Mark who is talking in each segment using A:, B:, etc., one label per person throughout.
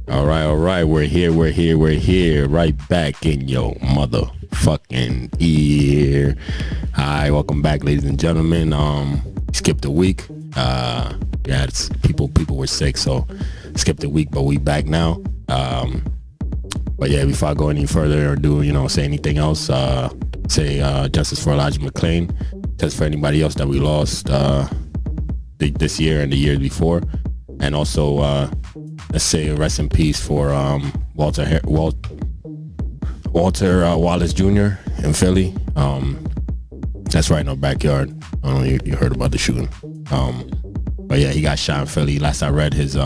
A: All right. We're here. Right back in your motherfucking ear. Hi, welcome back, ladies and gentlemen. Skipped a week. It's people were sick, so skipped a week, but we back now. But yeah, before I go any further or say anything else, say justice for Elijah McClain, just for anybody else that we lost this year and the years before, and also let's say rest in peace for Walter Wallace Jr. in Philly. That's right in our backyard. I don't know, you heard about the shooting. But yeah, he got shot in Philly. Last I read, his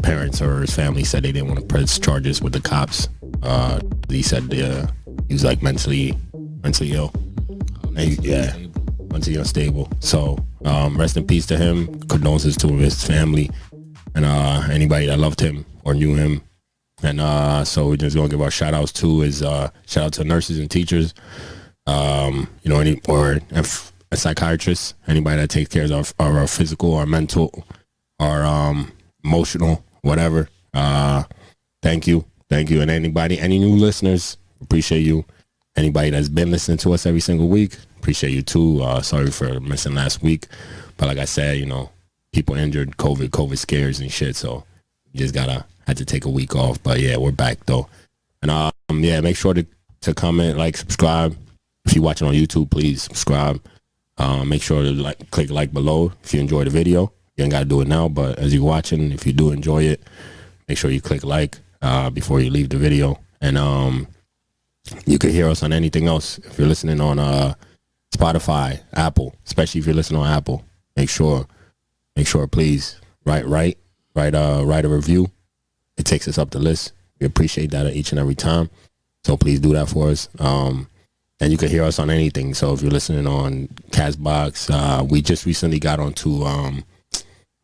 A: parents or his family said they didn't want to press charges with the cops. He said he was like mentally ill. Mentally unstable. So rest in peace to him. Condolences to his family and anybody that loved him or knew him. And so we're just gonna give our shout outs to shout out to nurses and teachers, a psychiatrist, anybody that takes care of our physical, our mental, our emotional, whatever. Thank you. And any new listeners, appreciate you. Anybody that's been listening to us every single week, appreciate you too. Sorry for missing last week, but like I said, people injured, COVID scares and shit, so you just had to take a week off. But yeah, we're back though. And make sure to comment, like, subscribe. If you're watching on YouTube, please subscribe. Make sure to click like below if you enjoy the video. You ain't gotta do it now, but as you're watching, if you do enjoy it, make sure you click like before you leave the video. And you can hear us on anything else. If you're listening on Spotify, Apple, especially if you're listening on Apple, make sure please write a review. It takes us up the list. We appreciate that each and every time. So please do that for us. And you can hear us on anything. So if you're listening on Castbox, we just recently got onto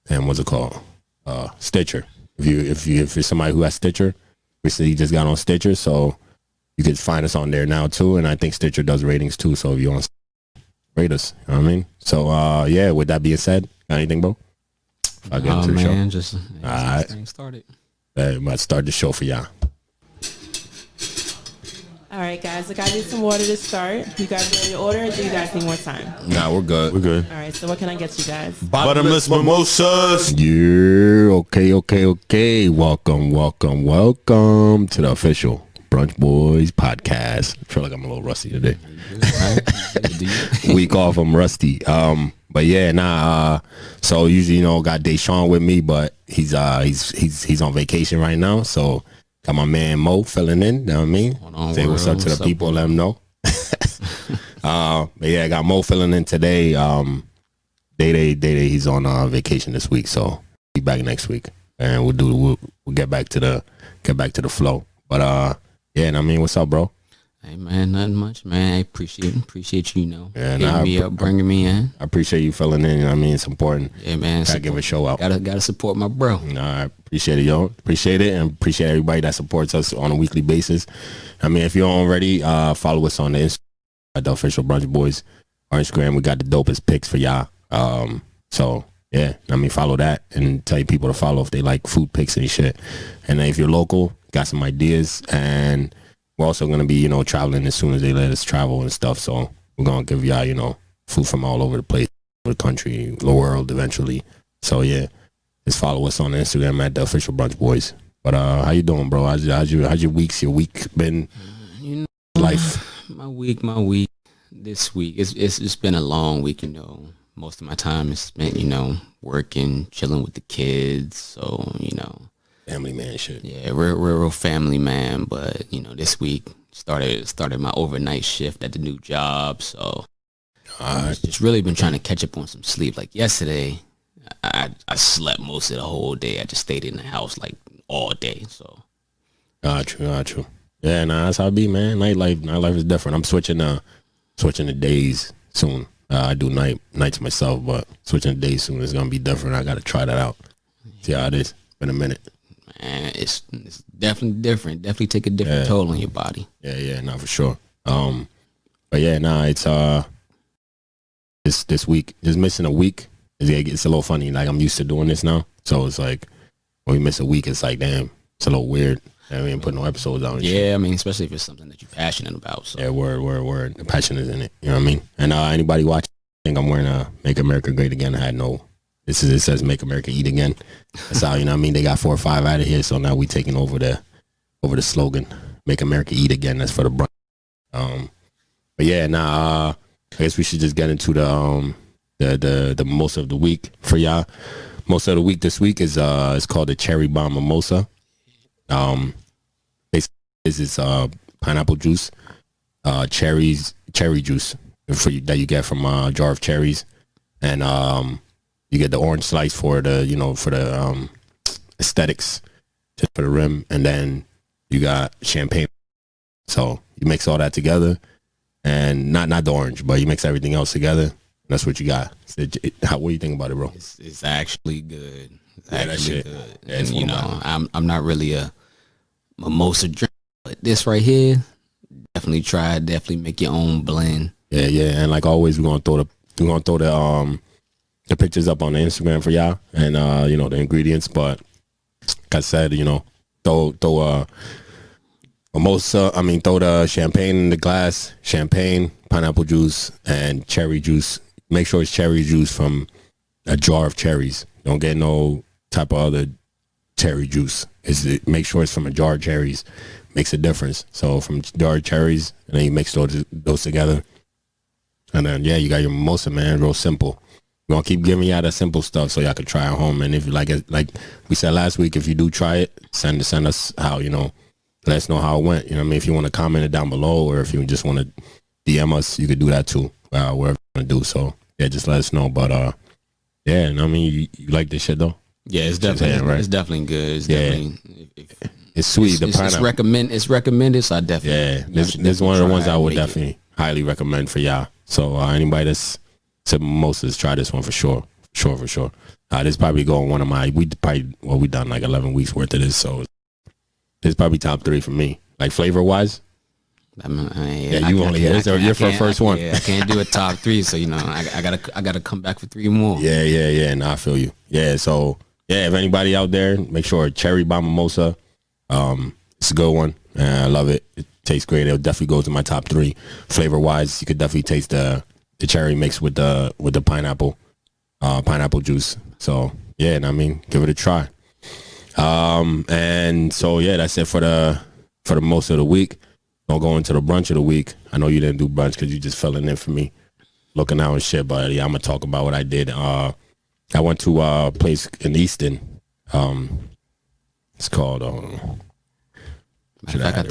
A: what's it called? Stitcher. If you're somebody who has Stitcher, recently just got on Stitcher, so you can find us on there now too. And I think Stitcher does ratings too. So if you want to rate us, you know what I mean? So with that being said, got anything, bro? I'll get into the show.
B: Just
A: all right.
B: Started.
A: I'm about to start the show for y'all.
C: All right, guys. Look, I need some water to start. You guys know your order, or do you guys need more time?
A: Nah, we're good.
C: All right, so what can I get you guys?
D: Bottomless mimosas.
A: Yeah, okay. Welcome to the official Brunch Boys podcast. I feel like I'm a little rusty today. Week off, I'm rusty. But yeah, so usually, got Deshaun with me, but he's on vacation right now, so got my man Mo filling in, you know what I mean? Say what's up to the people, let them know. But yeah, I got Mo filling in today. Day, he's on vacation this week, so be back next week, and we'll get back to the flow. But yeah, I mean, what's up, bro?
B: Hey man, nothing much, man. I appreciate you,
A: hitting
B: me up, bringing me in.
A: I appreciate you filling in. I mean, it's important.
B: Yeah, man.
A: Gotta give a show out.
B: Gotta support my bro.
A: I appreciate it, yo. Appreciate it, and appreciate everybody that supports us on a weekly basis. I mean, if you don't already, follow us on the Instagram at the official Brunch Boys. Our Instagram, we got the dopest pics for y'all. So yeah, I mean, follow that and tell your people to follow if they like food pics and shit. And then if you're local, got some ideas, and we're also going to be, traveling as soon as they let us travel and stuff. So we're going to give y'all, food from all over the place, the country, the world eventually. So yeah, just follow us on Instagram at the official Brunch Boys. But how you doing, bro? How's your week been? Life.
B: My week. This week it's been a long week. Most of my time is spent, working, chilling with the kids. So
A: family man shit.
B: Yeah, real family man. But this week started my overnight shift at the new job. So just really been trying to catch up on some sleep. Like yesterday, I slept most of the whole day. I just stayed in the house like all day. So
A: true. Yeah, that's how it be, man. Nightlife is different. I'm switching the days soon. I do nights myself, but switching the days soon is gonna be different. I gotta try that out. See how it is. Been a minute.
B: Man, it's definitely different. Definitely take a different toll on your body.
A: Yeah, not for sure. But yeah, it's this week. Just missing a week. It's a little funny. Like, I'm used to doing this now, so it's like when we miss a week, it's like, damn, it's a little weird. I mean, put no episodes out. And shit.
B: Yeah, I mean, especially if it's something that you're passionate about. So.
A: Yeah, word. The passion is in it. You know what I mean? And anybody watching, I think I'm wearing a Make America Great Again. I had no. It says Make America Eat Again. That's how, you know what I mean? They got 4 or 5 out of here, so now we taking over the slogan, Make America Eat Again. That's for the brunch. But yeah, I guess we should just get into the most of the week for y'all. Most of the week this week is it's called the Cherry Bomb Mimosa. Basically, this is pineapple juice, cherry juice that you get from a jar of cherries, and you get the orange slice for the aesthetics, just for the rim, and then you got champagne. So you mix all that together, and not the orange, but you mix everything else together. That's what you got. What do you think about it, bro?
B: It's actually good. It's
A: Yeah, that
B: actually
A: shit.
B: good.
A: Yeah,
B: And
A: it's
B: you
A: one of
B: know, I'm not really a mimosa drink, but this right here, definitely try it. Definitely make your own blend.
A: Yeah. And like always, we're gonna throw the pictures up on the Instagram for y'all, and the ingredients. But like I said, throw mimosa. Throw the champagne in the glass. Champagne, pineapple juice, and cherry juice. Make sure it's cherry juice from a jar of cherries. Don't get no type of other cherry juice. Make sure it's from a jar of cherries. Makes a difference. So from jar of cherries, and then you mix those together. And then, yeah, you got your mimosa, man. Real simple. We're going to keep giving y'all the simple stuff so y'all can try at home. And if you like it, like we said last week, if you do try it, send us how, let us know how it went. You know what I mean? If you want to comment it down below, or if you just want to DM us, you could do that too. Whatever you want to do. So, yeah, just let us know. But, yeah, and I mean, you like this shit, though?
B: Yeah, it's definitely
A: right?
B: It's definitely good. It's
A: Yeah.
B: definitely
A: It's sweet.
B: It's recommended. So I definitely
A: this is one of the ones I would definitely highly recommend for y'all. So anybody that's sipping mimosas, try this one for sure. For sure. This probably going one of my we done like 11 weeks worth of this, so it's probably top 3 for me. Like flavor wise. You're for first one.
B: Yeah, I can't do a top 3, so I gotta come back for 3 more.
A: Yeah. I feel you. Yeah, so yeah, if anybody out there, make sure Cherry Bomb Mimosa. It's a good one. I love it. It tastes great. It'll definitely go to my top 3. Flavor wise, you could definitely taste the cherry mixed with the pineapple juice. So yeah, and I mean, give it a try. And so yeah, that's it for the most of the week. Don't go into the brunch of the week. I know you didn't do brunch because you just filling in for me, looking out and shit. But yeah, I'm gonna talk about what I did. I went to a place in Easton. It's called.
B: I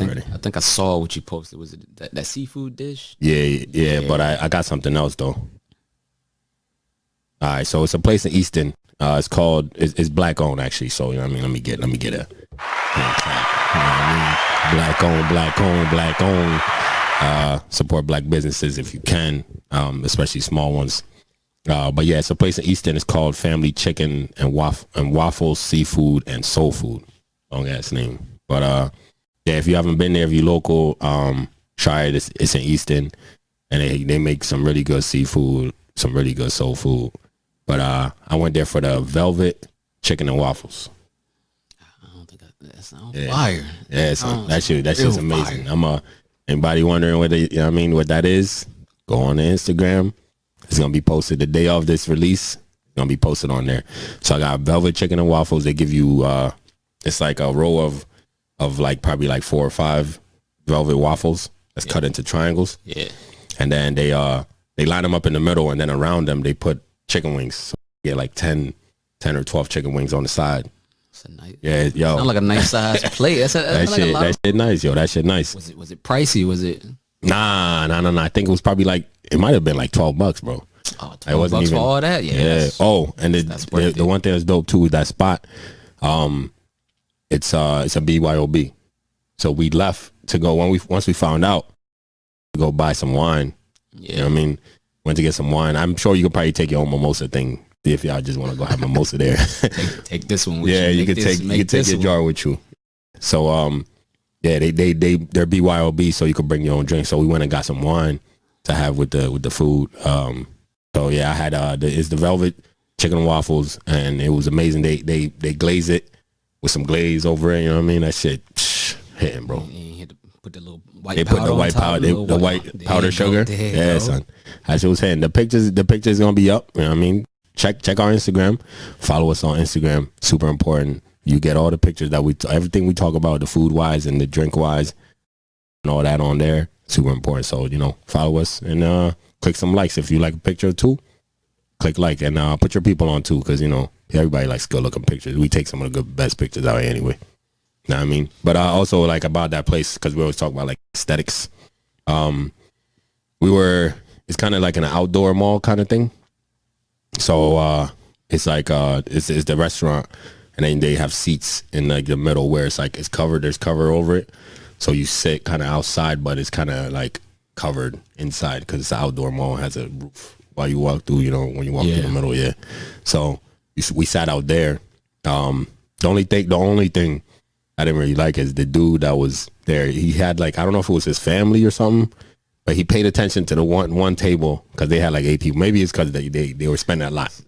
B: think I saw what you posted. Was it that seafood dish?
A: Yeah. But I got something else though. All right, so it's a place in Easton. It's called. It's black owned actually. So you know what I mean. Let me get a. You know what I mean? Black owned. Support black businesses if you can, especially small ones. But yeah, it's a place in Easton. It's called Family Chicken and Waffles, Seafood and Soul Food. Long ass name. But yeah, if you haven't been there, if you're local, try it. It's in Easton, and they make some really good seafood, some really good soul food. But I went there for the velvet chicken and waffles.
B: I don't think that sounds fire.
A: Yeah, that shit's amazing. Fire. Anybody wondering what that is? Go on the Instagram. It's gonna be posted the day of this release. It's gonna be posted on there. So I got velvet chicken and waffles. They give you it's like a row of like probably like 4 or 5 velvet waffles that's cut into triangles. Yeah. And then they line them up in the middle, and then around them they put chicken wings. So you get like 10 or 12 chicken wings on the side.
B: That's a nice.
A: Yeah, yo.
B: Sound like a nice size plate.
A: That shit nice, yo. That shit nice.
B: Was it pricey? Was it?
A: Nah. I think it was probably like, it might have been like $12, bro.
B: Oh, $12 for all that?
A: Yeah. Oh, and the one thing that's dope too is that spot. It's a BYOB. So we left to go once we found out to go buy some wine. Yeah. You know what I mean? Went to get some wine. I'm sure you could probably take your own mimosa thing if y'all just want to go have mimosa there.
B: take this one with you.
A: Yeah, you could take your jar with you. So yeah, they're BYOB, so you could bring your own drink. So we went and got some wine to have with the food. So yeah, I had it's the velvet chicken and waffles, and it was amazing. They glaze it with some glaze over it. You know what I mean? That shit hitting, bro.
B: You had to put the little white
A: They
B: powder
A: put the white powder, the white powder sugar. Yeah, son. That shit was hitting. The pictures gonna be up. You know what I mean? Check our Instagram. Follow us on Instagram. Super important. You get all the pictures that everything we talk about, the food wise and the drink wise, and all that on there. Super important. So follow us and click some likes if you like a picture or two. Click like and put your people on too, because everybody likes good looking pictures. We take some of the best pictures out here anyway. You know what I mean? But I also like about that place, because we always talk about like aesthetics. It's kind of like an outdoor mall kind of thing. So it's like it's the restaurant, and then they have seats in like the middle where it's like it's covered. There's cover over it, so you sit kind of outside, but it's kind of like covered inside because it's an outdoor mall. It has a roof while you walk through. When you walk through the middle, yeah. So we sat out there. The only thing I didn't really like is the dude that was there. He had like, I don't know if it was his family or something, but he paid attention to the one table because they had like 8 people. Maybe it's because they were spending a lot.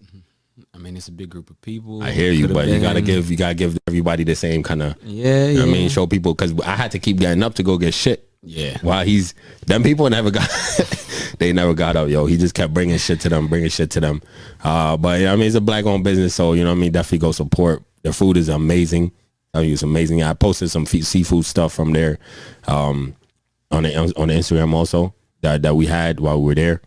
B: I mean, it's a big group of people.
A: I hear you, but you gotta give everybody the same kind of.
B: Yeah, yeah.
A: I mean, show people, because I had to keep getting up to go get shit.
B: Yeah.
A: While them people never got, they never got up, yo. He just kept bringing shit to them. But I mean, it's a black owned business, so definitely go support. Their food is amazing. I mean, it's amazing. I posted some seafood stuff from there on the Instagram also that we had while we were there.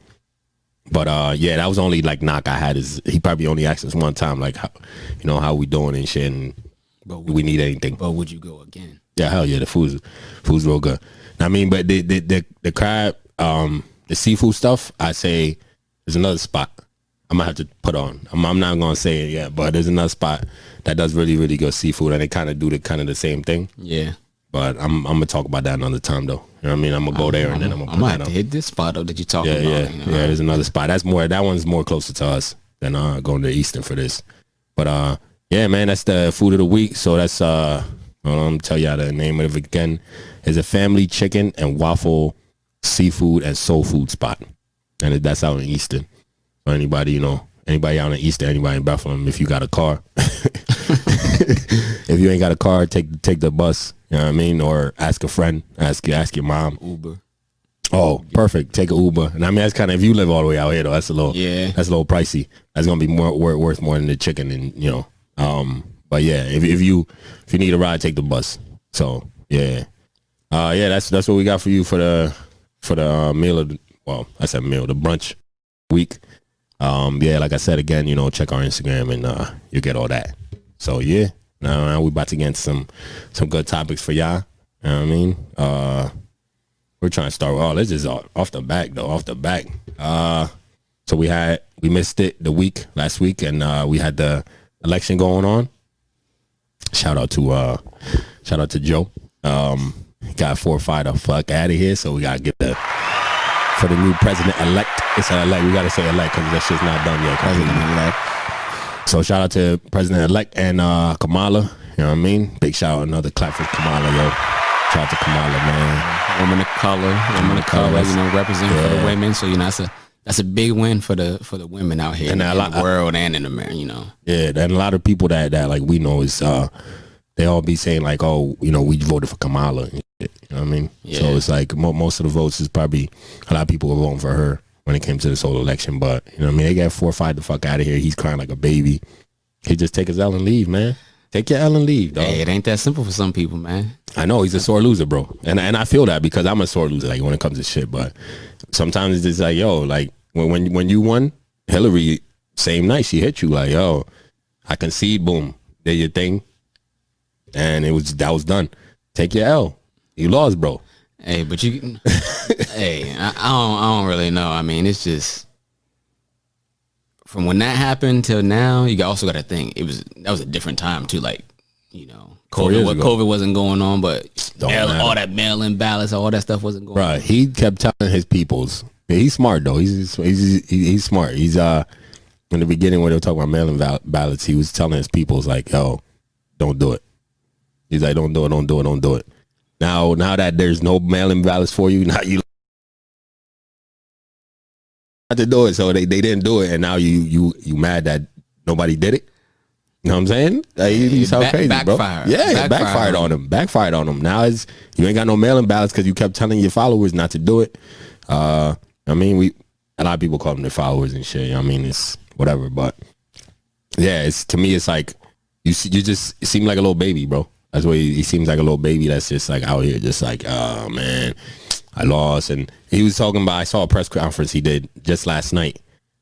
A: But that was only like knock I had, is he probably only asked us one time, like how we doing and shit, and we need anything.
B: But would you go again?
A: Yeah, hell yeah, the food's real good. I mean, but the crab, the seafood stuff, I say there's another spot I'm gonna have to put on. I'm not gonna say it yet, but there's another spot that does really, really good seafood, and they kind of do the same thing.
B: Yeah.
A: But I'm gonna talk about that another time though. You know what I mean? I'm gonna go there and then I'm gonna
B: have to hit this spot up that you're talking about.
A: Yeah. There's another spot. That one's more closer to us than going to Eastern for this. But yeah, man, that's the food of the week. So that's I'm tell y'all the name of it again. Is a family chicken and waffle seafood and soul food spot, and that's out in Eastern. So anybody anybody out in Eastern, anybody in Bethlehem, if you got a car, if you ain't got a car, take the bus. You know what I mean? Or ask a friend, ask your mom.
B: Uber.
A: Oh, perfect. Take an Uber. And I mean, that's kind of, if you live all the way out here though, that's a little pricey. That's gonna be worth more than the chicken, and But yeah, if you need a ride, take the bus. So yeah, that's what we got for you for the meal of I said meal, the brunch week. Like I said again, check our Instagram and you get all that. So yeah, now we about to get into some good topics for y'all. You know what I mean? We're trying to start. Let's just off the back. So we missed it last week, and we had the election going on. Shout out to Joe. Got 4-5 the fuck out of here. So we gotta get for the new president-elect. It's an elect. We gotta say elect because that shit's not done yet. President-elect. So shout out to President-elect and Kamala. You know what I mean? Big shout out, another clap for Kamala, yo. Shout out to Kamala, man.
B: Woman of color, representing for the women. So that's a big win for the women out here in the world and in America.
A: Yeah, and a lot of people that like we know is they all be saying like, oh, we voted for Kamala. And shit, you know what I mean? Yeah. So it's like most of the votes is probably a lot of people were voting for her when it came to this whole election. But you know what I mean? They got 4-5 the fuck out of here. He's crying like a baby. He just take his L and leave, man. Take your L and leave, dog.
B: Hey, it ain't that simple for some people, man.
A: I know he's a sore loser, bro, and I feel that because I'm a sore loser, like when it comes to shit. But sometimes it's just like, yo, like when you won, Hillary, same night she hit you like, yo, I concede, boom, did your thing, and that was done. Take your L. You lost, bro.
B: Hey, but you, hey, I don't really know. I mean, it's just from when that happened till now. You also got to think that was a different time too. Like, COVID wasn't going on, but all that mail-in ballots, all that stuff wasn't going on.
A: Right. He kept telling his peoples. Yeah, he's smart though. He's smart. He's in the beginning when they were talking about mail-in ballots, he was telling his peoples like, yo, don't do it. He's like, don't do it. Now that there's no mail-in ballots for you, now you have to do it. So they didn't do it, and now you mad that nobody did it. You know what I'm saying? Like, you sound crazy, bro. Yeah, it backfired on him. Backfired on him. Now you ain't got no mail-in ballots because you kept telling your followers not to do it. I mean, a lot of people call them their followers and shit. I mean, it's whatever, but yeah, to me, it's like you just seem like a little baby, bro. That's what he seems like, a little baby that's just like out here, just like, oh man, I lost. And he was talking about, I saw a press conference he did just last night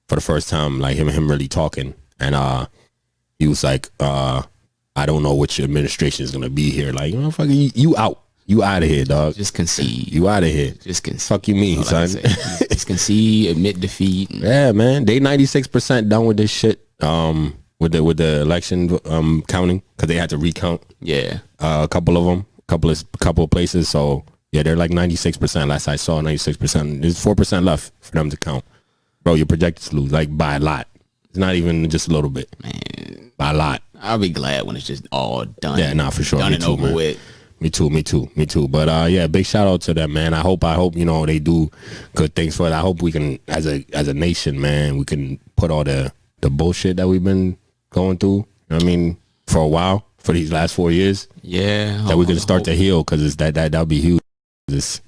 A: for the first time, like him really talking, and he was like, I don't know which administration is gonna be here. Like, motherfucker, you out. You out of here, dog.
B: Just concede.
A: You out of here.
B: Just concede.
A: Fuck you mean, son.
B: Just concede, admit defeat.
A: Yeah, man. They 96% done with this shit. With the election counting, because they had to recount.
B: Yeah.
A: A couple of them, couple of places. So yeah, they're like 96%. Last I saw, 96%. There's 4% left for them to count. Bro, you're projected to lose like by a lot. It's not even just a little bit.
B: Man,
A: by a lot.
B: I'll be glad when it's just all done.
A: Yeah, nah, for sure.
B: Done and over with.
A: Me too. But yeah, big shout out to them, man. I hope they do good things for it. I hope we can, as a nation, man, we can put all the bullshit that we've been going through, you know what I mean, for a while, for these last 4 years.
B: Yeah.
A: That we can start to heal, because that'll be huge. It's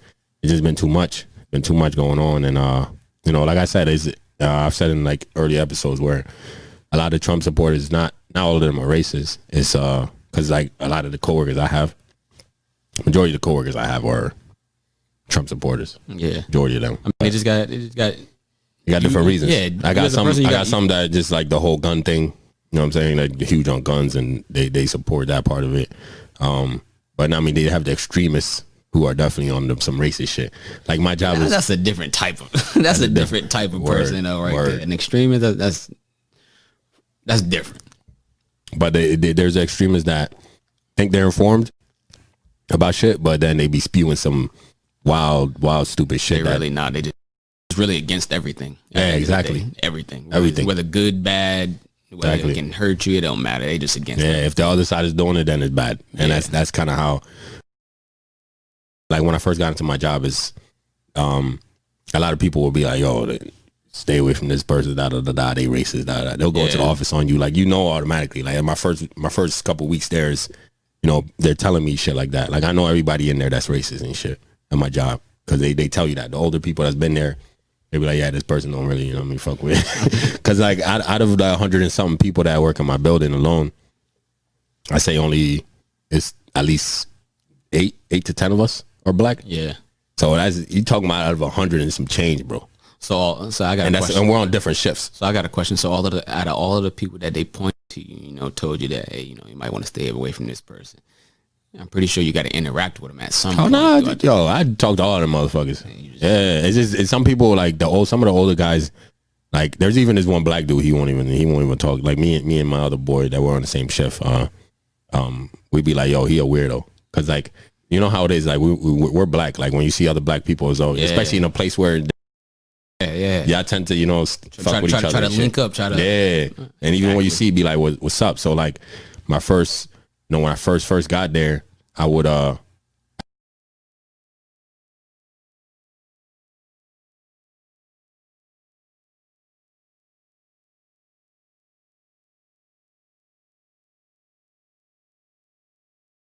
A: just been too much. Been too much going on, and like I said, I've said in like early episodes where a lot of Trump supporters, not all of them are racist. It's because like a lot of the coworkers I have, majority of the coworkers I have are Trump supporters.
B: Yeah.
A: Majority of them.
B: I mean, they just got
A: you got different reasons.
B: Yeah.
A: I got some that just like the whole gun thing. You know what I'm saying? Like huge on guns, and they support that part of it. But I mean, they have the extremists who are definitely on some racist shit. Like my job is,
B: that's a different type of that's a different type of person, though, right there. An extremist, that's different.
A: But there's extremists that think they're informed about shit, but then they be spewing some wild, stupid shit.
B: They really not. They just really against everything.
A: Yeah, exactly.
B: Everything.
A: Everything.
B: Whether good, bad, whether it can hurt you, it don't matter. They just against.
A: Yeah, if the other side is doing it, then it's bad, and that's kind of how. Like when I first got into my job, is a lot of people will be like, "Yo, stay away from this person, da da da da. They racist, da da." They'll go into the office on you, like automatically. Like my first couple weeks there is, they're telling me shit like that. Like I know everybody in there that's racist and shit at my job, because they tell you that. The older people that's been there, they be like, yeah, this person don't really, fuck with. Because like out of the 100 and something people that work in my building alone, I say only it's at least 8 to 10 of us are black.
B: Yeah.
A: So that's, you talking about out of 100 and some change, bro.
B: So I got a question.
A: And we're on different shifts.
B: So I got a question. So out of all of the people that they point to, told you that, hey, you might want to stay away from this person. I'm pretty sure you got to interact with them at some point.
A: Oh no, yo, I talk to all of them motherfuckers. Yeah, it's some people like some of the older guys. Like there's even this one black dude. He won't even talk. Like me and my other boy that were on the same shift. We'd be like, yo, he a weirdo, because like you know how it is. Like we're black. Like when you see other black people, especially in a place where. Yeah, I tend to fuck with each other.
B: Try to link up. And
A: even when you see, be like, what's up? So like my first, when I first got there, I would yo,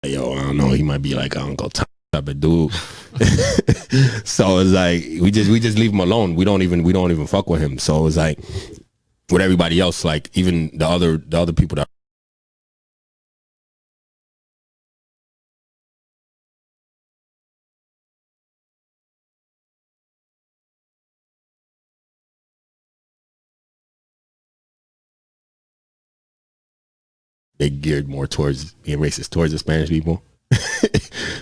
A: I don't know, he might be like Uncle Tom type of dude. So it's like we just leave him alone. We don't even fuck with him. So it's like with everybody else, like even the other people that they geared more towards being racist towards the Spanish people.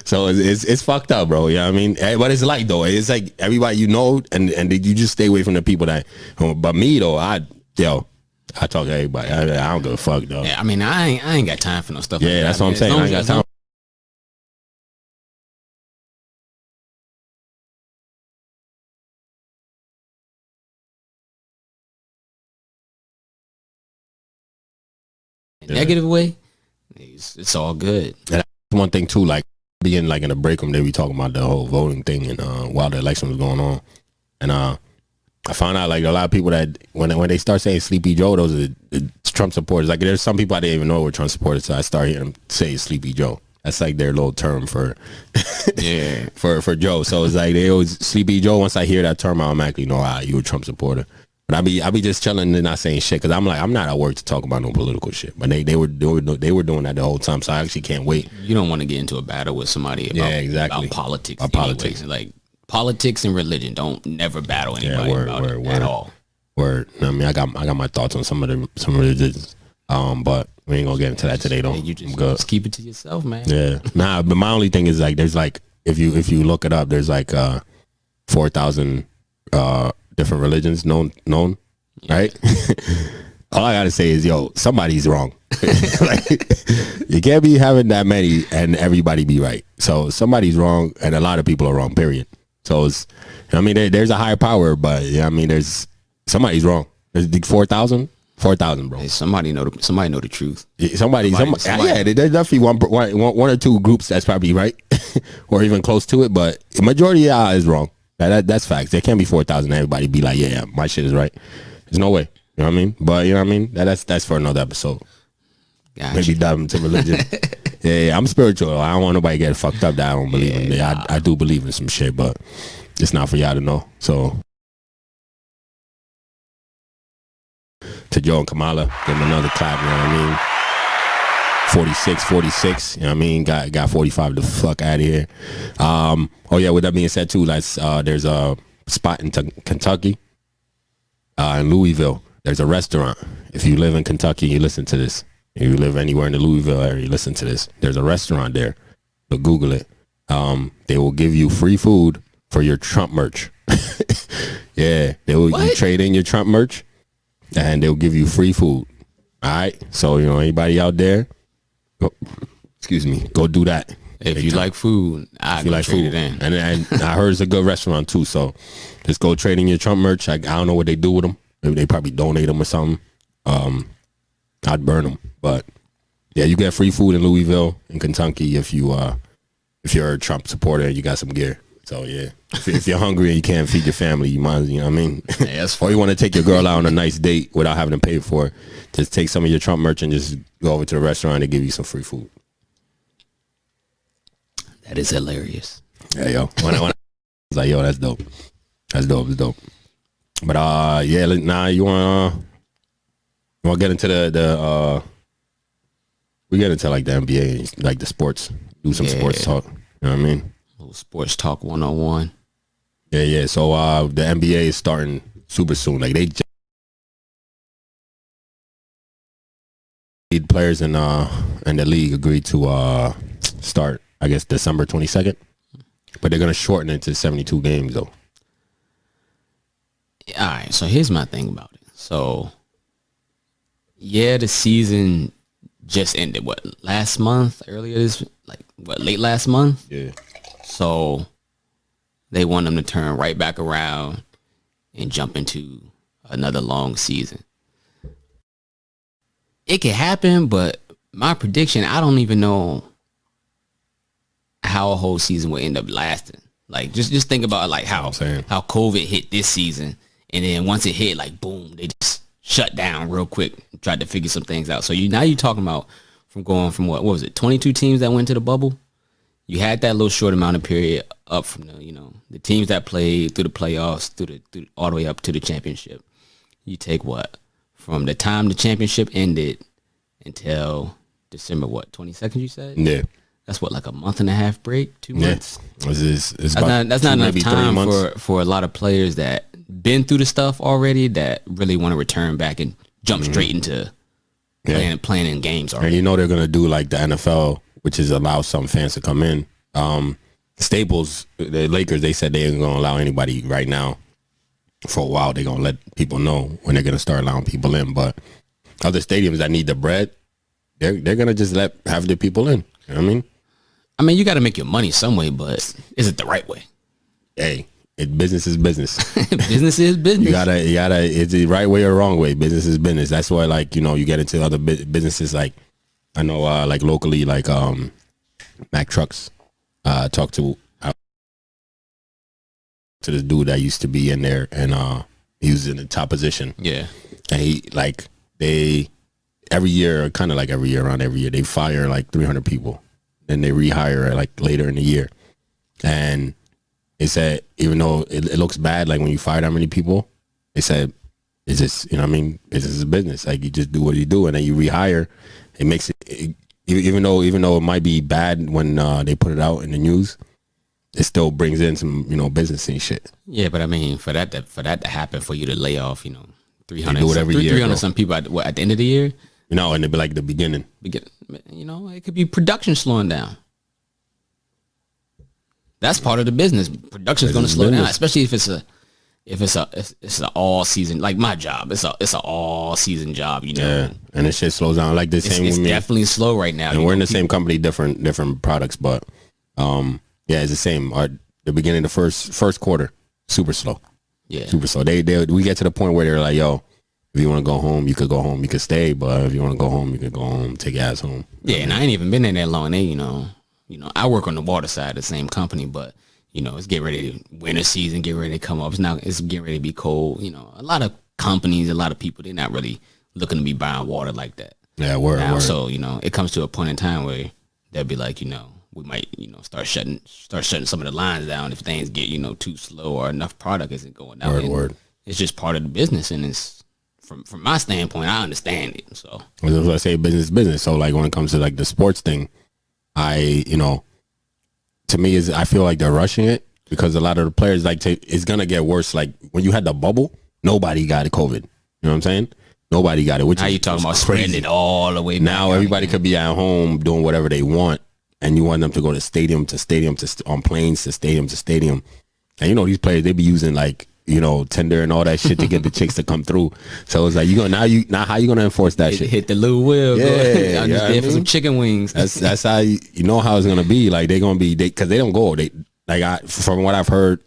A: So it's fucked up, bro. You know what I mean? But it's like, though, it's like everybody and you just stay away from the people that. But me though, I talk to everybody. I don't give a fuck though.
B: Yeah, I mean, I ain't got time for no stuff.
A: Yeah, like that's what I'm saying. I ain't got time.
B: Negative way, it's all good.
A: And that's one thing too, like being like in the break room, they be talking about the whole voting thing, and while the election was going on, and I found out like a lot of people that when they start saying Sleepy Joe, those are the Trump supporters. Like there's some people I didn't even know were Trump supporters, so I started hearing them say Sleepy Joe. That's like their little term for for Joe. So it's like they always Sleepy Joe. Once I hear that term, I automatically know you a Trump supporter. But I be just chilling and not saying shit because I'm like I'm not at work to talk about no political shit. But they were doing that the whole time. So I actually can't wait.
B: You don't want to get into a battle with somebody about politics.
A: About politics,
B: like politics and religion don't never battle anybody at all.
A: Word. I mean, I got my thoughts on some religions. But we ain't gonna get into that today though.
B: You just keep it to yourself, man.
A: Yeah. Nah, but my only thing is like there's like if you look it up, there's like 4,000 different religions known, right? All I gotta say is somebody's wrong. Like, you can't be having that many and everybody be right. So somebody's wrong and a lot of people are wrong, period. So it's I mean there's a higher power, but I mean there's somebody's wrong. There's 4,000, bro.
B: Hey, somebody know the truth.
A: Somebody. Yeah, there's definitely one or two groups that's probably right, or even close to it. But the majority is wrong. That's facts. There can't be 4,000. Everybody be like, yeah, my shit is right. There's no way. You know what I mean? But you know what I mean. That's for another episode. Gotcha. Maybe dive into religion. yeah, I'm spiritual. I don't want nobody to get fucked up that I don't believe in. Yeah, I do believe in some shit, but it's not for y'all to know. So. To Joe and Kamala, give them another clap, you know what I mean? 46, you know what I mean? Got 45 the fuck out of here. Oh yeah, with that being said too, there's a spot in Kentucky, in Louisville. There's a restaurant. If you live in Kentucky, you listen to this. If you live anywhere in the Louisville area, you listen to this. There's a restaurant there. So Google it. They will give you free food for your Trump merch. Yeah, you trade in your Trump merch. And they'll give you free food. All right. So, anybody out there, go do that.
B: If you like food, I like food. It in.
A: And I heard it's a good restaurant too. So just go trade in your Trump merch. I don't know what they do with them. Maybe they probably donate them or something. I'd burn them. But yeah, you get free food in Louisville, in Kentucky, if you're a Trump supporter and you got some gear. So yeah, if you're hungry and you can't feed your family, you might, you know what I mean?
B: Yeah,
A: or you want to take your girl out on a nice date without having to pay for it, just take some of your Trump merch and just go over to the restaurant and give you some free food.
B: That is hilarious.
A: Yeah, yo. When I was like, yo, that's dope. That's dope. But yeah, now you want to get into the we get into like the NBA, like the sports, do some sports talk. You know what I mean?
B: Sports talk 101.
A: Yeah. So the NBA is starting super soon. Like they players in the league agreed to start, I guess, December 22nd. But they're gonna shorten it to 72 games though.
B: All right. So here's my thing about it. So yeah, the season just ended. What, last month? Late last month?
A: Yeah.
B: So they want them to turn right back around and jump into another long season. It could happen, but my prediction, I don't even know how a whole season will end up lasting. Like just think about like how COVID hit this season, and then once it hit, like boom, they just shut down real quick and tried to figure some things out. So now you're talking about from going from what was it, 22 teams that went to the bubble? You had that little short amount of period up from the teams that played through the playoffs through all the way up to the championship. You take what from the time the championship ended until December 22nd? You said that's what, like a month and a half break, 2 months. That's not enough time for a lot of players that been through the stuff already that really want to return back and jump straight into playing in games already.
A: And they're gonna do like the NFL, which is allow some fans to come in. Staples, the Lakers, they said they ain't gonna allow anybody right now. For a while, they're gonna let people know when they're gonna start allowing people in. But other stadiums that need the bread, they're gonna just have the people in. You know what I mean?
B: I mean, you got to make your money some way, but is it the right way?
A: Hey, business is business.
B: Business is business.
A: You gotta. It's the right way or wrong way. Business is business. That's why, like, you get into other businesses. Like, I know, like locally, like Mack Trucks. Talked to this dude that used to be in there, and he was in the top position.
B: Yeah,
A: and he every year, kind of like every year, around every year, they fire like 300 people. Then they rehire like later in the year. And they said, even though it looks bad, like when you fire that many people, they said, it's just, you know what I mean? Business is business. Like you just do what you do and then you rehire. It makes it even though it might be bad when they put it out in the news, it still brings in some, business and shit.
B: Yeah, but I mean, for that to happen, for you to lay off, 300,
A: do it every year,
B: 300
A: bro.
B: some people at the end of the year.
A: And it'd be like the beginning.
B: It could be production slowing down. That's part of the business. Production is going to slow down, especially if it's an all season, like my job. It's an all season job,
A: Yeah, and the shit slows down. Like the same
B: It's
A: with me.
B: definitely slow right now.
A: And we're in the same company, different products, but yeah, it's the same. The beginning, the first quarter, super slow.
B: Yeah,
A: super slow. We get to the point where they're like, yo, if you want to go home, you could go home. You could stay, but if you want to go home, you could go home. Take your ass home.
B: Yeah, and I ain't even been in that long. I work on the water side of the same company, but it's getting ready to winter season, get ready to come up. It's getting ready to be cold. A lot of companies, a lot of people, they're not really looking to be buying water like that.
A: Yeah, word.
B: So, it comes to a point in time where they'll be like, we might, start shutting some of the lines down if things get, too slow or enough product isn't going out.
A: Word.
B: It's just part of the business, and it's from my standpoint, I understand it. So
A: that's what I say, business. So like when it comes to like the sports thing, to me I feel like they're rushing it because a lot of the players it's gonna get worse. Like when you had the bubble, nobody got COVID. You know what I'm saying? Nobody got it. Which
B: now you talking about spreading it all the way back.
A: Now everybody could be at home doing whatever they want, and you want them to go to stadium on planes to stadium. And these players, they be using like Tinder and all that shit to get the chicks to come through. So it's like now how you gonna enforce that shit?
B: Hit the little wheel.
A: Yeah,
B: I'm just there for some chicken wings.
A: That's how you know how it's gonna be. Like they're gonna be because they don't go. From what I've heard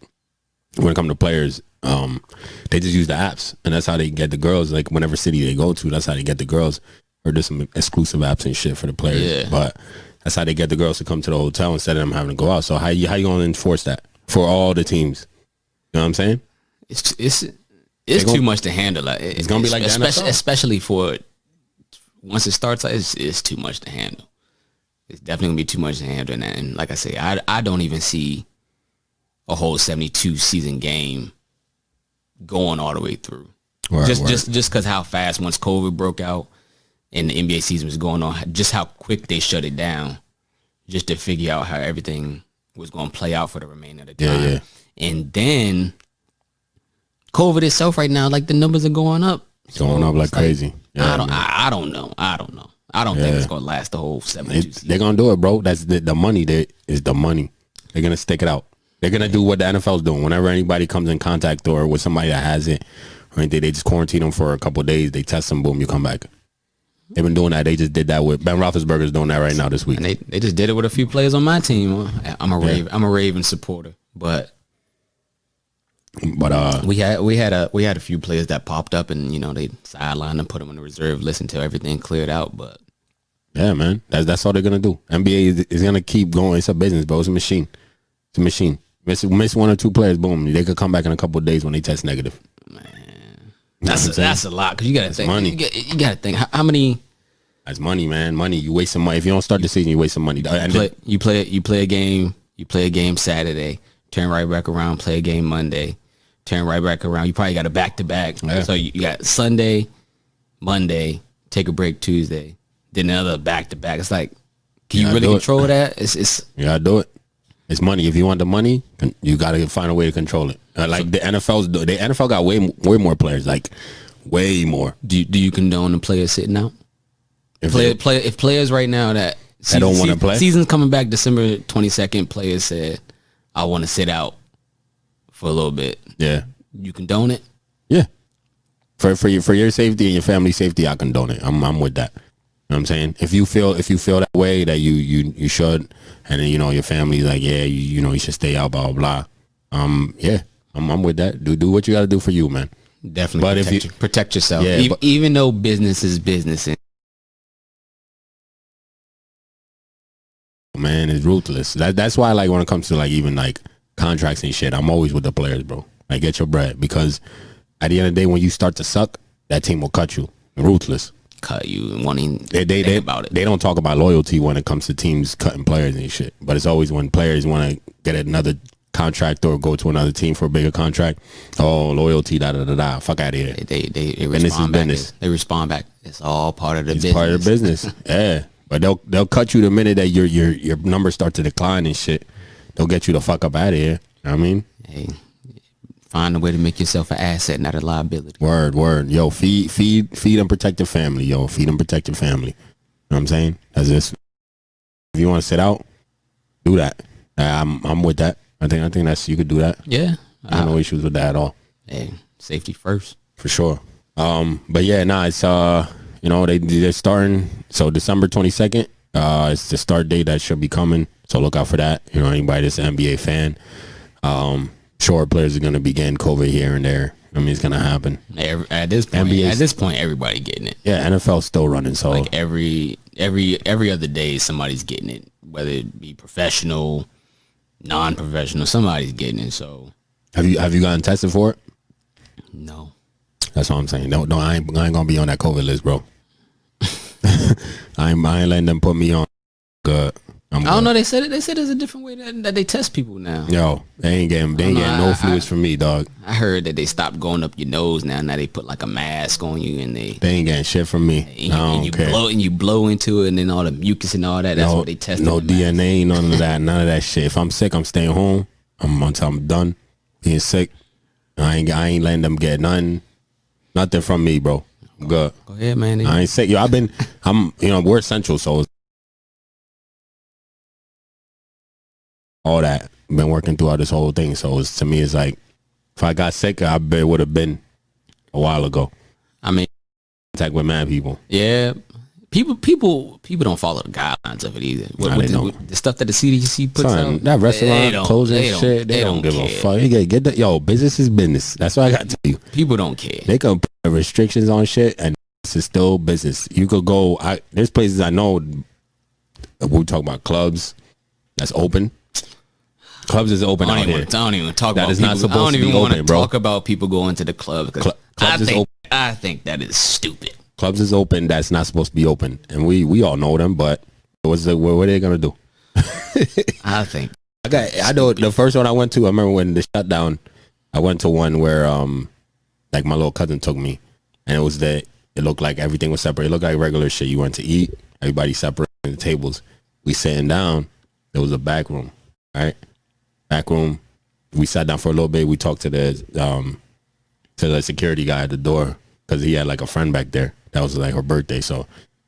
A: when it comes to players, they just use the apps, and that's how they get the girls. Like whenever city they go to, that's how they get the girls. Or there's some exclusive apps and shit for the players. Yeah. But that's how they get the girls to come to the hotel instead of them having to go out. So how you gonna enforce that for all the teams? You know what I'm saying?
B: It's too much to handle.
A: It's gonna be like the NFL.
B: Especially for once it starts. It's too much to handle. It's definitely gonna be too much to handle. And like I say, I don't even see a whole 72 season game going all the way through. Just because how fast once COVID broke out and the NBA season was going on, just how quick they shut it down, just to figure out how everything was going to play out for the remainder of the time. Yeah. And then COVID itself right now, like the numbers are going up.
A: It's going up like crazy.
B: Yeah, I don't know. I don't think it's going to last the whole 72 season.
A: They're going to do it, bro. That's the money. Is the money. They're going to stick it out. They're going to do what the NFL's doing. Whenever anybody comes in contact or with somebody that has it, or anything, they just quarantine them for a couple of days. They test them, boom, you come back. They've been doing that. They just did that with Ben Roethlisberger's doing that right now this week.
B: And they just did it with a few players on my team. I'm a Raven supporter, but we had a few players that popped up, and they sidelined and put them on the reserve list until everything cleared out. But
A: yeah, man, that's all they're gonna do. NBA is gonna keep going. It's a business, bro. It's a machine. It's a machine. Miss one or two players, boom, they could come back in a couple of days when they test negative.
B: Man, that's a lot because you gotta think.
A: Money.
B: You gotta think how many.
A: That's money, man. Money. You waste some money. If you don't start the season, you waste some money.
B: You play a game. You play a game Saturday. Turn right back around. Play a game Monday. Turn right back around. You probably got a back to back. So you got Sunday, Monday. Take a break Tuesday. Then another back to back. It's like, can you really control that? It's
A: you gotta do it. It's money. If you want the money, you gotta find a way to control it. Like the NFL got way more players. Like way more.
B: Do you condone the players sitting out? If players right now that
A: don't want to play,
B: season's coming back December 22nd. Players said, "I want to sit out for a little bit."
A: Yeah,
B: you condone it.
A: Yeah, for your safety and your family safety, I condone it. I'm with that. You know what I'm saying? If you feel that way, that you should, and then your family's like, yeah, you should stay out, blah blah blah. Yeah, I'm with that. Do what you got to do for you, man.
B: Definitely, but protect yourself.
A: Yeah,
B: even though business is business.
A: Man, it's ruthless. That's why, like, when it comes to like even like contracts and shit, I'm always with the players, bro. Like, get your bread, because at the end of the day, when you start to suck, that team will cut you. Ruthless.
B: cut you and wanting
A: they
B: think about it.
A: They don't talk about loyalty when it comes to teams cutting players and shit. But it's always when players want to get another contract or go to another team for a bigger contract. Oh, loyalty, da da da da. Fuck out of here.
B: They respond back. They respond back. It's all part of the business.
A: Part of the business. Yeah, but they'll cut you the minute that your numbers start to decline and shit. They'll get you the fuck up out of here. You know what I mean?
B: Hey, find a way to make yourself an asset, not a liability.
A: Word. Yo, feed and protect your family. Yo, feed and protect your family. You know what I'm saying? That's this. If you want to sit out, do that. I'm with that. I think that's, you could do that.
B: Yeah.
A: I have no issues with that at all.
B: Hey, safety first.
A: For sure. But yeah, it's they're starting. So December 22nd, it's the start date that should be coming. So look out for that. You know, anybody that's an NBA fan. Sure, players are gonna be getting COVID here and there. I mean, it's gonna happen.
B: At this point, everybody getting it.
A: Yeah, NFL's still running. So
B: like every other day, somebody's getting it. Whether it be professional, non-professional, somebody's getting it. So
A: have you gotten tested for it?
B: No.
A: That's all I'm saying. No, I ain't gonna be on that COVID list, bro. I ain't letting them put me on. Good.
B: I don't know. They said there's a different way that they test people now.
A: Yo, they ain't getting no fluids from me, dog.
B: I heard that they stopped going up your nose now. Now they put like a mask on you and they
A: ain't getting shit from me.
B: And you blow into it and then all the mucus and all that. That's what they tested.
A: No DNA, none of that shit. If I'm sick, I'm staying home. Until I'm done being sick. I ain't letting them get nothing from me, bro. I'm good.
B: Go ahead, man.
A: I ain't sick. Yo, we're essential, so all that. Been working throughout this whole thing. So to me, it's like, if I got sick, I bet it would have been a while ago.
B: I mean,
A: contact with mad people.
B: Yeah. People don't follow the guidelines of it either. The stuff that the CDC puts out.
A: That restaurant closing shit, they don't give a fuck. Business is business. That's what I got to tell you.
B: People don't care.
A: They can put restrictions on shit and it's still business. You could go, there's places I know, we talk about clubs that's open. Clubs is open out here.
B: I don't even talk
A: that
B: about
A: is
B: people.
A: Not supposed to be open, bro.
B: Talk about people going to the club. I think that is stupid.
A: Clubs is open. That's not supposed to be open, and we all know them. But what are they gonna do? I know the first one I went to. I remember when the shutdown. I went to one where like my little cousin took me, and it looked like everything was separate. It looked like regular shit. You went to eat, everybody separate in the tables. We sitting down. There was a back room, right? Back room. We sat down for a little bit. We talked to the security guy at the door because he had like a friend back there. That was like her birthday. So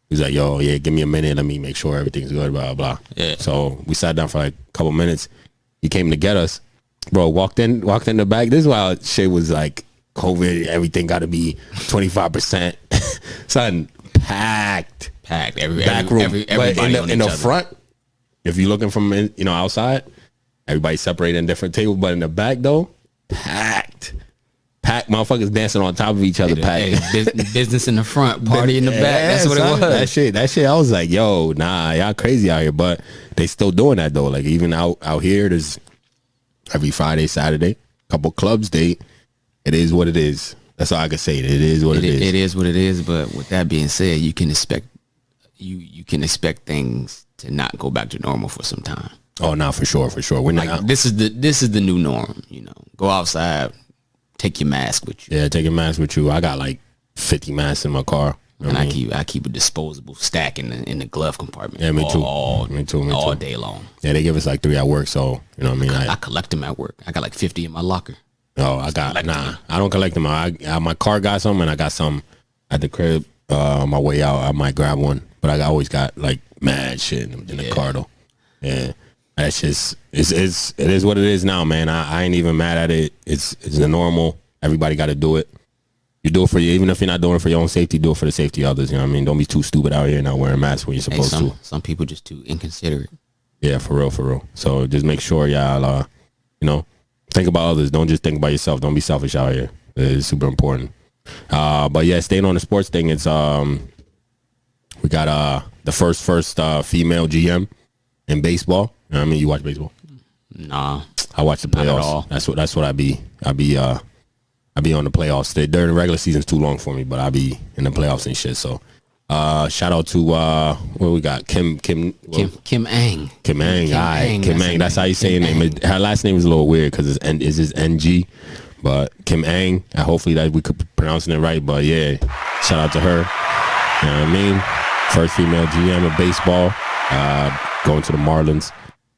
A: he was like, yo, yeah, give me a minute. Let me make sure everything's good, blah, blah.
B: Yeah.
A: So we sat down for like a couple minutes. He came to get us. Bro, walked in the back. This is why shit was like COVID. Everything got to be 25%. Son, packed. Back room.
B: Everybody
A: in the front, if you're looking from outside, everybody separated in different tables. But in the back, though, packed. Motherfuckers dancing on top of each other.
B: Business in the front, party in the back. That's what it was.
A: That shit. I was like, yo, nah, y'all crazy out here. But they still doing that though. Like even out here, there's every Friday, Saturday, couple clubs date. It is what it is. That's all I can say. It is what it is.
B: It is what it is. But with that being said, you can expect things to not go back to normal for some time.
A: Oh, no, for sure. We're not.
B: This is the new norm. Go outside. Take your mask with you.
A: Yeah, take your mask with you. I got like 50 masks in my car.
B: And I keep a disposable stack in the glove compartment.
A: Yeah, me too.
B: All day long.
A: Yeah, they give us like 3 at work, so you know what I mean.
B: I collect them at work. I got like 50 in my locker.
A: Oh, I don't collect them. My car got some, and I got some at the crib. On my way out, I might grab one, but I always got like mad shit in the car though. Yeah. That's just it is what it is now, man. I ain't even mad at it. It's the normal. Everybody got to do it. You do it for you, even if you're not doing it for your own safety. Do it for the safety of others. You know what I mean? Don't be too stupid out here not wearing masks when you're supposed to.
B: Some people just too inconsiderate.
A: Yeah, for real. So just make sure y'all, think about others. Don't just think about yourself. Don't be selfish out here. It's super important. But yeah, staying on the sports thing. It's we got the first female GM in baseball. You know what I mean? You watch baseball?
B: Nah.
A: I watch the playoffs. That's what I be on the playoffs. During the regular season's too long for me, but I be in the playoffs and shit. So Shout out to what we got? Kim
B: Ang.
A: Kim Ang. All right. Kim Ang. That's how you say her
B: Kim
A: name. Her last name is a little weird because it's just NG. But Kim Ang. Hopefully that we could be pronouncing it right. But yeah, shout out to her. You know what I mean? First female GM of baseball. Going to the Marlins,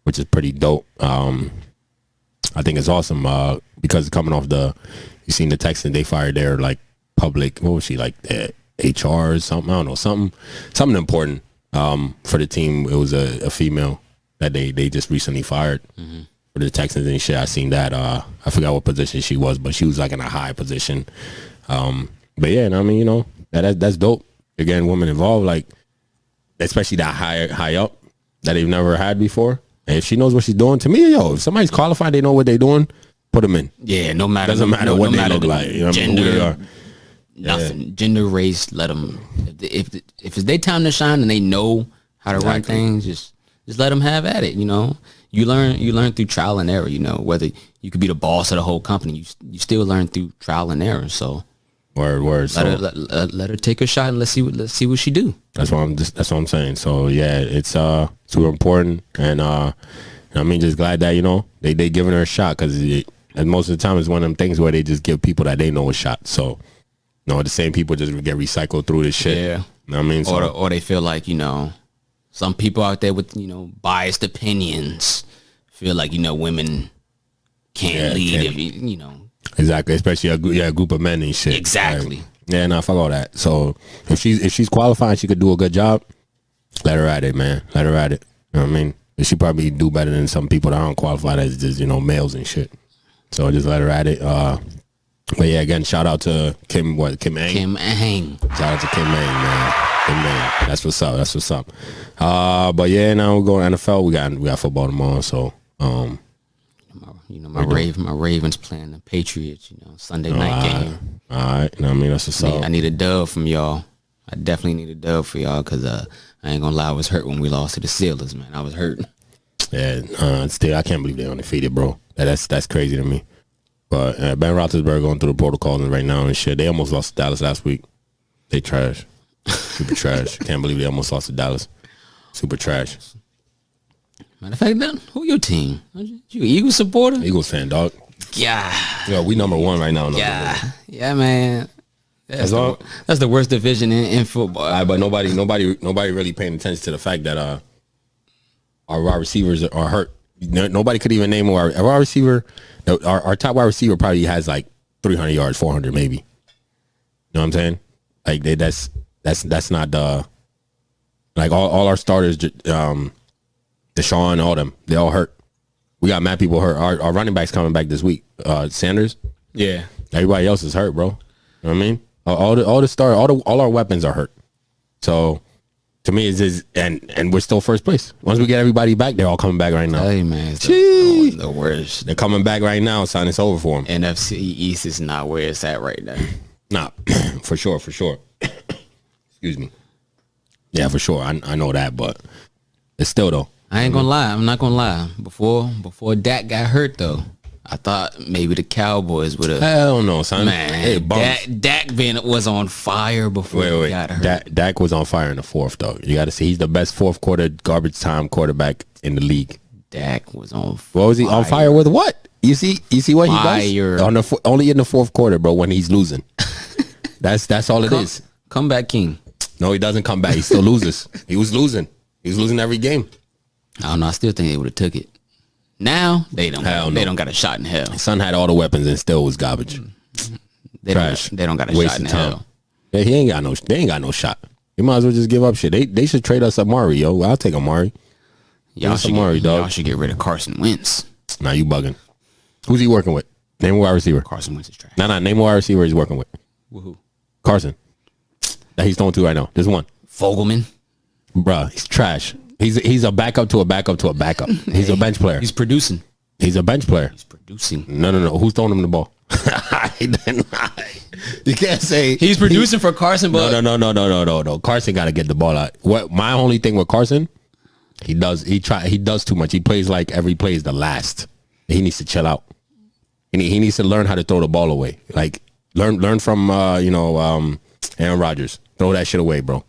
A: which is pretty dope. I think it's awesome because coming off you seen the Texans, they fired their like public, what was she like, HR or something? I don't know, something important for the team. It was a female that they just recently fired for the Texans and shit. I seen that. I forgot what position she was, but she was like in a high position. But yeah, I mean, you know, that's dope. Again, women involved, like especially that high up that they've never had before. And if she knows what she's doing, to me, if somebody's qualified, they know what they're doing, put them in.
B: Yeah, no matter.
A: Doesn't matter what they look like. You know,
B: gender,
A: who they are.
B: Nothing. Yeah. Gender, race, let them. If it's their time to shine and they know how to run things, just let them have at it. You know, you learn through trial and error. You know, whether you could be the boss of the whole company, you still learn through trial and error. So. Word. Let her take a shot and let's see what she do.
A: That's what I'm saying. So yeah, it's super important, and I mean, just glad that, you know, they giving her a shot, because and most of the time it's one of them things where they just give people that they know a shot. So, you know, the same people just get recycled through this shit.
B: Yeah,
A: you know what I mean. So,
B: or they feel like, you know, some people out there with, you know, biased opinions feel like, you know, women can't lead. If you know.
A: Exactly, especially a group of men and shit.
B: Exactly.
A: Like, yeah, no, fuck all that. So if she's qualified, she could do a good job. Let her at it, man. Let her at it. You know what I mean? She probably do better than some people that aren't qualified as just, you know, males and shit. So just let her at it. But yeah, again, shout out to Kim Ang.
B: Kim Ang.
A: Shout out to Kim Ang, man. Kim Ang. That's what's up. But yeah, now we're going to NFL. We got football tomorrow, so
B: you know, my Ravens playing the Patriots, you know, Sunday night game.
A: All right. You know what I mean? That's what's up.
B: I need a dub from y'all. I definitely need a dub for y'all, because I ain't gonna lie, I was hurt when we lost to the Steelers, man. I was hurt.
A: Yeah, still, I can't believe they're undefeated, bro. That's crazy to me. But Ben Roethlisberger going through the protocols right now and shit. They almost lost to Dallas last week. They trash. Super trash. Can't believe they almost lost to Dallas. Super trash.
B: Matter of fact, who your team? You Eagles supporter?
A: Eagles fan, dog.
B: Yeah,
A: we number one right now.
B: Yeah, man. That's the worst division in football.
A: But nobody really paying attention to the fact that our wide receivers are hurt. Nobody could even name our wide receiver. Our top wide receiver probably has like 300 yards, 400 maybe. You know what I'm saying? Like that's not the, like all our starters. Deshaun, all them, they all hurt. We got mad people hurt. Our running back's coming back this week. Sanders.
B: Yeah.
A: Everybody else is hurt, bro. You know what I mean? All our weapons are hurt. So to me, it's just, and we're still first place. Once we get everybody back, they're all coming back right now.
B: Hey man, it's the worst.
A: They're coming back right now, son. It's over for them.
B: NFC East is not where it's at right now.
A: Nah, for sure. Excuse me. Yeah, for sure. I know that, but it's still though.
B: I ain't gonna lie. I'm not gonna lie. Before Dak got hurt, though, I thought maybe the Cowboys would have.
A: Hell no, son.
B: Man, Dak was on fire before he got hurt.
A: Dak was on fire in the fourth, though. You got to see, he's the best fourth quarter garbage time quarterback in the league.
B: Dak was on fire.
A: What was he on fire with? What? You see what he does? Only in the fourth quarter, bro, when he's losing. That's all it is.
B: Comeback king.
A: No, he doesn't come back. He still loses. He was losing. He was losing every game.
B: I don't know. I still think they would have took it. Now they don't. They don't got a shot in hell.
A: Son had all the weapons and still was garbage. Trash.
B: They don't got a shot in hell.
A: Yeah, they ain't got no shot. You might as well just give up shit. They should trade us Amari, yo. I'll take Amari.
B: Y'all should get rid of Carson Wentz.
A: Nah, you bugging. Who's he working with? Name a wide receiver.
B: Carson Wentz is trash.
A: Nah, name a wide receiver he's working with.
B: Woohoo.
A: Carson. That he's throwing to right now. There's one.
B: Fogelman.
A: Bruh, he's trash. He's a backup to a backup to a backup. He's a bench player.
B: He's producing.
A: He's a bench player.
B: He's producing.
A: No. Who's throwing him the ball? You can't say
B: he's producing for Carson. But
A: no. Carson got to get the ball out. What my only thing with Carson, he does too much. He plays like every play is the last. He needs to chill out. He needs to learn how to throw the ball away. Like learn from Aaron Rodgers. Throw that shit away, bro.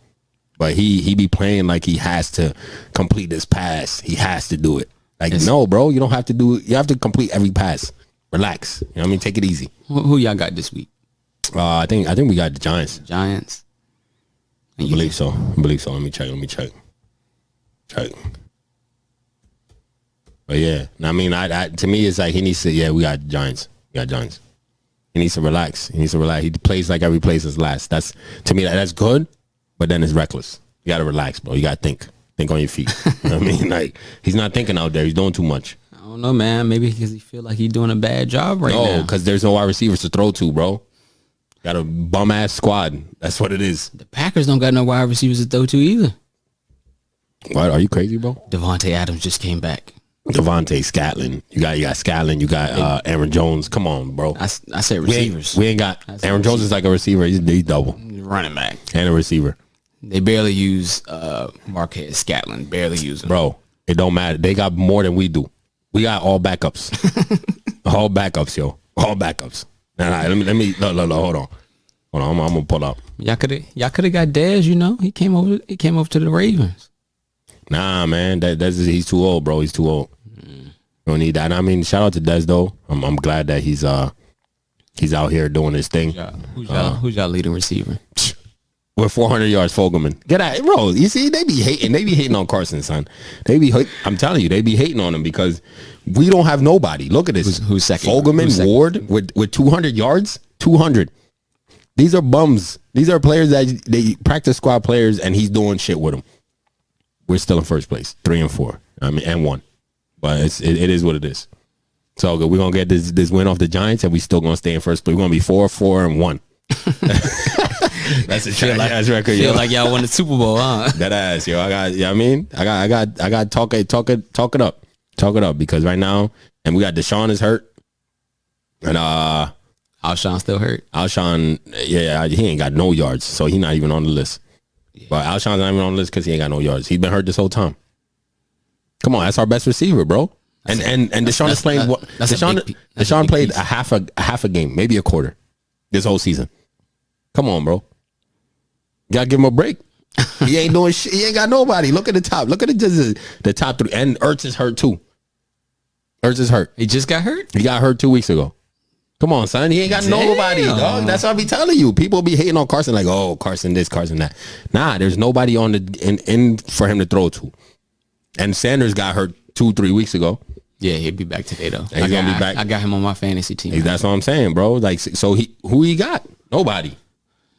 A: but he be playing like he has to complete this pass. He has to do it. Like, no, bro, you don't have to do it. You have to complete every pass. Relax. You know what I mean? Take it easy.
B: Who y'all got this week?
A: I think we got the Giants.
B: Giants.
A: I believe so. Let me check. But yeah, I mean, I to me, it's like he needs to. Yeah, we got Giants. He needs to relax. He plays like every place is last. That's to me. That's good, but then it's reckless. You got to relax, bro. You got to think on your feet. You know what I mean, like he's not thinking out there. He's doing too much.
B: I don't know, man. Maybe because he feel like he's doing a bad job now.
A: No, because there's no wide receivers to throw to, bro. Got a bum ass squad. That's what it is.
B: The Packers don't got no wide receivers to throw to either.
A: What? Are you crazy, bro?
B: Devontae Adams just came back.
A: Devontae, Scatlin. You got Scatlin. You got Aaron Jones. Come on, bro.
B: I said receivers.
A: We ain't got Aaron Jones is like a receiver. He's double.
B: He's running back
A: and a receiver.
B: They barely use Marquez Scatlin. Barely use him.
A: Bro, it don't matter. They got more than we do. We got all backups. All backups, yo. All backups. Nah, let me hold on. I'm gonna pull up.
B: Y'all could have got Dez, you know. He came over to the Ravens.
A: Nah, man, he's too old, bro. He's too old. Don't need that. I mean, shout out to Dez though. I'm glad that he's out here doing his thing.
B: Who's y'all leading receiver?
A: With 400 yards, Fogelman. Get out, bro. You see, they be hating on Carson, son. I'm telling you, they be hating on him because we don't have nobody. Look at this.
B: Who's second?
A: Fogelman, Ward with 200 yards, 200. These are bums. These are players that they practice squad players, and he's doing shit with them. We're still in first place, 3 and 4. I mean, and 1. But it is what it is. So good. We're gonna get this win off the Giants, and we still gonna stay in first place. We're gonna be 4 and 1. That's a trash ass record.
B: Feel like y'all won the Super Bowl, huh?
A: That ass, yo. I got talk it up because right now, and we got Deshaun is hurt, and
B: Alshon still hurt.
A: Alshon, yeah, he ain't got no yards, so he's not even on the list. Yeah. But Alshon's not even on the list because he ain't got no yards. He's been hurt this whole time. Come on, that's our best receiver, bro. And Deshaun is playing. Deshaun played a half a game, maybe a quarter, this whole season. Come on, bro. You gotta give him a break. He ain't doing shit. He ain't got nobody. Look at the top. Look at the top 3. And Ertz is hurt too. Ertz is hurt.
B: He just got hurt?
A: He got hurt 2 weeks ago. Come on, son. He ain't got nobody, dog. That's what I be telling you. People be hating on Carson like, oh, Carson this, Carson that. Nah, there's nobody on the in for him to throw to. And Sanders got hurt 2-3 weeks ago.
B: Yeah, he'll be back today though.
A: He's gonna be back.
B: I got him on my fantasy team.
A: That's what I'm saying, bro. Like, so who he got? Nobody.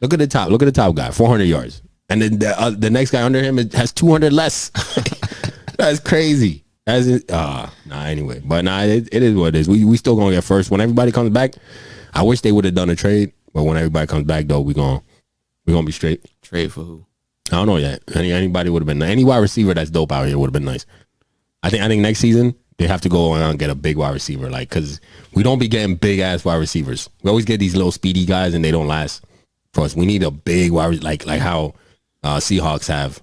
A: Look at the top. Look at the top guy. 400 yards. And then the next guy under him has 200 less. That's crazy. Anyway. But it is what it is. We still gonna get first. When everybody comes back, I wish they would have done a trade. But when everybody comes back though, we gonna be straight.
B: Trade for who?
A: I don't know yet. Anybody would have been nice. Any wide receiver that's dope out here would have been nice. I think next season they have to go and get a big wide receiver, like, because we don't be getting big ass wide receivers. We always get these little speedy guys and they don't last for us. We need a big wide, like how Seahawks have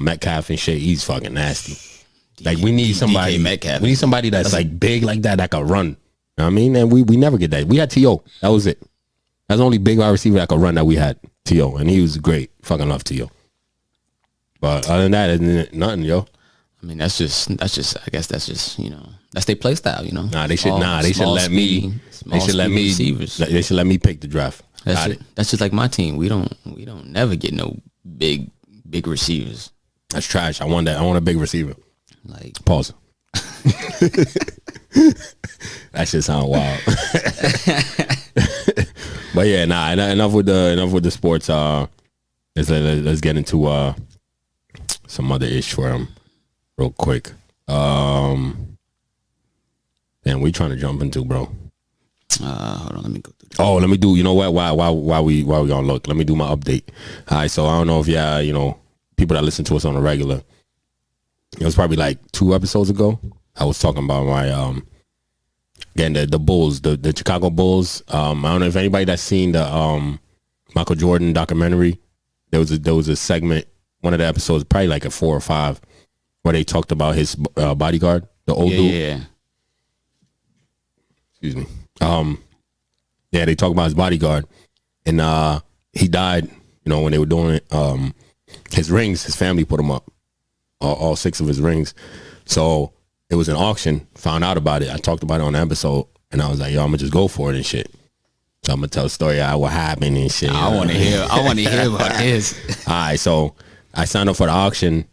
A: Metcalf and shit. He's fucking nasty. Like, we need somebody.
B: Metcalf.
A: We need somebody that's like big like that could run. You know what I mean? And we never get that. We had T.O. That was it. That's the only big wide receiver that could run that we had. T.O. And he was great. Fucking love T.O. But other than that, isn't nothing, yo.
B: I mean, that's just. I guess that's just, that's their play style,
A: Nah, they should let me. They should let me.
B: Receivers.
A: They should let me pick the draft.
B: That's just like my team. We don't never get no big receivers.
A: That's trash. I want that. I want a big receiver.
B: Like,
A: pause. That shit sound wild. But yeah, enough with the sports. Let's get into some other ish for them real quick. Damn, we trying to jump into, bro.
B: Hold on, let me go through this.
A: Oh, let me do. You know what? While we gonna look, let me do my update. All right, so I don't know if people that listen to us on a regular. It was probably like 2 episodes ago. I was talking about my again the Bulls, the Chicago Bulls. I don't know if anybody that's seen the Michael Jordan documentary. There was a segment, one of the episodes, probably like a 4 or 5, where they talked about his bodyguard, the old dude.
B: Yeah.
A: Excuse me. They talk about his bodyguard, and he died. When they were doing it. his rings, his family put them up, all 6 of his rings. So it was an auction. Found out about it. I talked about it on the episode, and I was like, yo, I'm gonna just go for it and shit. So I'm gonna tell a story how what happened and shit.
B: I want to hear about this.
A: All right, so I signed up for the auction.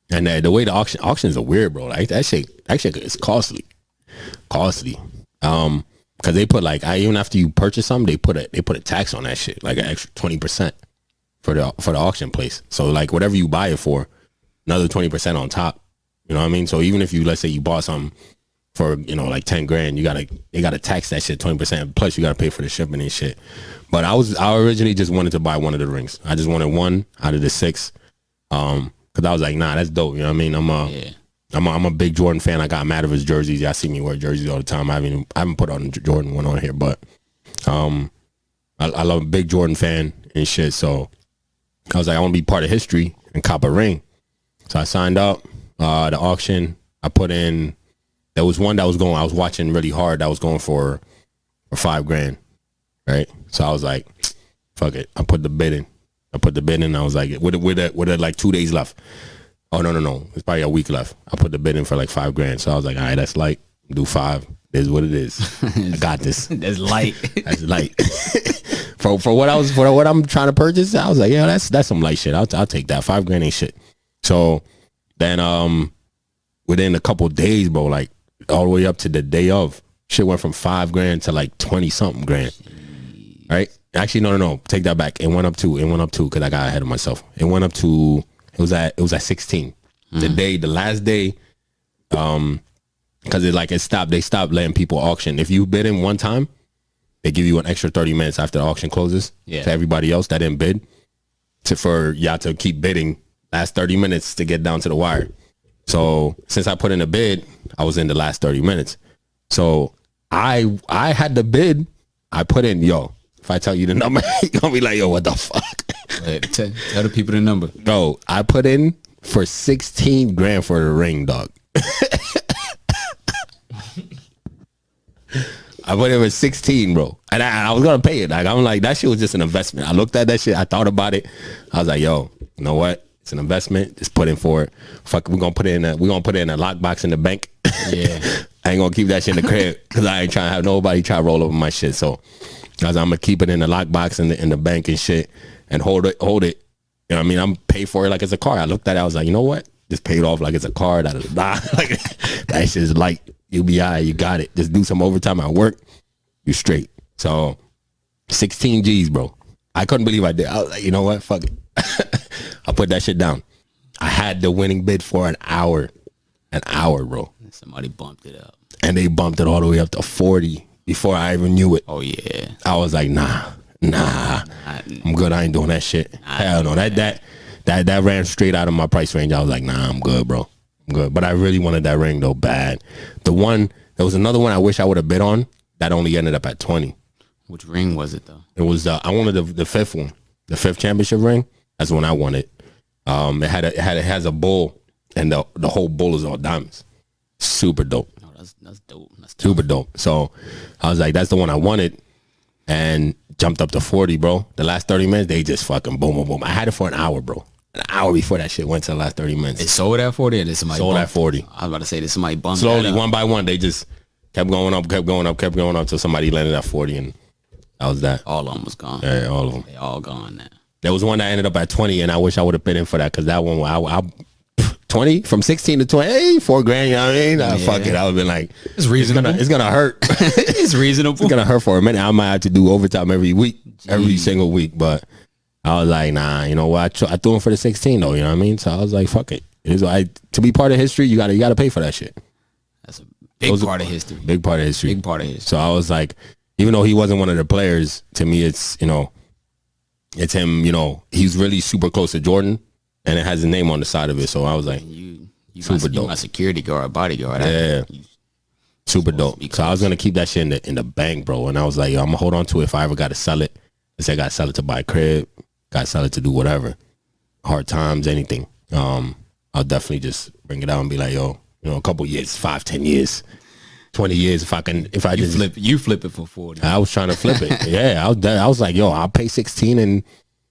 A: And the way the auctions are weird, bro. Like that shit is costly. Because they put like even after you purchase something, they put a tax on that shit, like an extra 20% for the auction place. So like whatever you buy it for, another 20% on top. You know what I mean? So even if let's say you bought something for, you know, like 10 grand, they gotta tax that shit 20%. Plus you gotta pay for the shipping and shit. But I originally just wanted to buy one of the rings. I just wanted one out of the 6. Cause I was like, nah, that's dope. You know what I mean? I'm a big Jordan fan. I got mad of his jerseys. Y'all see me wear jerseys all the time. I haven't put on Jordan one on here, but I love a big Jordan fan and shit. So I was like, I want to be part of history and cop a ring. So I signed up. The auction, I put in. There was one that was going. I was watching really hard. That was going for $5,000, right? So I was like, fuck it. I put the bid in. I was like, with it like 2 days left. Oh no. It's probably a week left. I put the bid in for like $5,000. So I was like, all right, that's light. Do 5. It is what it is. I got this.
B: That's light.
A: That's light. for what I'm trying to purchase, I was like, yeah, that's some light shit. I'll take that. $5,000 ain't shit. So then within a couple days, bro, like all the way up to the day of, shit went from $5,000 to like 20 something grand. Right? Actually, no. Take that back. It went up to because I got ahead of myself. It went up to it was at 16. The last day, because it stopped. They stopped letting people auction. If you bid in one time, they give you an extra 30 minutes after the auction closes. Yeah. To everybody else that didn't bid, for y'all to keep bidding last 30 minutes to get down to the wire. So since I put in a bid, I was in the last 30 minutes. So I had the bid. I put in, yo. If I tell you the number, you're gonna be like, yo, what the fuck?
B: Wait, tell the people the number.
A: Bro, I put in for $16,000 for the ring, dog. I put in for 16, bro. And I was gonna pay it. Like, I'm like, that shit was just an investment. I looked at that shit, I thought about it. I was like, yo, you know what? It's an investment. Just put in for it. Fuck, we're gonna put it in a lockbox in the bank. Yeah. I ain't gonna keep that shit in the crib because I ain't trying to have nobody try to roll over my shit. So I'm gonna keep it in the lockbox in the bank and shit and hold it. You know what I mean? I'm pay for it like it's a car. I looked at it, I was like, you know what? Just pay it off like it's a car. Like, that shit is light. You'll be all right, you got it. Just do some overtime at work, you straight. So 16 G's, bro. I couldn't believe I did. I was like, you know what? Fuck it. I put that shit down. I had the winning bid for an hour. An hour, bro.
B: Somebody bumped it up.
A: And they bumped it all the way up to 40 before I even knew it.
B: Oh yeah.
A: I was like, nah. I'm good. I ain't doing that shit. Hell no. That ran straight out of my price range. I was like, nah, I'm good, bro. I'm good. But I really wanted that ring though, bad. There was another one I wish I would have bid on that only ended up at 20.
B: Which ring was it though?
A: It was I wanted the 5th one. The 5th championship ring. That's the one I wanted. It has a bull and the whole bull is all diamonds. Super dope.
B: Oh, that's dope. That's
A: super dope. So I was like, that's the one I wanted, and jumped up to 40, bro. The last 30 minutes, they just fucking boom, boom, boom. I had it for an hour, bro. An hour before that shit went to the last 30 minutes.
B: It sold at 40 or did somebody
A: sold at 40?
B: I was about to say, did somebody bump
A: slowly, one by one, they just kept going up till somebody landed at 40, and that was that.
B: All of them was gone.
A: Yeah, all of them.
B: They all gone now.
A: There was one that ended up at 20, and I wish I would have been in for that, because that one, I 20 from 16 to 20, hey, $4,000. You know what I mean? Yeah. Fuck it. I would have been like,
B: it's reasonable.
A: It's gonna hurt.
B: It's reasonable.
A: It's gonna hurt for a minute. I might have to do overtime every week, every single week. But I was like, nah. You know what? I threw him for the 16 though. You know what I mean? So I was like, fuck it. To be part of history, you gotta pay for that shit.
B: That's a big part of history.
A: Big part of history.
B: Big part of history.
A: So I was like, even though he wasn't one of the players, to me, it's it's him. You know, he's really super close to Jordan, and it has a name on the side of it. So I was like, super dope.
B: You my security guard, bodyguard.
A: Yeah, super dope. So I was gonna keep that shit in the bank, bro. And I was like, yo, I'm gonna hold on to it if I ever gotta sell it. I said, I gotta sell it to buy a crib, gotta sell it to do whatever, hard times, anything. I'll definitely just bring it out and be like, yo, a couple years, 5, 10 years, 20 years,
B: you flip it for 40.
A: I was trying to flip it. Yeah, I was like, yo, I'll pay 16 and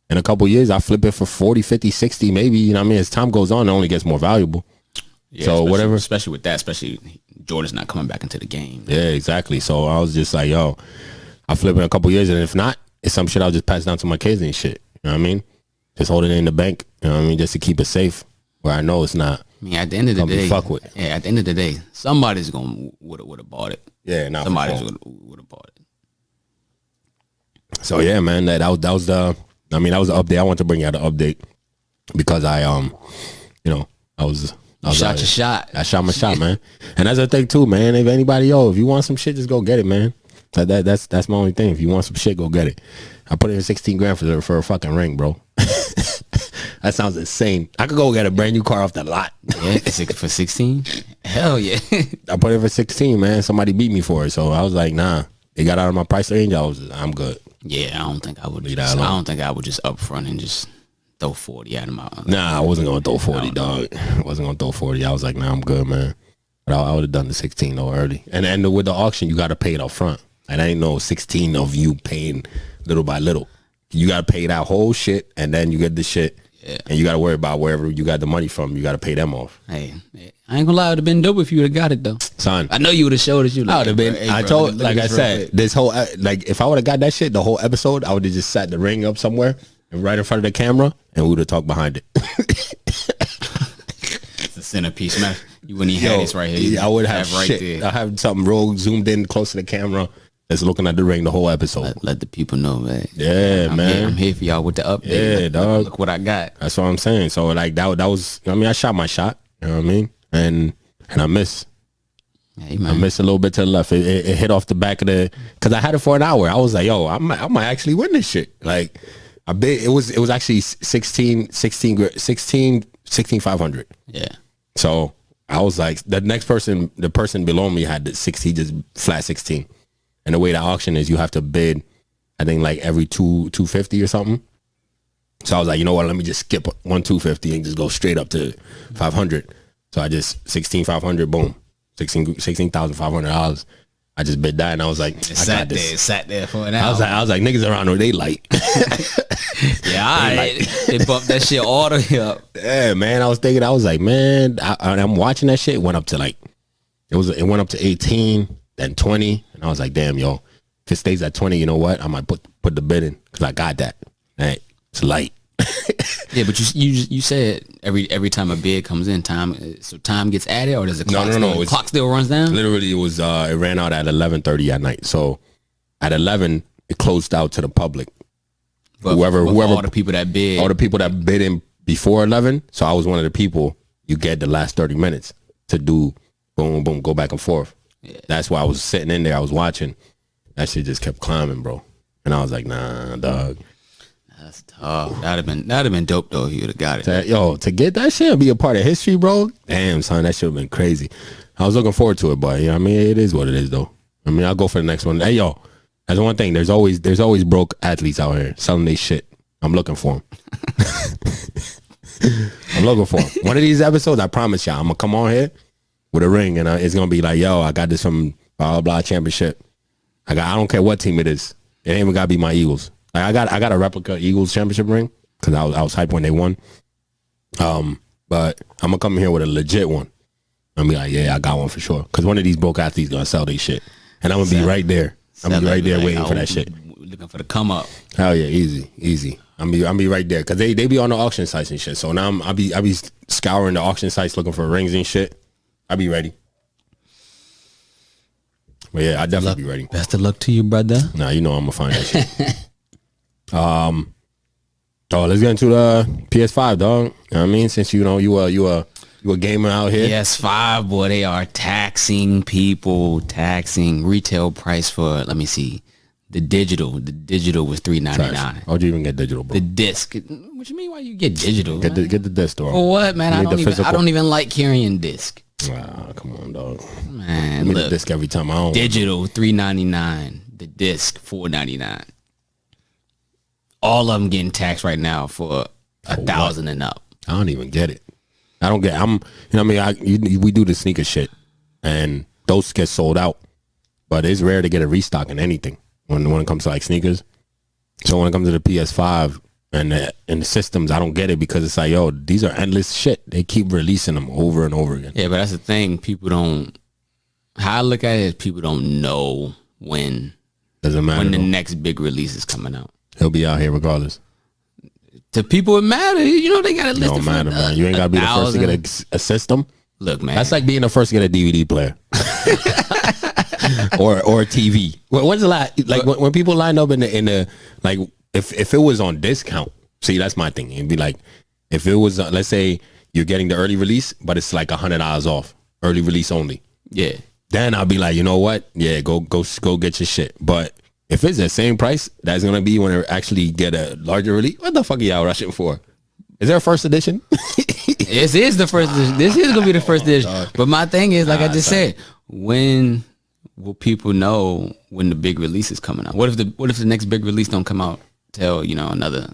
A: in a couple years, I flip it for 40, 50, 60, maybe. You know what I mean? As time goes on, it only gets more valuable.
B: Yeah,
A: so whatever.
B: Especially with that, Jordan's not coming back into the game.
A: Yeah, exactly. So I was just like, yo, I'll flip it in a couple years, and if not, it's some shit I'll just pass down to my kids and shit. You know what I mean? Just hold it in the bank. You know what I mean? Just to keep it safe, where I know it's not.
B: I mean, at the end of the day,
A: fuck with.
B: Yeah, at the end of the day, somebody's would have bought it.
A: Yeah, not
B: somebody's would have bought it.
A: So yeah, man, that was the. I mean, that was the update. I want to bring you out the update because I
B: shot your shot.
A: I shot my shot, man. And that's the thing too, man. If anybody, if you want some shit, just go get it, man. That's my only thing. If you want some shit, go get it. I put in 16 grand for a fucking ring, bro. That sounds insane. I could go get a brand new car off the lot.
B: Yeah, for 16? Hell yeah.
A: I put it for 16, man. Somebody beat me for it, so I was like, nah. They got out of my price range. I'm good.
B: Yeah, I don't think I would. I don't think I would just up front and just throw 40 out of my.
A: Nah, I wasn't gonna throw 40, dog. I wasn't gonna throw 40. I was like, nah, I'm good, man. But I would have done the 16 though early. And with the auction, you got to pay it up front. And I ain't no 16 of you paying little by little. You got to pay that whole shit, and then you get the shit. Yeah. And you got to worry about wherever you got the money from. You got to pay them off.
B: Hey, I ain't gonna lie, it would have been dope if you would have got it though.
A: Son,
B: I know you would have showed us.
A: I would have been. Hey, I told, like I said, this whole if I would have got that shit, the whole episode, I would have just sat the ring up somewhere and right in front of the camera, and we would have talked behind it.
B: It's a centerpiece, man. You wouldn't even have this right here.
A: I would have right shit. There. I have something real zoomed in close to the camera. That's looking at the ring the whole episode.
B: Let the people know, man.
A: Yeah, man.
B: I'm here for y'all with the update.
A: Yeah, dog.
B: Look what I got.
A: That's what I'm saying. So like that was. I mean, I shot my shot. You know what I mean? And I missed.
B: Hey, man.
A: I missed a little bit to the left. It hit off the back of the. Because I had it for an hour. I was like, yo, I might actually win this shit. Like, I bet it was actually 16,500.
B: Yeah.
A: So I was like, the person below me had the 60, just flat 16. And the way the auction is, you have to bid, I think like every 250 or something. So I was like, you know what? Let me just skip 250 and just go straight up to 500. So I just 16,500, boom, $16,500. I just bid that, and I was like,
B: sat there for an hour.
A: I was like, niggas around here, they light.
B: Yeah, they bumped that shit all the way up.
A: Yeah, man. I was like, man, I'm watching that shit. It went up to like, it went up to 18, then 20, and I was like, damn, yo, if it stays at 20, you know what? I might put the bid in because I got that. Hey, it's light.
B: Yeah, but you said every time a bid comes in, time gets added, or does the clock the clock still runs down?
A: Literally, it ran out at 11:30 at night. So at 11, it closed out to the public.
B: But whoever, all the people that bid
A: in before 11. So I was one of the people. You get the last 30 minutes to do boom, boom, go back and forth. Yeah. That's why I was sitting in there. I was watching. That shit just kept climbing, bro. And I was like, nah, dog.
B: That's tough. That'd have been dope though if you would have got it.
A: To get that shit and be a part of history, bro. Damn, son, that shit would have been crazy. I was looking forward to it, but I mean, it is what it is though. I mean, I'll go for the next one. Hey, yo, that's one thing. There's always broke athletes out here selling their shit. I'm looking for them. I'm looking for them. One of these episodes, I promise y'all, I'm gonna come on here with a ring, and it's gonna be like, yo, I got this from blah blah blah championship. I don't care what team it is. It ain't even gotta be my Eagles. Like I got a replica Eagles championship ring because I was hyped when they won. But I'm gonna come here with a legit one. I'm gonna be like, yeah, I got one for sure. Because one of these broke athletes gonna sell their shit, and I'm gonna be right there. I'm gonna be right there waiting for that shit.
B: Looking for the come up.
A: Hell yeah, easy. I'm be right there because they be on the auction sites and shit. So now I be scouring the auction sites looking for rings and shit. I be ready. But yeah, I definitely be ready.
B: Best of luck to you, brother.
A: Nah, you know I'm gonna find that shit. Let's get into the PS5, dog. You know what I mean? Since you a gamer out here.
B: PS5, boy, they are taxing retail price for, let me see, the digital was $399.
A: How'd you even get digital, bro?
B: The disc. What you mean? Why you get digital?
A: Get the disc, dog.
B: For what, man? I don't even like carrying disc.
A: Ah, come on, dog.
B: Man,
A: look, the disc every time. I don't.
B: Digital $399. The disc $499. All of them getting taxed right now for 1,000 and up.
A: I don't even get it. I don't get. We do the sneaker shit, and those get sold out. But it's rare to get a restock in anything when it comes to like sneakers. So when it comes to the PS5, And the systems, I don't get it because it's like, yo, these are endless shit. They keep releasing them over and over again.
B: Yeah, but that's the thing. People don't. How I look at it is people don't know when.
A: Doesn't matter
B: when the
A: though.
B: next big release is coming out.
A: He'll be out here regardless.
B: To people, it matters. You know, they got to
A: It
B: list
A: don't
B: it
A: matter,
B: for
A: man. You ain't got to be the first to get a system.
B: Look, man.
A: That's like being the first to get a DVD player. or a TV. When's the last, like when people line up in the like, if it was on discount, see, that's my thing. It'd be like, if it was, let's say you're getting the early release, but it's like $100 off, early release only.
B: Yeah.
A: Then I'll be like, you know what? Yeah, go get your shit. But if it's the same price, that's gonna be when they actually get a larger release. What the fuck are y'all rushing for? Is there a first edition?
B: This is the first edition. This is gonna be the first edition. But my thing is, like I just said, when will people know when the big release is coming out? What if the next big release don't come out till another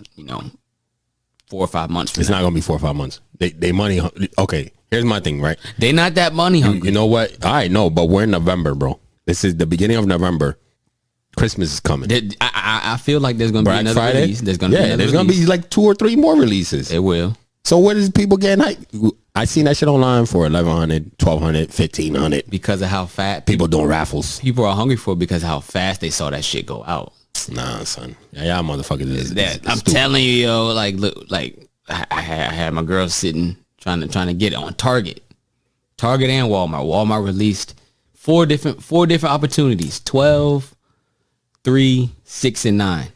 B: 4 or 5 months from
A: It's
B: now?
A: not gonna be 4 or 5 months. They money. Okay, here's my thing, right?
B: They not that money hungry.
A: You know what? All right, no, but we're in November, bro. This is the beginning of November. Christmas is coming.
B: I feel like there's gonna
A: Black
B: be another
A: Friday.
B: release. There's gonna
A: be like 2 or 3 more releases.
B: It will.
A: So what is people getting hyped? I seen that shit online for $1,100, $1,200, $1,500
B: Because of how fast
A: people doing raffles.
B: people are hungry for it, because of how fast they saw that shit go out.
A: Nah, son. Yeah, y'all motherfuckers is
B: I'm
A: stupid.
B: telling you, yo, like look, like I had my girl sitting trying to get it on Target and Walmart. Walmart released four different opportunities: 12, 3, 6, and 9.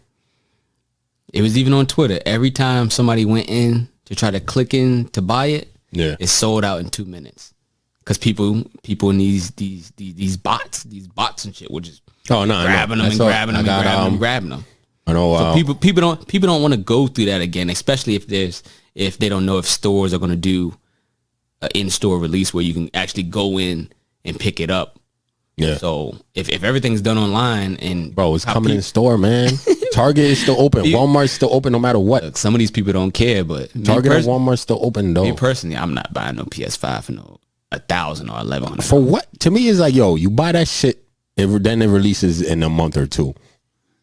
B: It was even on Twitter. Every time somebody went in to try to click in to buy it,
A: Yeah.
B: it sold out in 2 minutes. Because people in these bots and shit were just grabbing them and grabbing them and grabbing them and grabbing them.
A: I know.
B: So people don't want to go through that again, especially if they don't know if stores are going to do an in-store release where you can actually go in and pick it up.
A: Yeah.
B: So if everything's done online and
A: Bro, it's coming in store, man. Target is still open. Walmart's still open no matter what.
B: Look, some of these people don't care, but
A: Target and Walmart's still open though.
B: me personally, I'm not buying no PS5 for no 1,000 or 1,100.
A: For what? To me, it's like, yo, you buy that shit, then it releases in a month or two.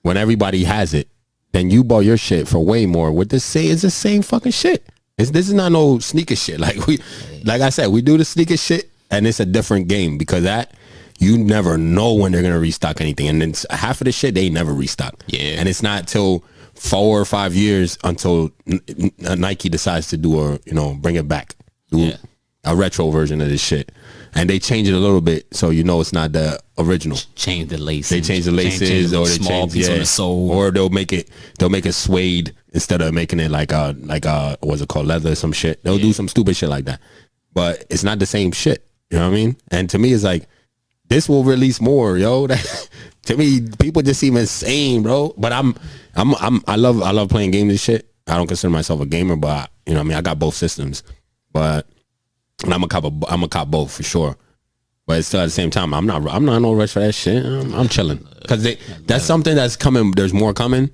A: When everybody has it, then you bought your shit for way more. What this say is the same fucking shit. This is not no sneaker shit. Like I said, we do the sneaker shit, and it's a different game because that you never know when they're gonna restock anything, and then half of the shit they never restock.
B: Yeah,
A: and it's not till 4 or 5 years until Nike decides to do bring it back, do a retro version of this shit. And they change it a little bit, so it's not the original.
B: Change the laces.
A: They change the laces, or they
B: small
A: change
B: piece on the sole,
A: or they'll make it suede instead of making it like what's it called, leather or some shit. They'll do some stupid shit like that, but it's not the same shit. You know what I mean? And to me, it's like this will release more, yo. To me, people just seem insane, bro. But I love playing games and shit. I don't consider myself a gamer, but I got both systems, but. And I'm a cop both for sure, but it's still at the same time I'm not in no rush for that shit. I'm chilling because that's something that's coming. There's more coming.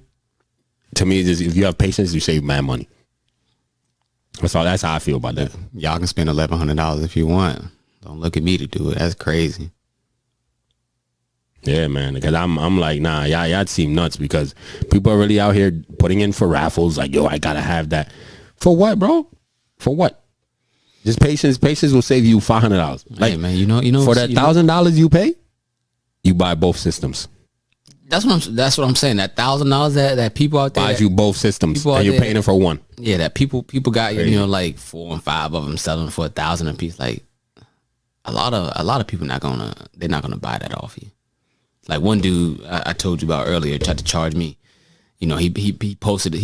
A: To me, just if you have patience, you save mad money. That's how I feel about that.
B: Y'all can spend $1,100 if you want. Don't look at me to do it. That's crazy.
A: Yeah, man. Because I'm like, nah, y'all seem nuts because people are really out here putting in for raffles. Like, yo, I gotta have that. For what, bro? For what? Just patience will save you $500. Like,
B: hey, man, you know,
A: for that $1,000 you pay, you buy both systems.
B: That's what I'm saying. That $1,000 that people out there
A: buys you both systems, and you're paying them for one.
B: Yeah, that people got like 4 and 5 of them selling for $1,000 a piece. Like a lot of people they're not gonna buy that off you. Like one dude I told you about earlier tried to charge me. He posted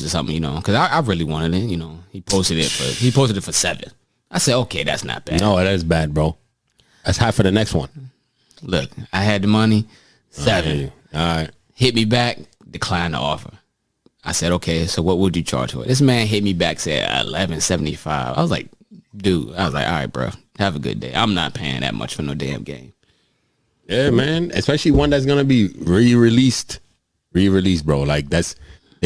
B: something. Because I really wanted it. He posted it for $7. I said, okay, that's not bad.
A: No, that is bad, bro. That's half of the next one.
B: Look, I had the money, $7.
A: All right.
B: Hit me back, declined the offer. I said, okay, so what would you charge for it? This man hit me back, said $11.75. I was like, dude, all right, bro, have a good day. I'm not paying that much for no damn game.
A: Yeah, man. Especially one that's gonna be re-released, bro. Like they're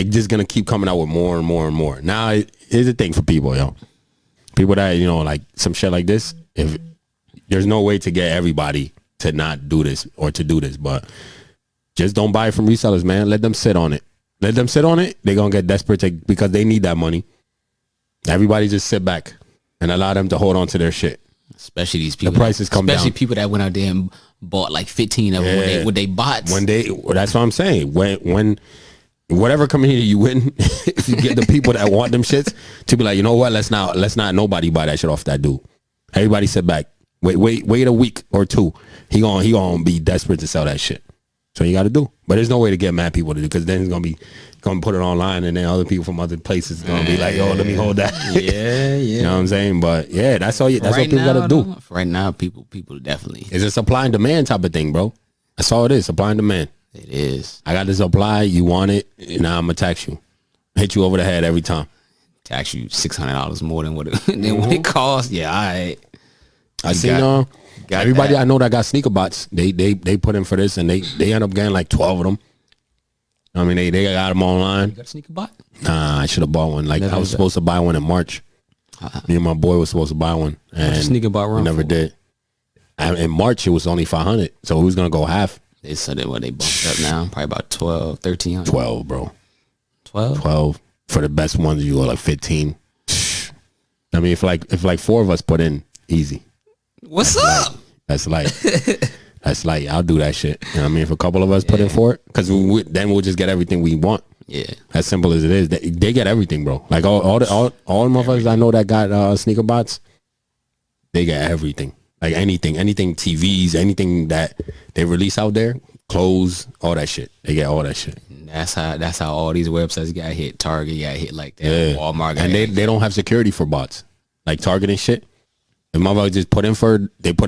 A: just gonna keep coming out with more and more and more. Now, here's the thing for people, yo. People that, like some shit like this, if there's no way to get everybody to not do this or to do this, but just don't buy it from resellers, man. Let them sit on it. Let them sit on it. They're gonna get desperate because they need that money. Everybody just sit back and allow them to hold on to their shit.
B: Especially these people.
A: The prices come down.
B: Especially people that went out there and bought like 15 of them when they bots.
A: That's what I'm saying. When whatever community you in, if you get the people that want them shits to be like, you know what, let's not nobody buy that shit off that dude. Everybody sit back. Wait a week or two. He gonna be desperate to sell that shit. So you got to do. But there's no way to get mad people to do, because then it's gonna put it online, and then other people from other places gonna be like, yo, let me hold that.
B: Yeah.
A: You know what I'm saying? But yeah, that's all people gotta do.
B: Right now, people definitely.
A: It's a supply and demand type of thing, bro. That's all it is. Supply and demand.
B: It is.
A: I got the supply. You want it? Now I'm gonna tax you. Hit you over the head every time.
B: Tax you $600 more than what it costs. Yeah, all right.
A: I see. Everybody I know that got sneaker bots, they put in for this, and they end up getting like 12 of them. I mean, they got them online.
B: You got a sneaker bot?
A: Nah, I should have bought one. Like, I was supposed to buy one in March. Me and my boy was supposed to buy one, and
B: sneaker bot run
A: never did. In March, it was only 500, so it was gonna go half.
B: They said that they bumped up now, probably about 12, 1300.
A: 12, bro.
B: 12
A: for the best ones. You go like 15. I mean, if like 4 of us put in, easy.
B: What's up?
A: That's like I'll do that shit. You know what I mean? If a couple of us put in for it, because then we'll just get everything we want.
B: Yeah,
A: as simple as it is. They get everything, bro. Like all the motherfuckers I know that got sneaker bots, they get everything. Like anything, TVs, anything that they release out there, clothes, all that shit. They get all that shit.
B: That's how all these websites got hit. Target got hit like that. Yeah. Walmart got
A: hit. They don't have security for bots, like Target and shit. If motherfuckers just put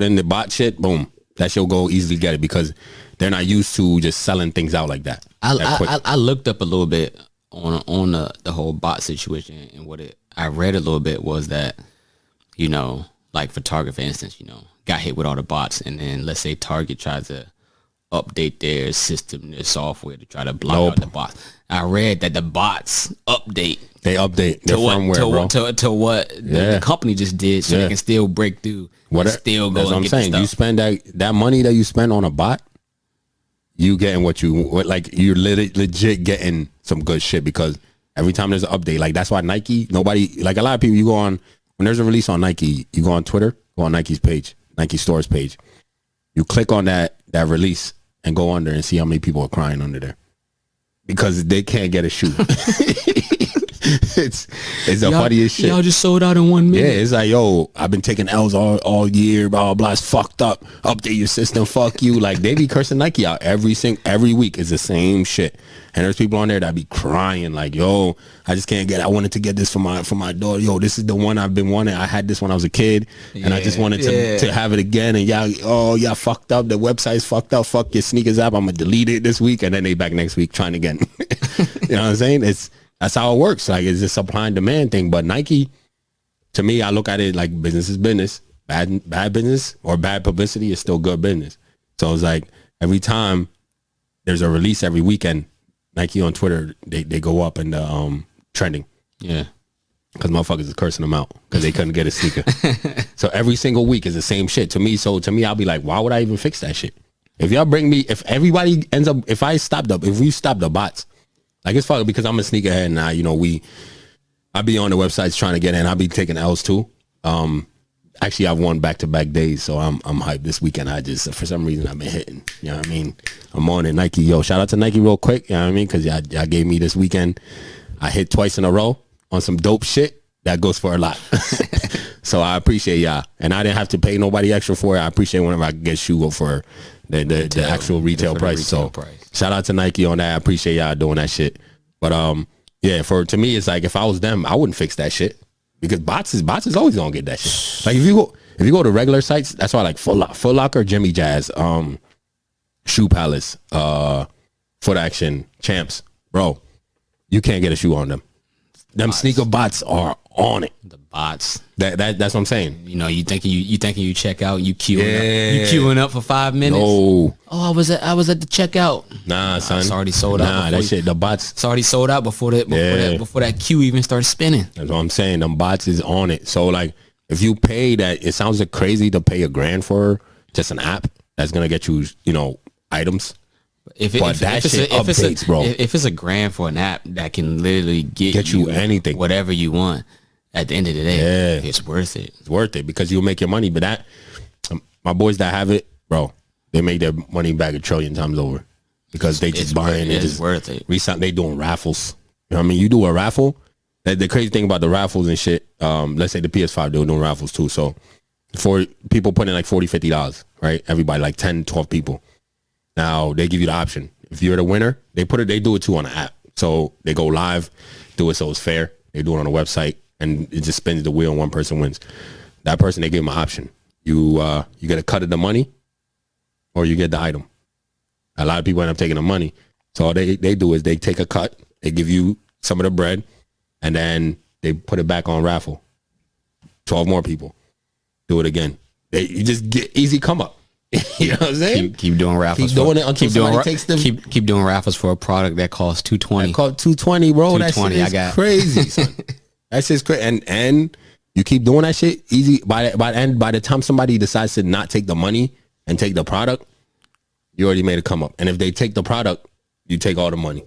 A: in the bot shit, boom, that shit will go easily get it, because they're not used to just selling things out like that.
B: I looked up a little bit on the whole bot situation, and I read a little bit was that, like for Target, for instance, got hit with all the bots, and then let's say Target tries to update their system, their software to try to block out the bots. I read that the bots update.
A: They update their firmware, bro.
B: To what the company just did, so they can still break through. Still go. That's what I'm saying. You spend that money that you spend on a bot, you getting you're legit getting some good shit, because every time there's an update, like that's why Nike, nobody, like a lot of people, you go on, when there's a release on Nike, you go on Twitter, go on Nike's page, Nike Store's page, you click on that release and go under and see how many people are crying under there, because they can't get a shoe. It's the funniest shit. Y'all just sold out in 1 minute.
A: Yeah, it's like, yo, I've been taking L's all year, blah, blah, blah. It's fucked up. Update your system. Fuck you. Like, they be cursing Nike out every week. It's the same shit. And there's people on there that be crying like, yo, I just can't get it. I wanted to get this for my daughter. Yo, this is the one I've been wanting. I had this when I was a kid, and I just wanted to have it again. And y'all fucked up. The website's fucked up. Fuck your sneakers app. I'm going to delete it this week. And then they back next week trying again. You know what I'm saying? That's how it works. Like, it's a supply and demand thing. But Nike, to me, I look at it like business is business. Bad business or bad publicity is still good business. So it's like every time there's a release every weekend, Nike on Twitter, they go up in the trending. Yeah. Because motherfuckers is cursing them out because they couldn't get a sneaker. So every single week is the same shit to me. So to me, I'll be like, why would I even fix that shit? If y'all bring me, if everybody ends up, if we stop the bots, like, it's fucking, because I'm a sneakerhead now, I be on the websites trying to get in. I be taking L's too. Actually, I've won back-to-back days, so I'm hyped this weekend. I just, for some reason, I've been hitting. You know what I mean? I'm on it. Nike, yo, shout out to Nike real quick. You know what I mean? Because y'all gave me this weekend. I hit twice in a row on some dope shit. That goes for a lot. So I appreciate y'all. And I didn't have to pay nobody extra for it. I appreciate whenever I get shoe go for the actual retail price. Shout out to Nike on that. I appreciate y'all doing that shit. But yeah, to me, it's like, if I was them, I wouldn't fix that shit, because bots is always gonna get that shit. Like, if you go to regular sites, that's why, like Foot Locker, Jimmy Jazz, Shoe Palace, Foot Action, Champs, bro, you can't get a shoe on them. Them sneaker bots are on it.
B: The bots.
A: That's what I'm saying.
B: You thinking you check out, you queuing up for 5 minutes.
A: No.
B: Oh, I was at the checkout.
A: Nah, son.
B: It's already sold out.
A: That shit, the bots.
B: It's already sold out before that queue even started spinning.
A: That's what I'm saying. Them bots is on it. So, like, if you pay that, it sounds like crazy to pay $1,000 for just an app that's gonna get you, items.
B: If
A: that shit updates, bro.
B: If it's $1,000 for an app that can literally get you
A: anything,
B: whatever you want, at the end of the day, it's worth it.
A: It's worth it because you'll make your money. But that, my boys that have it, bro, they make their money back 1 trillion times over because they just buying it. It's
B: worth it.
A: They doing raffles. You know what I mean? You do a raffle. The crazy thing about the raffles and shit, let's say the PS5, they were doing raffles too. So for people putting like $40, $50, right? Everybody, like 10, 12 people. Now they give you the option. If you're the winner, they do it too on the app. So they go live, do it so it's fair. They do it on the website and it just spins the wheel and one person wins. That person, they give them an option. You get a cut of the money or you get the item. A lot of people end up taking the money. So all they do is they take a cut, they give you some of the bread, and then they put it back on raffle. 12 more people do it again. You just get easy come up. You know what I'm saying?
B: Keep doing raffles.
A: Keep doing it until somebody takes them.
B: Keep doing raffles for a product that costs $220.
A: That cost $220, bro. That shit is crazy, son. That shit's crazy. And you keep doing that shit easy. By the time somebody decides to not take the money and take the product, you already made it come up. And if they take the product, you take all the money.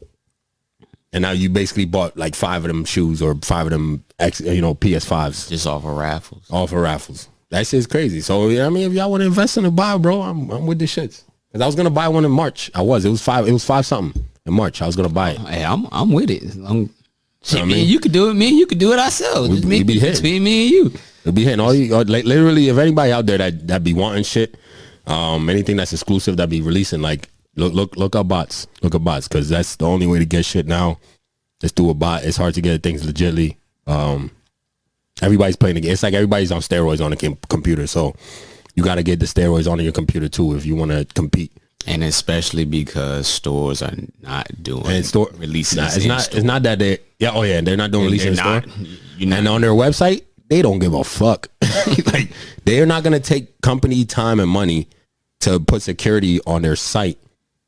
A: And now you basically bought like 5 of them shoes or 5 of them, PS5s.
B: Just off of raffles.
A: Off of raffles. That shit's crazy. So, I mean, if y'all want to invest in a buy, bro, I'm with the shits. Because I was going to buy one in March. It was 5 something in March. I was going to buy it.
B: Hey, I'm with it. You could do it. Me and you could do it ourselves.
A: We be hitting.
B: Between me and you.
A: It'll be hitting. Literally, if anybody out there that be wanting shit, anything that's exclusive that be releasing, like, look up bots. Look up bots because that's the only way to get shit now. Just do a bot. It's hard to get things legitly. Everybody's playing the game. It's like everybody's on steroids on the computer. So you got to get the steroids on your computer too if you want to compete. And
B: especially because stores are not doing releases.
A: It's not that they're not doing releases in store. And on their website, they don't give a fuck. Like they're not gonna take company time and money to put security on their site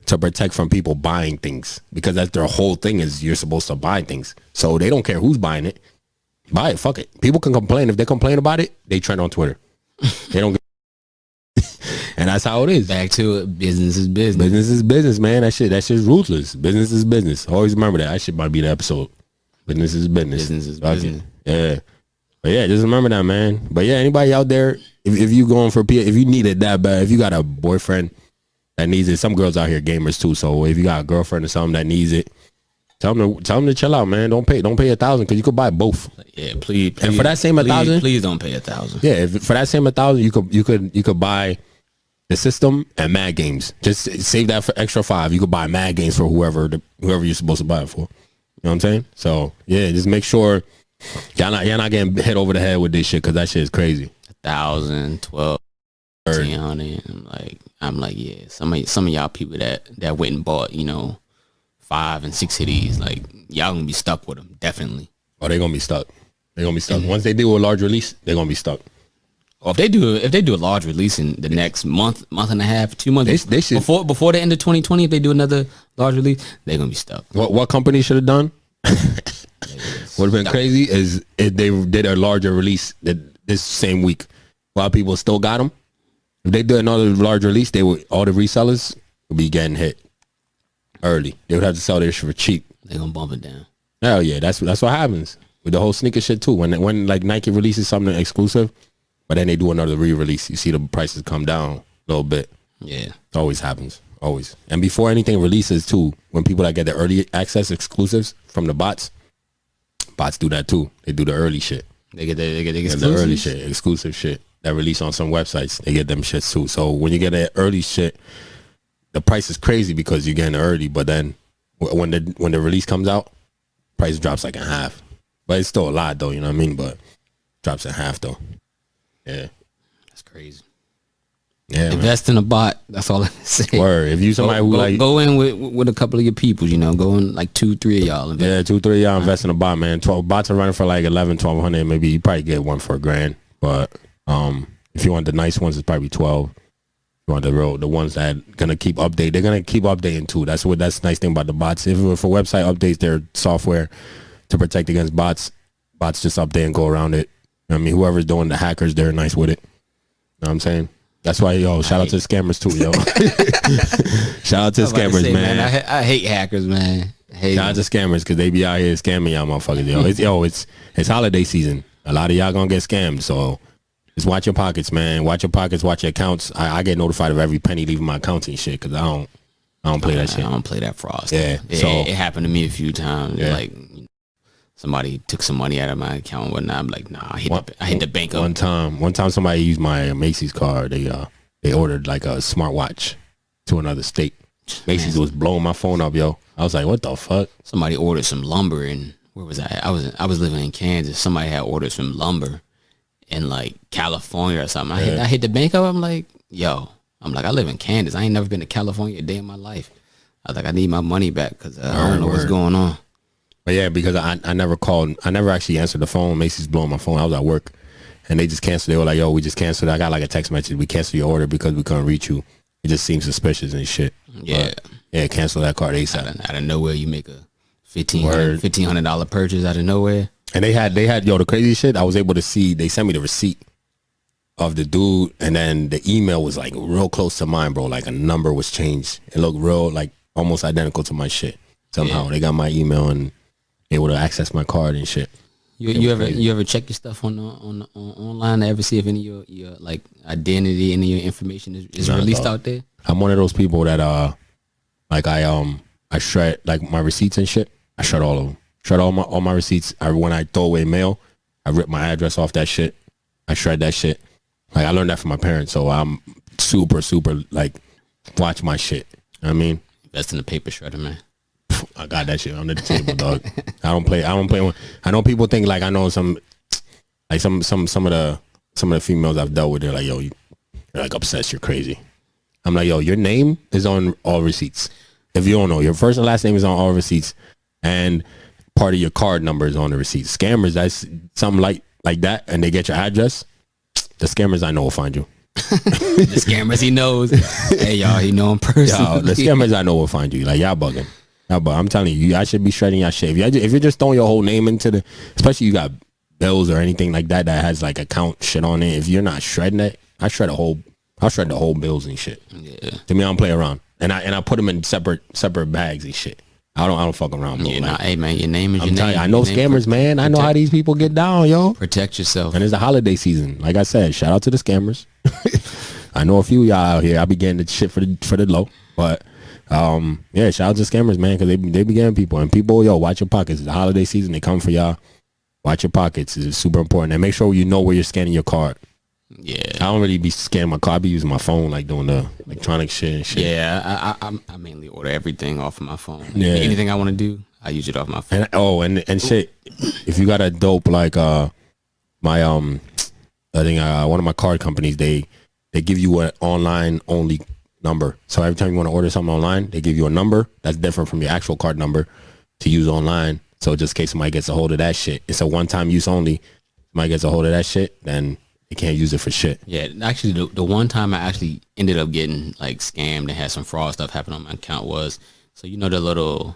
A: to protect from people buying things because that's their whole thing is you're supposed to buy things. So they don't care who's buying it. Buy it. Fuck it. People can complain. If they complain about it, they trend on Twitter. They don't. And that's how it is.
B: Back to it. Business is business.
A: Business is business, man. That shit's ruthless. Business is business. Always remember that. That shit might be the episode. Business is business.
B: Business is business.
A: Yeah. But yeah, just remember that, man. But yeah, anybody out there, if you going for if you need it that bad, if you got a boyfriend that needs it, some girls out here gamers too. So if you got a girlfriend or something that needs it, tell them to chill out, man. Don't pay $1,000 because you could buy both.
B: Yeah, please.
A: And for that same $1,000,
B: please don't pay $1,000.
A: Yeah, for that same $1,000, you could buy the system and Mad Games. Just save that for extra $5. You could buy Mad Games for whoever you're supposed to buy it for. You know what I'm saying? So yeah, just make sure y'all not getting hit over the head with this shit because that shit is crazy.
B: 1,000, 12, 1,300. I'm like, yeah. Some of y'all people that went and bought, 5 and 6 of these, like y'all gonna be stuck with them, definitely.
A: Oh, they're gonna be stuck. They're gonna be stuck. Once they do a large release, they're gonna be stuck.
B: Or if they do a large release in the next month and a half, 2 months,
A: they should,
B: before the end of 2020, if they do another large release, they're gonna be stuck.
A: What company should have done? Would have been crazy is if they did a larger release this same week, while people still got them. If they did another large release, all the resellers would be getting hit early. They would have to sell their shit for cheap.
B: They're gonna bump it down.
A: Hell yeah, that's what happens with the whole sneaker shit too. When like Nike releases something exclusive, but then they do another re-release, you see the prices come down a little bit.
B: Yeah,
A: it always happens, always. And before anything releases too, when people that get the early access exclusives from the bots do that too. They do the early shit.
B: They get the
A: early shit, exclusive shit that release on some websites. They get them shits too. So when you get that early shit, the price is crazy because you're getting early. But then when the release comes out, price drops like in half. But it's still a lot though, you know what I mean? But drops in half though. Yeah,
B: that's crazy.
A: Yeah,
B: invest in a bot. That's all I can say.
A: Word. If you somebody who
B: go in with a couple of your people, go in like 2-3 of y'all.
A: Yeah, 2-3 of y'all invest in a bot, man. 12 bots are running for like 1,100-1,200. Maybe you probably get one for $1,000. But if you want the nice ones, it's probably 12. If you want the ones that gonna keep update, they're gonna keep updating too. That's the nice thing about the bots. If for website updates, their software to protect against bots. Bots just update and go around it. I mean, whoever's doing the hackers, they're nice with it. You know what I'm saying? That's why, yo, shout out to the scammers too, yo. Shout out to the scammers, man.
B: I hate hackers, man.
A: Shout out to scammers because they be out here scamming y'all motherfuckers, yo. It's holiday season. A lot of y'all gonna get scammed, so just watch your pockets, man. Watch your pockets, watch your accounts. I get notified of every penny leaving my account and shit because I don't play that shit.
B: I don't play that fraud.
A: Yeah,
B: it happened to me a few times.
A: Yeah.
B: Like somebody took some money out of my account and whatnot. I'm like, nah, I hit the bank up.
A: One time somebody used my Macy's card. They ordered like a smartwatch to another state. Macy's was blowing my phone up, yo. I was like, what the fuck?
B: Somebody ordered some lumber and where was I? I was living in Kansas. Somebody had ordered some lumber in like California or something. I hit the bank up. I'm like, I live in Kansas. I ain't never been to California a day in my life. I was like, I need my money back because I don't know what's going on.
A: But yeah, because I never called. I never actually answered the phone. Macy's blowing my phone. I was at work and they just canceled. They were like, yo, we just canceled. I got like a text message. We canceled your order because we couldn't reach you. It just seems suspicious and shit.
B: Yeah.
A: But, yeah, cancel that card ASAP.
B: Out of nowhere, you make a $1,500 purchase out of nowhere.
A: And they had the crazy shit. I was able to see. They sent me the receipt of the dude, and then the email was like real close to mine, bro. Like a number was changed. It looked real, like almost identical to my shit. Somehow they got my email and able to access my card and shit.
B: You ever check your stuff on online to ever see if any of your like identity, any of your information is released out there?
A: I'm one of those people that like I shred like my receipts and shit. I shred all of them. Shred all my receipts. When I throw away mail, I rip my address off that shit. I shred that shit. Like I learned that from my parents, so I'm super like watch my shit. You know what I mean,
B: invest in the paper shredder, man.
A: I got that shit under the table, dog. I don't play. I know people think like I know some of the females I've dealt with. They're like, yo, you're like obsessed. You're crazy. I'm like, yo, your name is on all receipts. If you don't know, your first and last name is on all receipts, and part of your card number is on the receipts. Scammers, that's something like that, and they get your address. The scammers I know will find you.
B: The scammers he knows. Hey, y'all, he know him personally.
A: Yo, the scammers I know will find you. Like, y'all bugging. But I'm telling you, I should be shredding your shit. If you're just throwing your whole name into especially you got bills or anything like that has like account shit on it. If you're not shredding it, I'll shred the whole bills and shit. Yeah. To me, I don't play around, and I put them in separate bags and shit. I don't fuck around. Bro.
B: Yeah, like, hey man, your name is your name.
A: I know scammers, man. I know how these people get down, yo.
B: Protect yourself.
A: And it's the holiday season. Like I said, shout out to the scammers. I know a few of y'all out here. I be getting the shit for the low, but. Yeah, shout out to scammers, man, because they be getting people. And people, yo, watch your pockets. It's the holiday season. They come for y'all. Watch your pockets. It's super important. And make sure you know where you're scanning your card.
B: Yeah.
A: I don't really be scanning my card. I be using my phone, like doing the electronic shit and shit.
B: Yeah, I mainly order everything off of my phone.
A: Yeah.
B: Anything I want to do, I use it off my phone.
A: And shit, if you got a dope, like, my, I think one of my card companies, they give you an online only number. So every time you want to order something online, they give you a number that's different from your actual card number to use online. So just in case somebody gets a hold of that shit, it's a one-time use only. Somebody gets a hold of that shit, then they can't use it for shit.
B: Yeah, actually, the one time I actually ended up getting like scammed and had some fraud stuff happen on my account was, so you know the little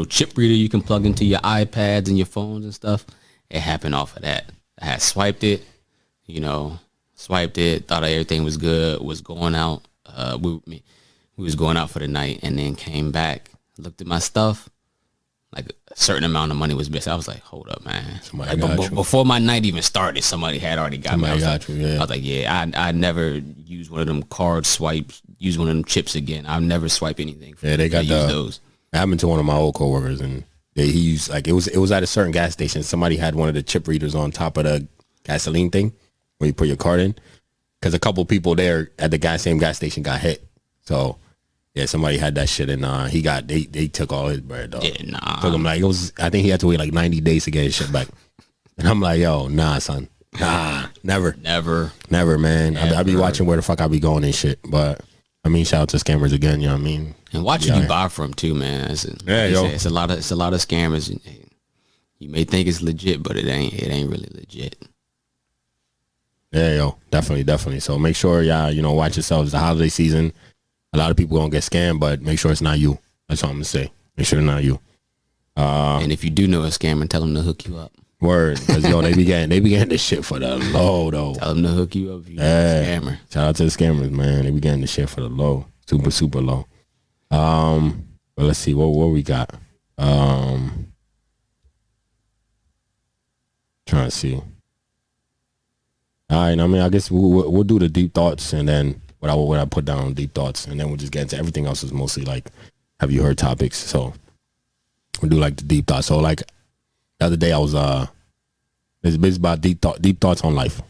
B: chip reader you can plug into your iPads and your phones and stuff. It happened off of that. I had swiped it, thought everything was good, was going out. We was going out for the night and then came back, looked at my stuff, like a certain amount of money was missing. I was like, hold up, man. Before my night even started, somebody had already got me. I was like, yeah, I never use one of them card swipes, use one of them chips again. I'll never swipe anything.
A: They got those. It happened to one of my old coworkers, and he used, like, it was at a certain gas station. Somebody had one of the chip readers on top of the gasoline thing where you put your card in. Because a couple people there at the same gas station got hit. So, yeah, somebody had that shit, and they took all his bread, dog.
B: Yeah, nah.
A: Took him, like, I think he had to wait like 90 days to get his shit back. And I'm like, yo, nah, son. Nah, never, man. I be watching where the fuck I be going and shit. But, I mean, shout out to scammers again, you know what I mean?
B: And watch who you buy from, too, man. It's a lot of scammers. You may think it's legit, but it ain't really legit.
A: Yeah, yo, definitely. So make sure y'all, watch yourselves. It's the holiday season. A lot of people gonna get scammed, but make sure it's not you. That's all I'm gonna say. Make sure it's not you.
B: And if you do know a scammer, tell them to hook you up.
A: Word, because yo, they be getting this shit for the low though.
B: Tell them to hook you up if you're a scammer.
A: Shout out to the scammers, man. They be getting the shit for the low, super low. But let's see what we got. Trying to see. All right, I mean, I guess we'll do the deep thoughts, and then what I put down on deep thoughts, and then we'll just get into everything else is mostly like, have you heard topics? So we'll do like the deep thoughts. So like the other day I was it's about deep thoughts on life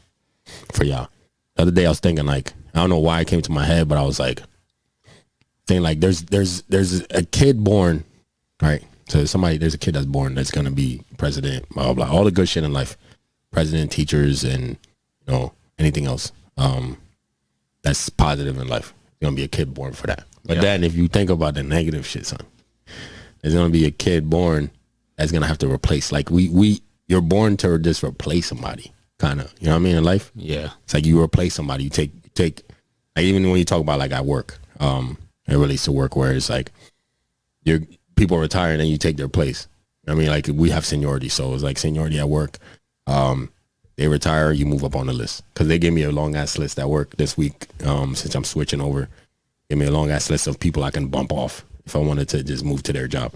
A: for y'all. The other day I was thinking like, I don't know why it came to my head, but I was like thinking like there's a kid born, right? So there's a kid that's born that's gonna be president, blah blah blah, all the good shit in life, president, teachers, and you know anything else that's positive in life. There's gonna be a kid born for that. But then if you think about the negative shit, son, there's gonna be a kid born that's gonna have to replace. Like you're born to just replace somebody, kind of. You know what I mean in life?
B: Yeah.
A: It's like you replace somebody. You take like even when you talk about like at work, it relates to work where it's like people retire and then you take their place. I mean, like we have seniority, so it's like seniority at work. They retire, you move up on the list, because they gave me a long ass list at work this week. Since I'm switching over, give me a long ass list of people I can bump off if I wanted to just move to their job.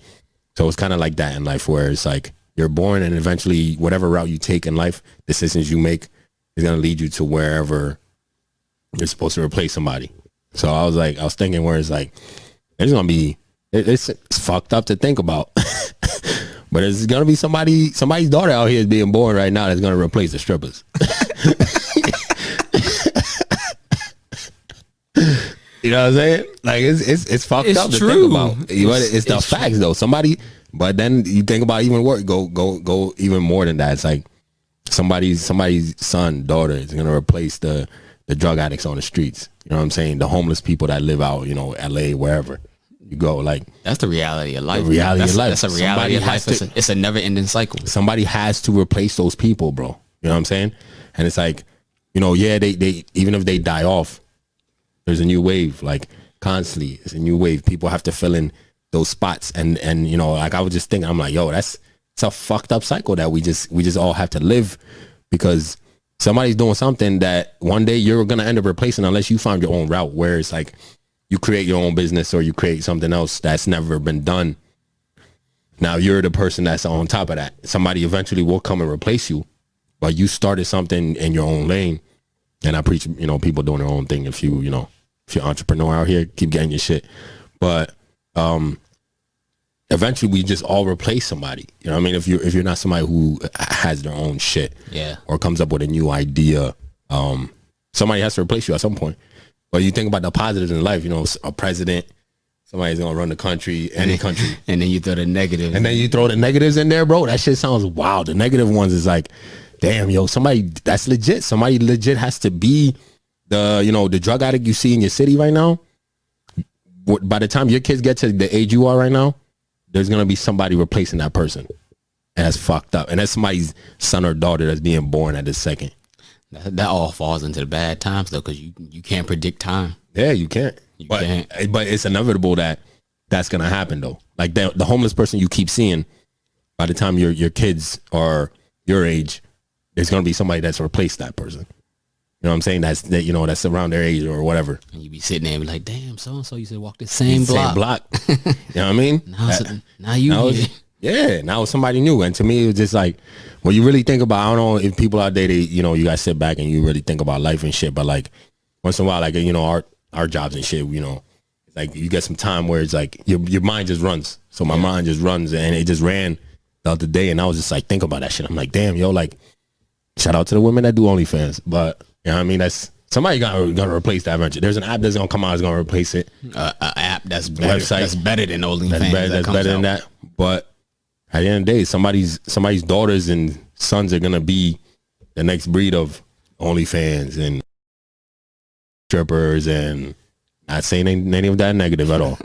A: So it's kind of like that in life, where it's like you're born and eventually whatever route you take in life, decisions you make is gonna lead you to wherever you're supposed to replace somebody. So I was thinking where it's like there's gonna be it's fucked up to think about. But there's gonna be somebody's daughter out here is being born right now that's gonna replace the strippers. You know what I'm saying? Like it's fucked up to think about. It's the facts though. But then you think about even work, go even more than that. It's like somebody's son, daughter is gonna replace the drug addicts on the streets. You know what I'm saying? The homeless people that live out, you know, LA, wherever you go. Like
B: that's the reality of life.
A: The reality of life.
B: That's a reality of life. It's a never ending cycle.
A: Somebody has to replace those people, bro. You know what I'm saying? And it's like, you know, yeah, they even if they die off, there's a new wave. Like constantly, it's a new wave. People have to fill in those spots, and you know, like I was just thinking, I'm like, yo, it's a fucked up cycle that we just all have to live, because somebody's doing something that one day you're gonna end up replacing, unless you find your own route where it's like you create your own business or you create something else that's never been done. Now you're the person that's on top of that. Somebody eventually will come and replace you, but you started something in your own lane. And I preach, you know, people doing their own thing. If you're entrepreneur out here, keep getting your shit. But eventually we just all replace somebody. You know what I mean? If you're not somebody who has their own shit, or comes up with a new idea, somebody has to replace you at some point. But you think about the positives in life, you know, a president, somebody's gonna run the country, any country.
B: And then you throw the negatives.
A: And then you throw the negatives in there, bro. That shit sounds wild. The negative ones is like, damn, yo, somebody that's legit. Somebody legit has to be the drug addict you see in your city right now. By the time your kids get to the age you are right now, there's gonna be somebody replacing that person. And that's fucked up. And that's somebody's son or daughter that's being born at this second.
B: That all falls into the bad times though, because you can't predict time.
A: Yeah, you can't. But it's inevitable that's gonna happen though. Like the homeless person you keep seeing, by the time your kids are your age, there's gonna be somebody that's replaced that person. You know what I'm saying? That's around their age or whatever.
B: And you be sitting there and be like, damn, so and so used to walk the same block.
A: You know what I mean? Now it's somebody new. And to me, it was just like, when you really think about, I don't know if people out there, you guys sit back and you really think about life and shit, but like once in a while, like, you know, our jobs and shit, you know, it's like you get some time where it's like your mind just runs. So my mind just runs, and it just ran the other day, and I was just like, think about that shit. I'm like, damn, yo, like, shout out to the women that do OnlyFans, but you know what I mean? That's somebody gonna replace that venture. There's an app that's gonna come out, that's gonna replace it.
B: An app that's better.
A: Website
B: that's better than OnlyFans.
A: That's better than that. But at the end of the day, somebody's daughters and sons are gonna be the next breed of OnlyFans and strippers, and not saying any of that negative at all.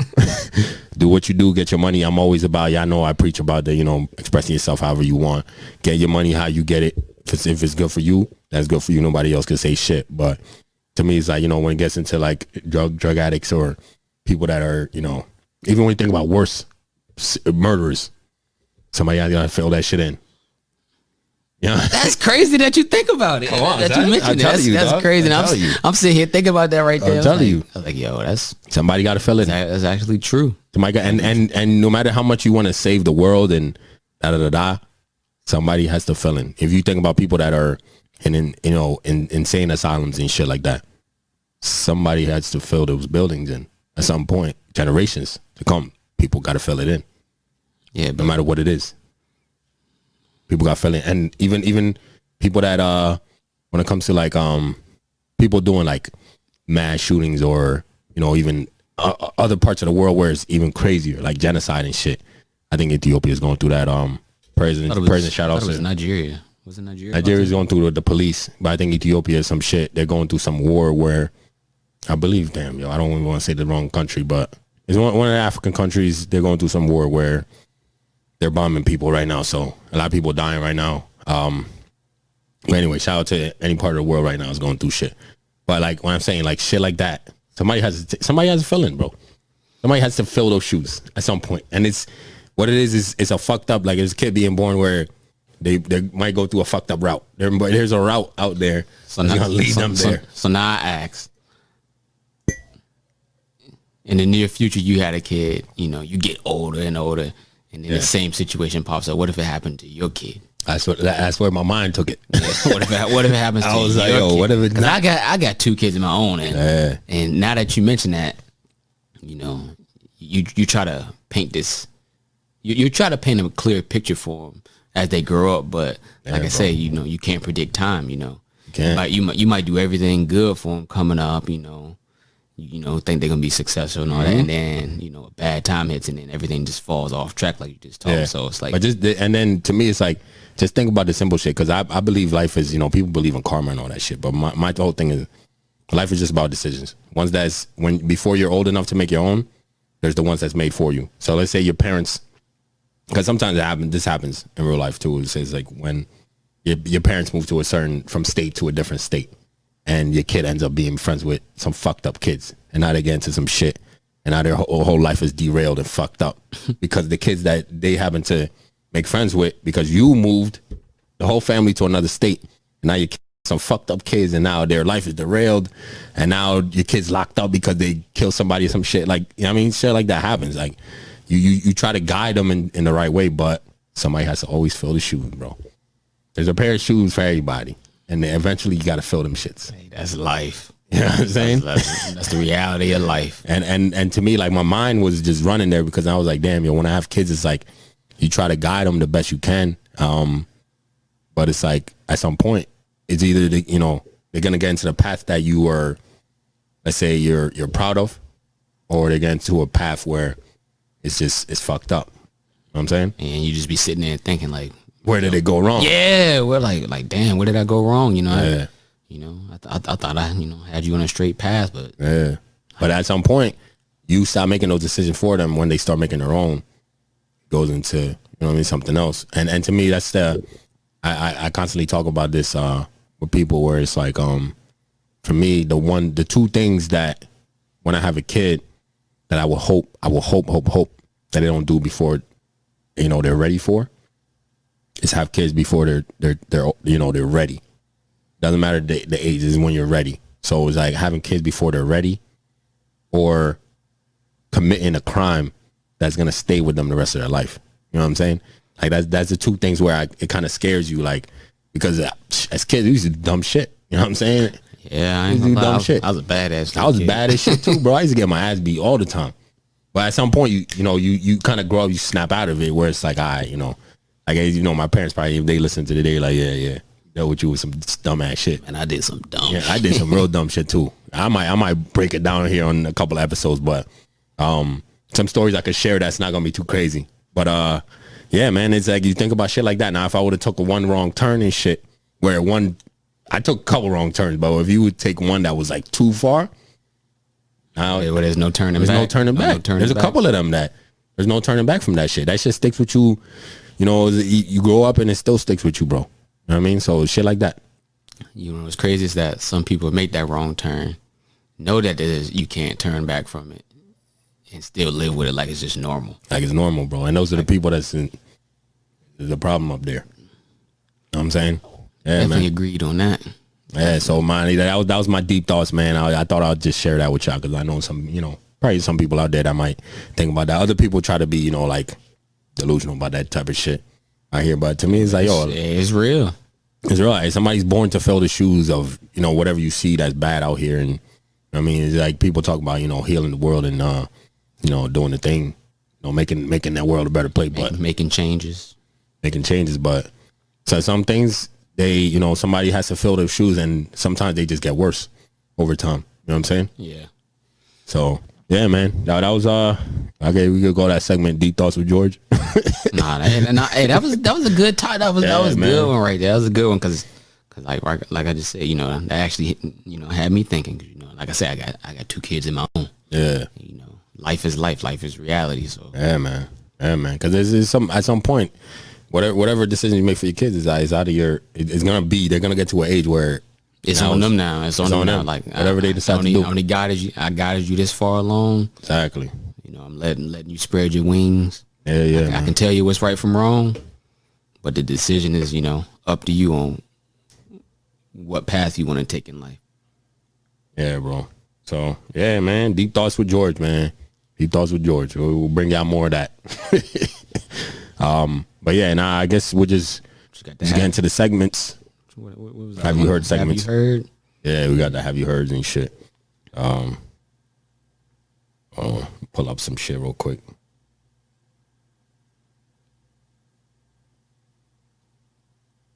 A: Do what you do, get your money. I'm always about, y'all know I preach about the, you know, expressing yourself however you want. Get your money how you get it. If it's good for you, that's good for you. Nobody else can say shit. But to me, it's like, you know, when it gets into like drug addicts or people that are, you know, even when you think about worse murderers, somebody got to fill that shit in. Yeah,
B: That's crazy that you think about it.
A: Come on,
B: that
A: son.
B: you mentioned it. That's crazy. And I'm sitting here thinking about that right there.
A: I'm telling you.
B: I was like, yo, that's
A: somebody got to feel it.
B: that's actually true.
A: Somebody got, and no matter how much you want to save the world and somebody has to fill in. If you think about people that are in insane asylums and shit like that, somebody has to fill those buildings in at some point. Generations to come, people got to fill it in.
B: Yeah,
A: no matter what it is. People got feeling, and even people that when it comes to like people doing like mass shootings or even other parts of the world where it's even crazier, like genocide and shit. I think Ethiopia is going through that. President shout out
B: to
A: Nigeria.
B: Was it Nigeria?
A: Nigeria's going through the police, but I think Ethiopia is some shit. They're going through some war where I believe, I don't even want to say the wrong country, but it's one of the African countries. They're going through some war where they're bombing people right now, so a lot of people dying right now. But anyway, shout out to any part of the world right now is going through shit. But like when I'm saying like shit like that, somebody has to fill in, bro. Somebody has to fill those shoes at some point. And it's what it is it's a fucked up, like there's a kid being born where they might go through a fucked up route. There's a route out there, so now, gonna lead them there.
B: So now I ask, in the near future, you had a kid, you get older and older, and then the same situation pops up. What if it happened to your kid?
A: That's where my mind took it.
B: What if it happens to
A: I was
B: your
A: like, yo,
B: kid?
A: what if it?
B: I got 2 kids of my own, and now that you mention that, you try to paint this, you try to paint a clear picture for them as they grow up. But like I say, you can't predict time. You
A: can't.
B: Like you might do everything good for them coming up. Think they're gonna be successful and all that, and then a bad time hits and then everything just falls off track like you just told. So it's like,
A: but and then to me it's like, just think about the simple shit, because I believe life is, people believe in karma and all that shit, but my whole thing is life is just about decisions. Ones that's before you're old enough to make your own, there's the ones that's made for you. So let's say your parents, because sometimes this happens in real life too. It says like when your parents move from state to a different state, and your kid ends up being friends with some fucked up kids, and now they get into some shit, and now their whole life is derailed and fucked up because the kids that they happen to make friends with, because you moved the whole family to another state, and now you some fucked up kids, and now their life is derailed, and now your kid's locked up because they killed somebody or some shit. Like, shit like that happens. Like you try to guide them in the right way, but somebody has to always fill the shoes, bro. There's a pair of shoes for everybody, and then eventually you got to fill them shits.
B: Hey, that's life.
A: You know what I'm saying?
B: That's the reality of life.
A: And to me, like, my mind was just running there, because I was like, damn, when I have kids, it's like you try to guide them the best you can, but it's like at some point it's either they're gonna get into the path that you are, let's say you're proud of, or they get into a path where it's fucked up. You know what I'm saying?
B: And you just be sitting there thinking like,
A: where did it go wrong?
B: Yeah, we're like, damn, where did I go wrong?
A: Yeah.
B: I thought I had you on a straight path, but
A: yeah. But at some point, you stop making those decisions for them. When they start making their own, it goes into something else. And to me, that's I constantly talk about this with people, where it's like, for me, the 2 things that when I have a kid that I will hope that they don't do before they're ready for, is have kids before they're ready. Doesn't matter the age, is when you're ready. So it's like having kids before they're ready, or committing a crime that's gonna stay with them the rest of their life. You know what I'm saying? Like that's the 2 things where it kind of scares you, like, because as kids we used to do dumb shit. You know what I'm saying?
B: Yeah, I ain't gonna lie, I was a badass.
A: I was bad as shit too, bro. I used to get my ass beat all the time. But at some point, you kind of grow up, you snap out of it, where it's like, my parents probably, if they listen to the day, like, yeah, dealt with you with some dumb ass shit.
B: And I did some dumb shit.
A: I did some real dumb shit too. I might break it down here on a couple of episodes, but some stories I could share that's not gonna be too crazy. But yeah, man, it's like you think about shit like that. Now, if I would have took one wrong turn and shit, I took a couple wrong turns, but if you would take one that was like too far,
B: there's no turning back.
A: There's no turning back. There's a couple of them that there's no turning back from that shit. That shit sticks with you. You grow up and it still sticks with you, bro. You know what I mean? So shit like that.
B: What's crazy is that some people make that wrong turn, know that you can't turn back from it, and still live with it like it's just normal.
A: Like it's normal, bro. And those are the people there's a problem up there. know what I'm saying? Yeah,
B: Definitely
A: man.
B: agreed on that.
A: Yeah, so that was my deep thoughts, man. I thought I'd just share that with y'all because I know some, probably some people out there that might think about that. Other people try to be, like delusional about that type of shit I hear, but to me, it's like, yo,
B: It's real.
A: it's real. Like, somebody's born to fill the shoes of, whatever you see that's bad out here. And I mean, it's like people talk about, healing the world and, doing the thing, making that world a better place, but
B: Making changes.
A: But so some things they, somebody has to fill their shoes and sometimes they just get worse over time. You know what I'm saying?
B: Yeah.
A: So yeah, man, that was okay. We could go that segment, Deep Thoughts with George.
B: Hey, that was a good time. That was a good one right there. That was a good one because like I just said, that actually had me thinking. 'Cause, like I said, I got 2 kids of my own.
A: Yeah.
B: Life is life. Life is reality. So
A: yeah, man. Because there's at some point, whatever decision you make for your kids is out of your. It's gonna be. They're gonna get to an age where
B: it's on them now. It's on them now. Like
A: whatever they decide to do.
B: Only guided you this far along.
A: Exactly.
B: I'm letting you spread your wings.
A: Yeah.
B: I can tell you what's right from wrong, but the decision is, up to you on what path you want to take in life.
A: Yeah, bro. So yeah, man. Deep Thoughts with George, man. Deep Thoughts with George. We'll bring y'all more of that. But yeah, and I guess we'll just get into the segments.
B: What was that?
A: Have you heard segments?
B: Have you heard?
A: Yeah, we got the Have You Heard and shit. Pull up some shit real quick.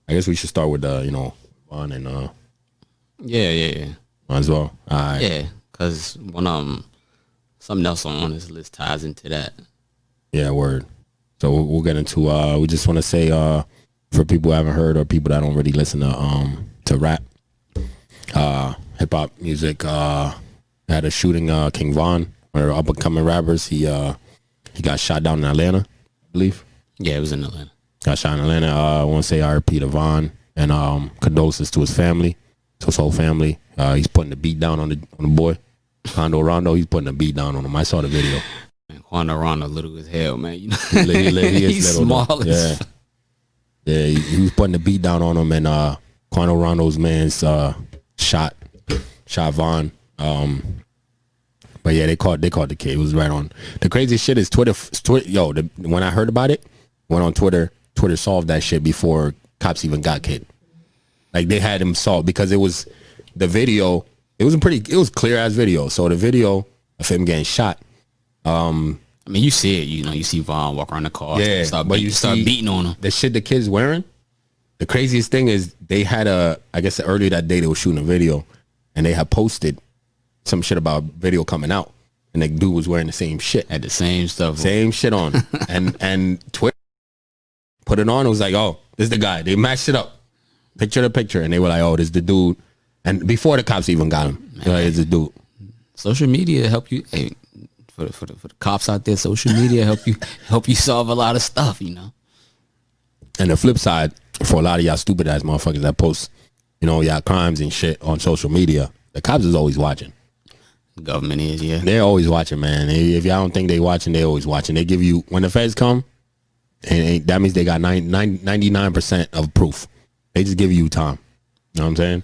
A: I guess we should start with Vaughn and
B: Yeah.
A: might as well. All right.
B: Yeah, because when something else on this list ties into that.
A: Yeah, word. So we'll get into we just want to say for people who haven't heard or people that don't really listen to rap, hip hop music, had a shooting, King Von, one of the up and coming rappers. He got shot down in Atlanta, I believe.
B: Yeah, it was in Atlanta.
A: Got shot in Atlanta. I want to say RP to Von and condolences to his family, to his whole family. He's putting the beat down on the boy, Hondo Rondo. He's putting the beat down on him. I saw the video.
B: Man, Hondo Rondo little as hell, man.
A: He is
B: He's
A: little,
B: small as
A: yeah, he was putting the beat down on him, and Quando Rondo's man's shot Von. But yeah, they caught the kid. It was right on. The crazy shit is Twitter. When I heard about it, went on Twitter. Twitter solved that shit before cops even got kid. Like they had him solved because it was the video. It was clear as video. So the video of him getting shot.
B: I mean, you see it. You see Vaughn walk around the car.
A: Yeah,
B: start beating on him.
A: The shit the kid's wearing. The craziest thing is they had I guess earlier that day they were shooting a video, and they had posted some shit about video coming out, and the dude was wearing the same shit.
B: Had the same stuff.
A: Same shit on. and Twitter put it on. It was like, oh, this is the guy. They matched it up. Picture the picture, and they were like, oh, this is the dude. And before the cops even got him, they're like, it's the dude.
B: Social media help you. Hey, for the cops out there, social media help you solve a lot of stuff, And
A: the flip side, for a lot of y'all stupid ass motherfuckers that post, y'all crimes and shit on social media, the cops is always watching.
B: The government is, yeah.
A: They're always watching, man. If y'all don't think they watching, they always watching. They give you, when the feds come, and that means they got 99% of proof. They just give you time. You know what I'm saying?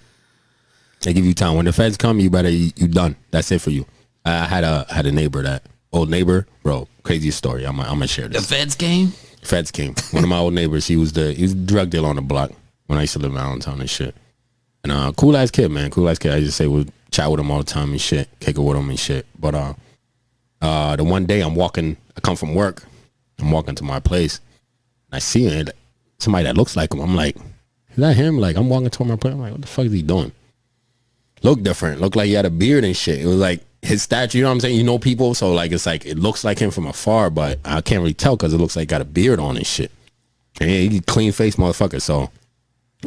A: They give you time. When the feds come, you done. That's it for you. I had a neighbor, old neighbor, bro. Craziest story. I'm gonna share this.
B: The feds came.
A: Feds came. One of my old neighbors. He was the drug dealer on the block when I used to live in Allentown and shit. And cool ass kid, man. Cool ass kid. I just say would chat with him all the time and shit, kick it with him and shit. But the one day I come from work. I'm walking to my place. And I see somebody that looks like him. I'm like, is that him? Like I'm walking to my place. I'm like, what the fuck is he doing? Look different. Looked like he had a beard and shit. It was like his statue, you know what I'm saying? People, so like it's like it looks like him from afar, but I can't really tell because it looks like he got a beard on and shit. And he clean face motherfucker. So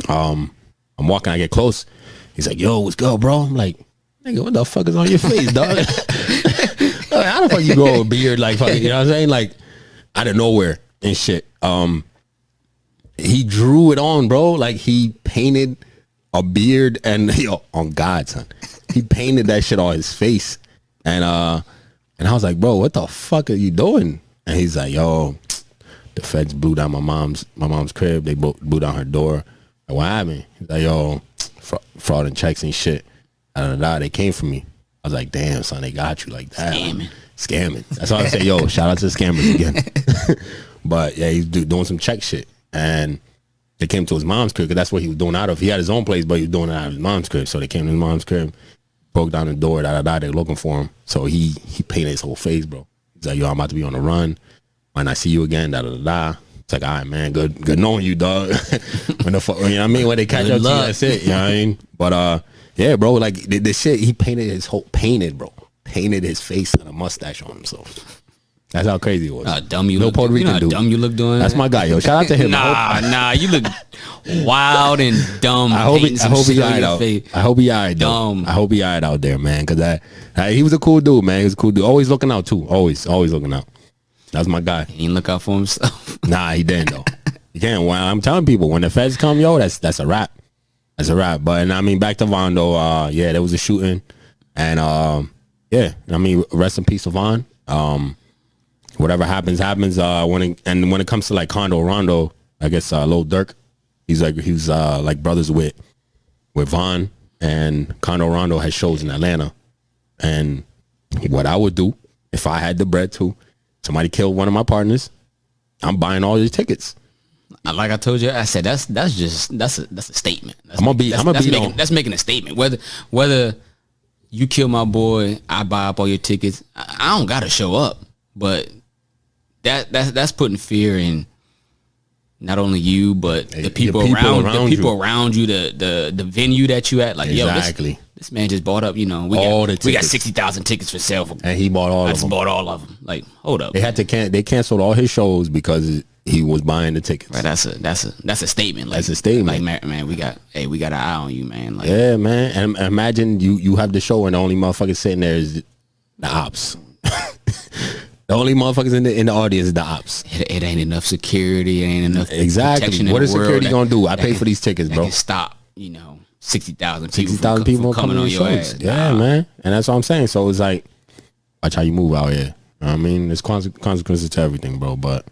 A: I'm walking, I get close. He's like, yo, what's good, bro? I'm like, nigga, what the fuck is on your face, dog? How the fuck you grow a beard like fucking, you know what I'm saying? Like out of nowhere and shit. He drew it on, bro. Like he painted a beard and on God, son. He painted that shit on his face. And I was like, bro, what the fuck are you doing? And he's like, yo, the feds blew down my mom's crib. They blew down her door. Like, what happened? He's like, yo, fraud and checks and shit. They came for me. I was like, damn, son, they got you like that. Scamming. That's why I say, yo, shout out to the scammers again. But yeah, he's doing some check shit. And they came to his mom's crib because that's what he was doing out of. He had his own place, but he was doing it out of his mom's crib. So they came to his mom's crib, broke down the door, they're looking for him. So he painted his whole face, bro. He's like, yo, I'm about to be on the run. Might not see you again, It's like, all right, man, good knowing you, dog. When the fuck, you know what I mean? When they catch up to you, that's it. You know what I mean? But yeah, bro, like the shit, he painted his face and a mustache on himself. That's how crazy it was.
B: Dumb you
A: no
B: look.
A: Puerto Rican dude.
B: Dumb you look doing.
A: That's my guy, yo. Shout out to him.
B: Nah, you look wild and dumb.
A: I hope he alright out. I hope he alright.
B: Dumb.
A: I hope he alright out there, man. Cause he was a cool dude, man. He was a cool dude. Always looking out too. Always looking out. That's my guy.
B: He didn't look out for himself.
A: Nah, he didn't though. You can't. Well, I'm telling people, when the feds come, yo, that's a wrap. That's a wrap. But I mean, back to Von though. Yeah, there was a shooting, and yeah, I mean, rest in peace, Von. Whatever happens. When it comes to like Condo Rondo, I guess Lil Durk, he's like brothers with Von, and Condo Rondo has shows in Atlanta. And what I would do if I had the bread too, somebody killed one of my partners, I'm buying all these tickets.
B: Like I told you, I said that's a statement. That's making a statement. Whether you kill my boy, I buy up all your tickets. I don't gotta show up, but that's putting fear in not only you but the people around you, the venue that you at. Like,
A: exactly.
B: Yo, this man just bought up. You know, we got 60,000 tickets for sale,
A: and he bought all of them.
B: Bought all of them. Like, hold up.
A: They canceled all his shows because he was buying the tickets.
B: Right, that's a statement. Like,
A: that's a statement.
B: Like, man, we got an eye on you, man. Like,
A: yeah, man. And imagine you have the show and the only motherfucker sitting there is the ops. The only motherfuckers in the audience is the ops.
B: It ain't enough security. It ain't enough
A: exactly.
B: protection.
A: What is security gonna do? I pay for these tickets, bro.
B: Can stop 60,000
A: people
B: from coming on your
A: shows.
B: ass.
A: Yeah, man. And that's what I'm saying. So it's like, watch how you move out here. You know what I mean, there's consequences to everything, bro. But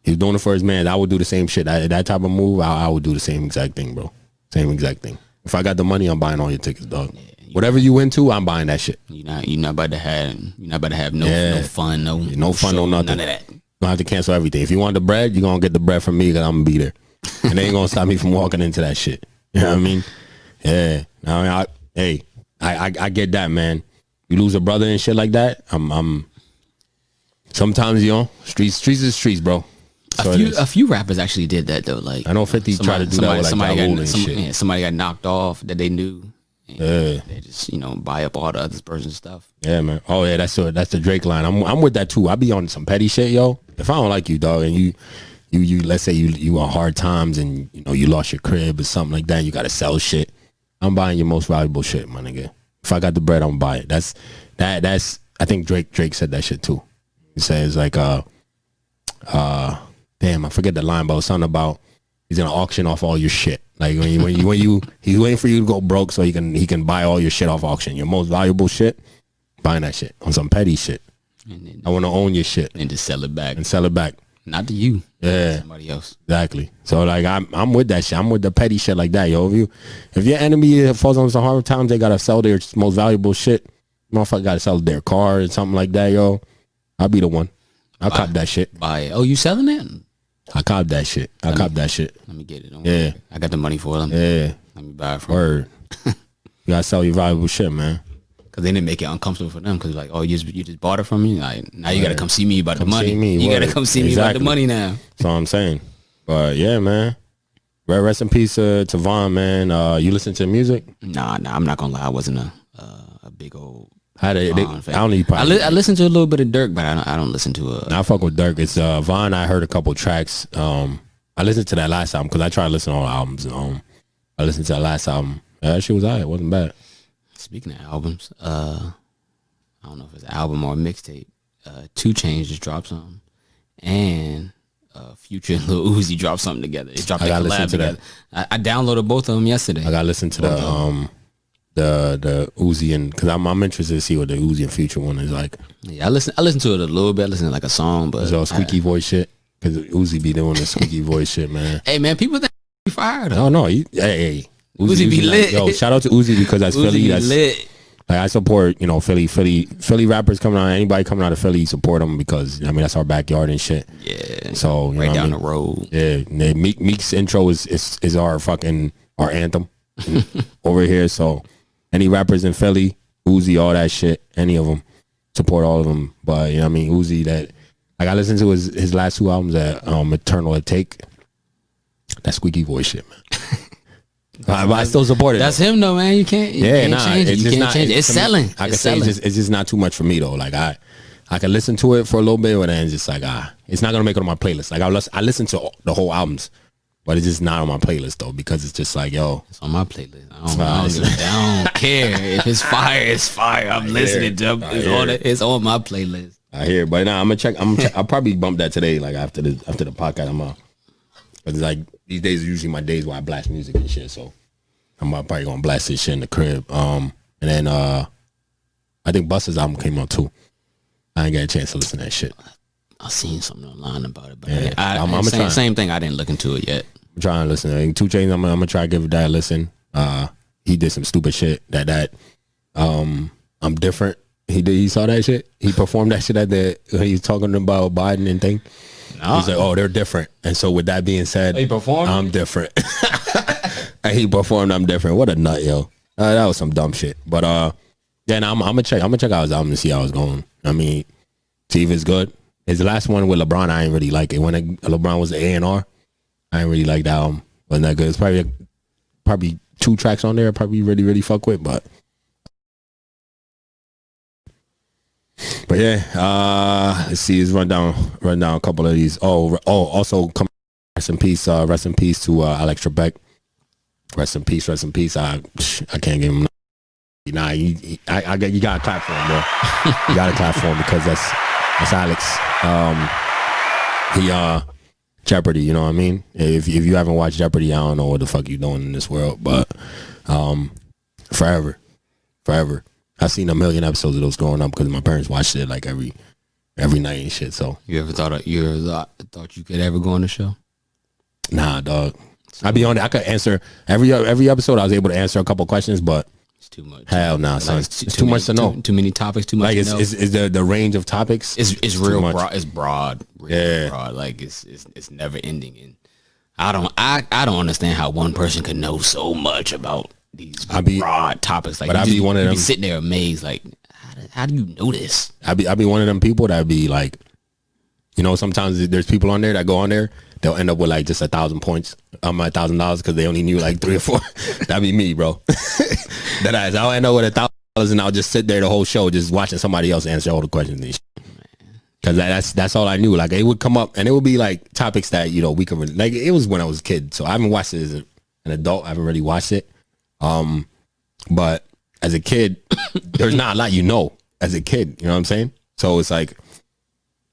A: he's doing it for his man. I would do the same shit. That type of move, I would do the same exact thing, bro. Same exact thing. If I got the money, I'm buying all your tickets, dog. Yeah, whatever you into, I'm buying that shit.
B: You're not about to have no fun, no
A: fun, no nothing.
B: None of that.
A: You don't have to cancel everything. If you want the bread, you're gonna get the bread from me because I'm gonna be there. And they ain't gonna stop me from walking into that shit. You know what I mean? Yeah. I mean, I get that, man. You lose a brother and shit like that. I'm sometimes, streets is streets, bro. So
B: a few rappers actually did that though. Like,
A: I know 50 tried to do that with like Ja Rule and shit.
B: Yeah, somebody got knocked off that they knew.
A: Yeah.
B: They just buy up all the other person's stuff.
A: Yeah, man. Oh yeah, that's the Drake line. I'm with that too. I be on some petty shit, yo. If I don't like you, dog, and you let's say you on hard times and you lost your crib or something like that, and you gotta sell shit. I'm buying your most valuable shit, my nigga. If I got the bread, I'm gonna buy it. That's I think Drake said that shit too. He says like damn, I forget the line, but it was something about he's gonna auction off all your shit. Like when you he's waiting for you to go broke so he can buy all your shit off auction. Your most valuable shit, buying that shit on some petty shit. And then, I want to own your shit
B: and just sell it back. Not to you.
A: Yeah.
B: Somebody else.
A: Exactly. So like I'm with that shit. I'm with the petty shit like that, yo. If your enemy falls on some hard times, they gotta sell their most valuable shit. Motherfucker gotta sell their car or something like that, yo. I'll be the one. I'll cop that shit.
B: Buy it. Oh, you selling it?
A: I cop that shit. Let me
B: get it.
A: Yeah.
B: I got the money for them.
A: Yeah.
B: Let me buy it from
A: Word. You gotta sell your valuable shit, man.
B: Cause they didn't make it uncomfortable for them. Cause like, oh, you just bought it from me. Like, now you gotta come see me about the money. You gotta come see me about the money now.
A: That's all I'm saying. But yeah, man. Rest in peace to Von, man. You listen to music?
B: Nah. I'm not gonna lie. I wasn't a big old.
A: I don't even.
B: I listen to a little bit of Dirk, but I don't listen to.
A: I fuck with Dirk. It's Von. I heard a couple tracks. I listened to that last album because I try to listen to all albums. I listened to that last album. That shit was alright. It wasn't bad.
B: Speaking of albums, I don't know if it's an album or a mixtape. 2 Chainz just dropped something, and Future and Lil Uzi dropped something together. They dropped a collab together. I downloaded both of them yesterday.
A: I gotta listen to the Uzi and because I'm interested to see what the Uzi and Future one is like.
B: Yeah, I listen to it a little bit. I listen to like a song, but
A: it's all squeaky voice shit because Uzi be doing the squeaky voice shit, man.
B: Hey man, people think fire though.
A: No, no. Hey.
B: Uzi be lit.
A: Yo, shout out to Uzi because that's
B: Uzi
A: Philly.
B: be
A: That's
B: lit.
A: like I support, Philly rappers coming out. Anybody coming out of Philly, support them because that's our backyard and shit.
B: Yeah.
A: So
B: right down the road.
A: Yeah. Meek's intro is our anthem over here. So any rappers in Philly, Uzi, all that shit, any of them, support all of them. But Uzi, that like I listened to his last 2 albums at Eternal Take. That squeaky voice shit, man. But I still support it.
B: That's him though, man. You can't change it. You can't change it. It's selling.
A: I can say it's just not too much for me though. Like I can listen to it for a little bit, but then it's just like it's not gonna make it on my playlist. Like I listen to the whole albums, but it's just not on my playlist though because it's just like
B: it's on my playlist. I don't care if it's fire. It's fire. I'm listening to it. It's on my playlist.
A: I hear, but now I'm gonna check. I'll probably bump that today. Like after the podcast, but it's like these days are usually my days where I blast music and shit. So I'm probably gonna blast this shit in the crib. And then I think Busta's album came out too. I ain't got a chance to listen to that shit.
B: I seen something online about it, but
A: I'm
B: same thing. I didn't look into it yet.
A: I'm trying to listen. 2 Chainz, I'm gonna try to give that a listen. He did some stupid shit that I'm different. He saw that shit. He performed that shit he's talking about Biden and thing. No. He's like, oh, they're different. And so with that being said,
B: he performed?
A: I'm different. And he performed, I'm different. What a nut, yo. That was some dumb shit. But I'm gonna check out his album to see how it's going. See if it's good. His last one with LeBron, I ain't really like it. When LeBron was the A&R, I ain't really like that album. Wasn't that good. It's probably 2 tracks on there I probably really, really fuck with, but yeah, let's see. Let's run down a couple of these. Also rest in peace to Alex Trebek. Rest in peace. I can't give him. Nah, you gotta clap for him, bro. You gotta clap for him because that's Alex. He Jeopardy. You know what I mean? If you haven't watched Jeopardy, I don't know what the fuck you doing in this world, but forever. I've seen a million episodes of those growing up because my parents watched it like every night and shit. So
B: you ever thought you could ever go on the show?
A: Nah, dog. I'd be on it. I could answer every episode. I was able to answer a couple questions, but
B: it's too much.
A: Hell no, son. It's too much to know.
B: Too many topics. Too much.
A: Like
B: to know.
A: Is the range of topics?
B: It's real broad. It's broad. Really broad. Like it's never ending. And I don't understand how one person could know so much about these broad topics. Like, but I'd be one of them. Be sitting there amazed. Like, how do you know this?
A: I'd be one of them people that be like, sometimes there's people on there that go on there. They'll end up with like just 1,000 points. $1,000 because they only knew like 3 or 4. That'd be me, bro. I'll end up with $1,000 and I'll just sit there the whole show just watching somebody else answer all the questions and shit. Because that's all I knew. Like it would come up and it would be like topics that we could like. It was when I was a kid, so I haven't watched it as an adult. I haven't really watched it. But as a kid, there's not a lot as a kid. You know what I'm saying? So it's like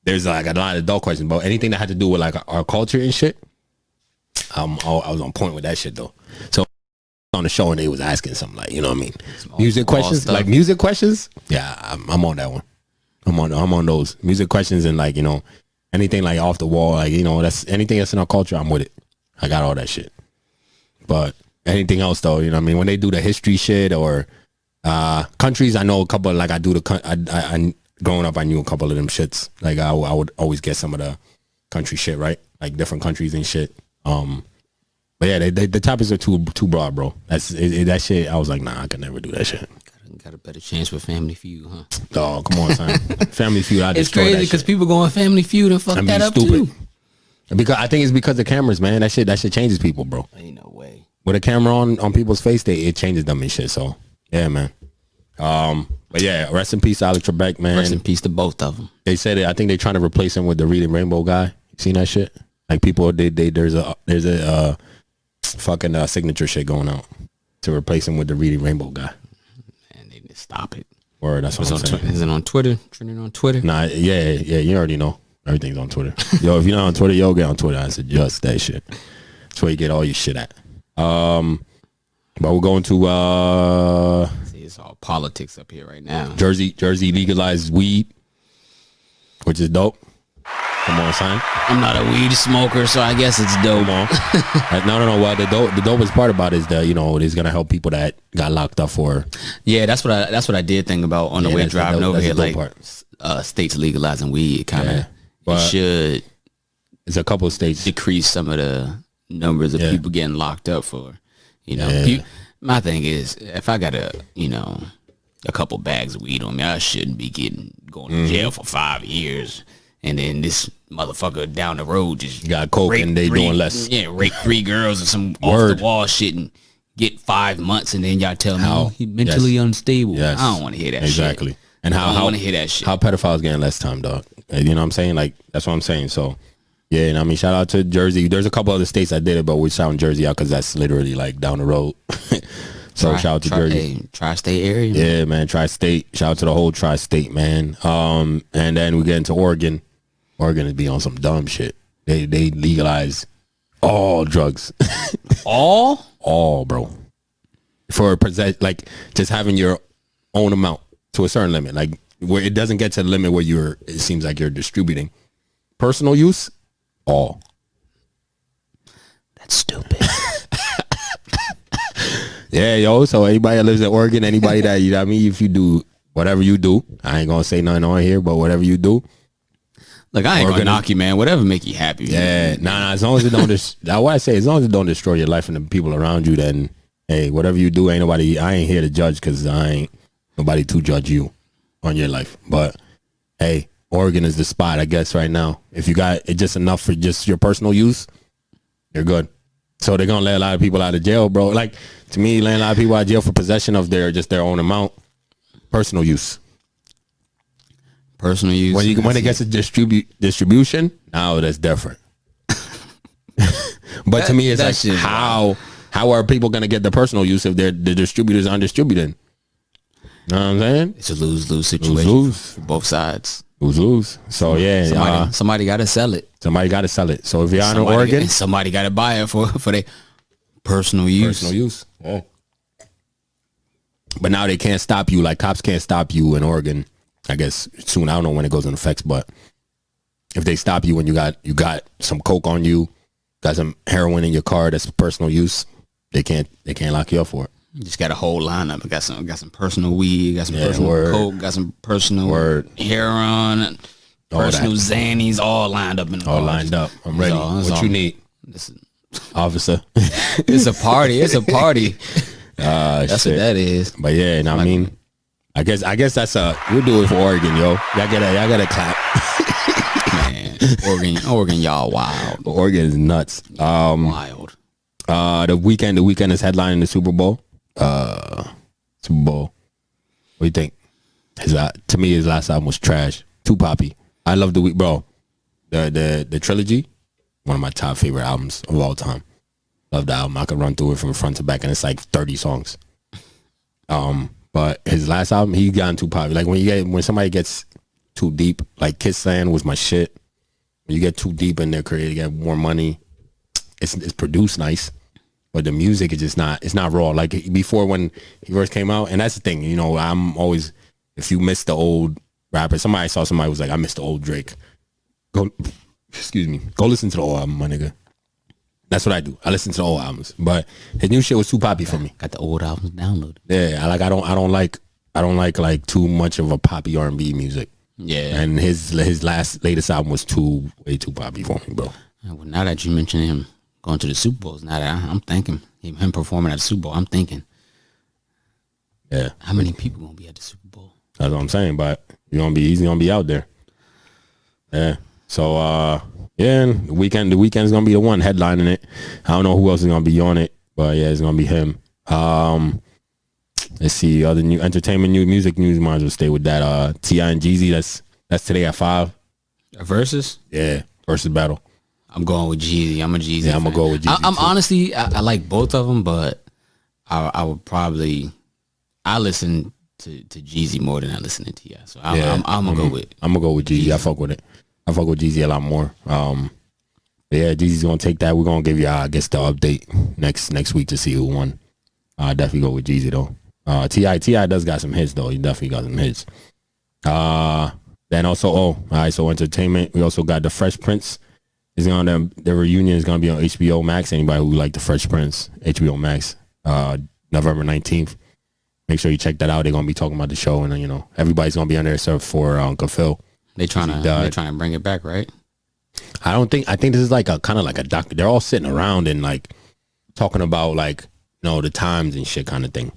A: there's like a lot of adult questions, but anything that had to do with like our culture and shit, I was on point with that shit though. So on the show and they was asking something like, you know what I mean, music questions, like music questions. Yeah, I'm on that one. I'm on those music questions and like anything like off the wall, like that's anything that's in our culture. I'm with it. I got all that shit. But anything else though, you know what I mean? When they do the history shit or countries, I know a couple. Like I do I growing up, I knew a couple of them shits. Like I would always get some of the country shit right, like different countries and shit. But yeah, the topics are too broad, bro. That shit. I was like, nah, I could never do that shit.
B: Got a better chance with Family Feud, huh?
A: Oh, come on, son. Family Feud.
B: It's crazy because people go on Family Feud and fuck that up too.
A: Because I think it's because of cameras, man. That shit changes people, bro.
B: Ain't no way.
A: With a camera on people's face, it changes them and shit. So yeah, man. But yeah, rest in peace, Alex Trebek, man.
B: Rest in peace to both of them.
A: They said it. I think they're trying to replace him with the Reading Rainbow guy. You seen that shit? Like people, there's a fucking signature shit going out to replace him with the Reading Rainbow guy.
B: Man, they need to stop it.
A: Word, that's what I'm saying.
B: Is it on Twitter? Trending on Twitter?
A: Nah, yeah, you already know. Everything's on Twitter. Yo, if you're not on Twitter, get on Twitter. I suggest that shit. That's where you get all your shit at. But we're going to
B: see, it's all politics up here right now.
A: Jersey legalized weed, which is dope. Come on, son.
B: I'm not a weed smoker, so I guess it's dope.
A: Come on. No. Well, the dopest part about it is that, it's gonna help people that got locked up for.
B: Yeah, that's what I did think about on the way driving over here. Like states legalizing weed, kind of should.
A: There's a couple of states
B: decrease some of the numbers of people getting locked up for. My thing is, if I got a couple bags of weed on me, I shouldn't be going to jail for 5 years. And then this motherfucker down the road just
A: got coke and they doing less.
B: Yeah, rape 3 girls or some off the wall shit and get 5 months, and then y'all tell me he's mentally unstable. Yes. I don't want to hear that shit.
A: Exactly. And I don't want to hear that shit. How pedophiles getting less time, dog. You know what I'm saying? Like, that's what I'm saying. So, yeah, and I mean, shout out to Jersey. There's a couple other states that did it, but we're shouting Jersey out because that's literally like down the road. So shout out to Jersey.
B: Tri-state area.
A: Yeah, man. Tri-state. Shout out to the whole tri-state, man. And then we get into Oregon. Oregon is be on some dumb shit. They legalize all drugs. All, bro. For like just having your own amount to a certain limit. Like where it doesn't get to the limit where it seems like you're distributing. Personal use, all.
B: That's stupid.
A: Yeah, yo. So anybody that lives in Oregon, anybody that, you know what I mean, if you do whatever you do, I ain't gonna say nothing on here, but whatever you do.
B: Look, I ain't gonna knock you, man. Whatever make you happy.
A: Yeah, nah. As long as it don't, what I say, as long as it don't destroy your life and the people around you, then hey, whatever you do, ain't nobody. I ain't here to judge because I ain't nobody to judge you on your life. But hey, Oregon is the spot, I guess, right now. If you got it just enough for just your personal use, you're good. So they're gonna let a lot of people out of jail, bro. Like to me, letting a lot of people out of jail for possession of their own amount, personal use.
B: Personal use.
A: When it gets to distribution, now that's different. But to me, it's like how are people gonna get the personal use if the distributors aren't distributing? You know what I'm saying?
B: It's a lose-lose situation
A: lose.
B: For both sides.
A: Lose. So yeah,
B: somebody got to sell it.
A: Somebody got to sell it. So if you're in Oregon,
B: somebody got to buy it for their personal use.
A: Personal use. Yeah. But now they can't stop you. Like cops can't stop you in Oregon. I guess soon. I don't know when it goes into effect, but if they stop you when you got some coke on you, got some heroin in your car, that's personal use. They can't lock you up for it.
B: You just got a whole lineup. Got some personal weed, got some personal coke, got some personal heroin, personal Xannies, all lined up in the
A: all lined up. I'm ready. What you need, officer?
B: It's a party. It's a party. That's what that is.
A: But yeah, I mean, I guess that's we'll do it for Oregon, yo. Y'all gotta clap.
B: Man, Oregon, y'all wild.
A: Oregon is nuts.
B: Wild.
A: The weekend is headlining the Super Bowl. Super Bowl. What do you think? To me, his last album was trash. Too poppy. I love the week, bro. The trilogy, one of my top favorite albums of all time. Love the album. I could run through it from front to back, and it's like 30 songs. But his last album, he gotten too popular. Like when somebody gets too deep, like Kiss Land was my shit. When you get too deep in their career, you get more money. It's produced nice, but the music is just not. It's not raw. Like before when he first came out, and that's the thing. You know, I'm always, if you miss the old rapper, somebody was like, I miss the old Drake. Go listen to the old album, my nigga. That's what I do. I listen to the old albums, but his new shit was too poppy for me.
B: Got the old albums downloaded.
A: Yeah, I don't like too much of a poppy R&B music.
B: Yeah,
A: and his latest album was way too poppy for me, bro.
B: Well, now that you mention him going to the Super Bowls, now that I'm thinking him performing at the Super Bowl, I'm thinking,
A: yeah,
B: how many people gonna be at the Super Bowl?
A: That's what I'm saying, but he's gonna be out there. Yeah. So the weekend's gonna be the one headlining it. I don't know who else is gonna be on it, but yeah, it's gonna be him. Let's see, other new entertainment music news, might as well stay with that. T.I. and Jeezy, that's today at 5.
B: A versus?
A: Yeah, versus battle.
B: I'm going with Jeezy. I'm a Jeezy.
A: Yeah, I'm gonna go with Jeezy.
B: I'm honestly, I like both of them, but I would probably listen to Jeezy more than I listen to T.I. So I'm gonna go with.
A: I'm gonna go with Jeezy. I fuck with it. I fuck with Jeezy a lot more. But yeah, Jeezy's gonna take that. We're gonna give you, I guess, the update next week to see who won. I definitely go with Jeezy though. T.I. does got some hits though. He definitely got some hits. Then also, all right, so entertainment. We also got the Fresh Prince. Is on the reunion is gonna be on HBO Max. Anybody who like the Fresh Prince, HBO Max, November 19th. Make sure you check that out. They're gonna be talking about the show, and everybody's gonna be on there except for Uncle Phil.
B: They're trying to bring it back, right?
A: I think this is like a kind of like a doc. They're all sitting around and like talking about like the times and shit kind of thing.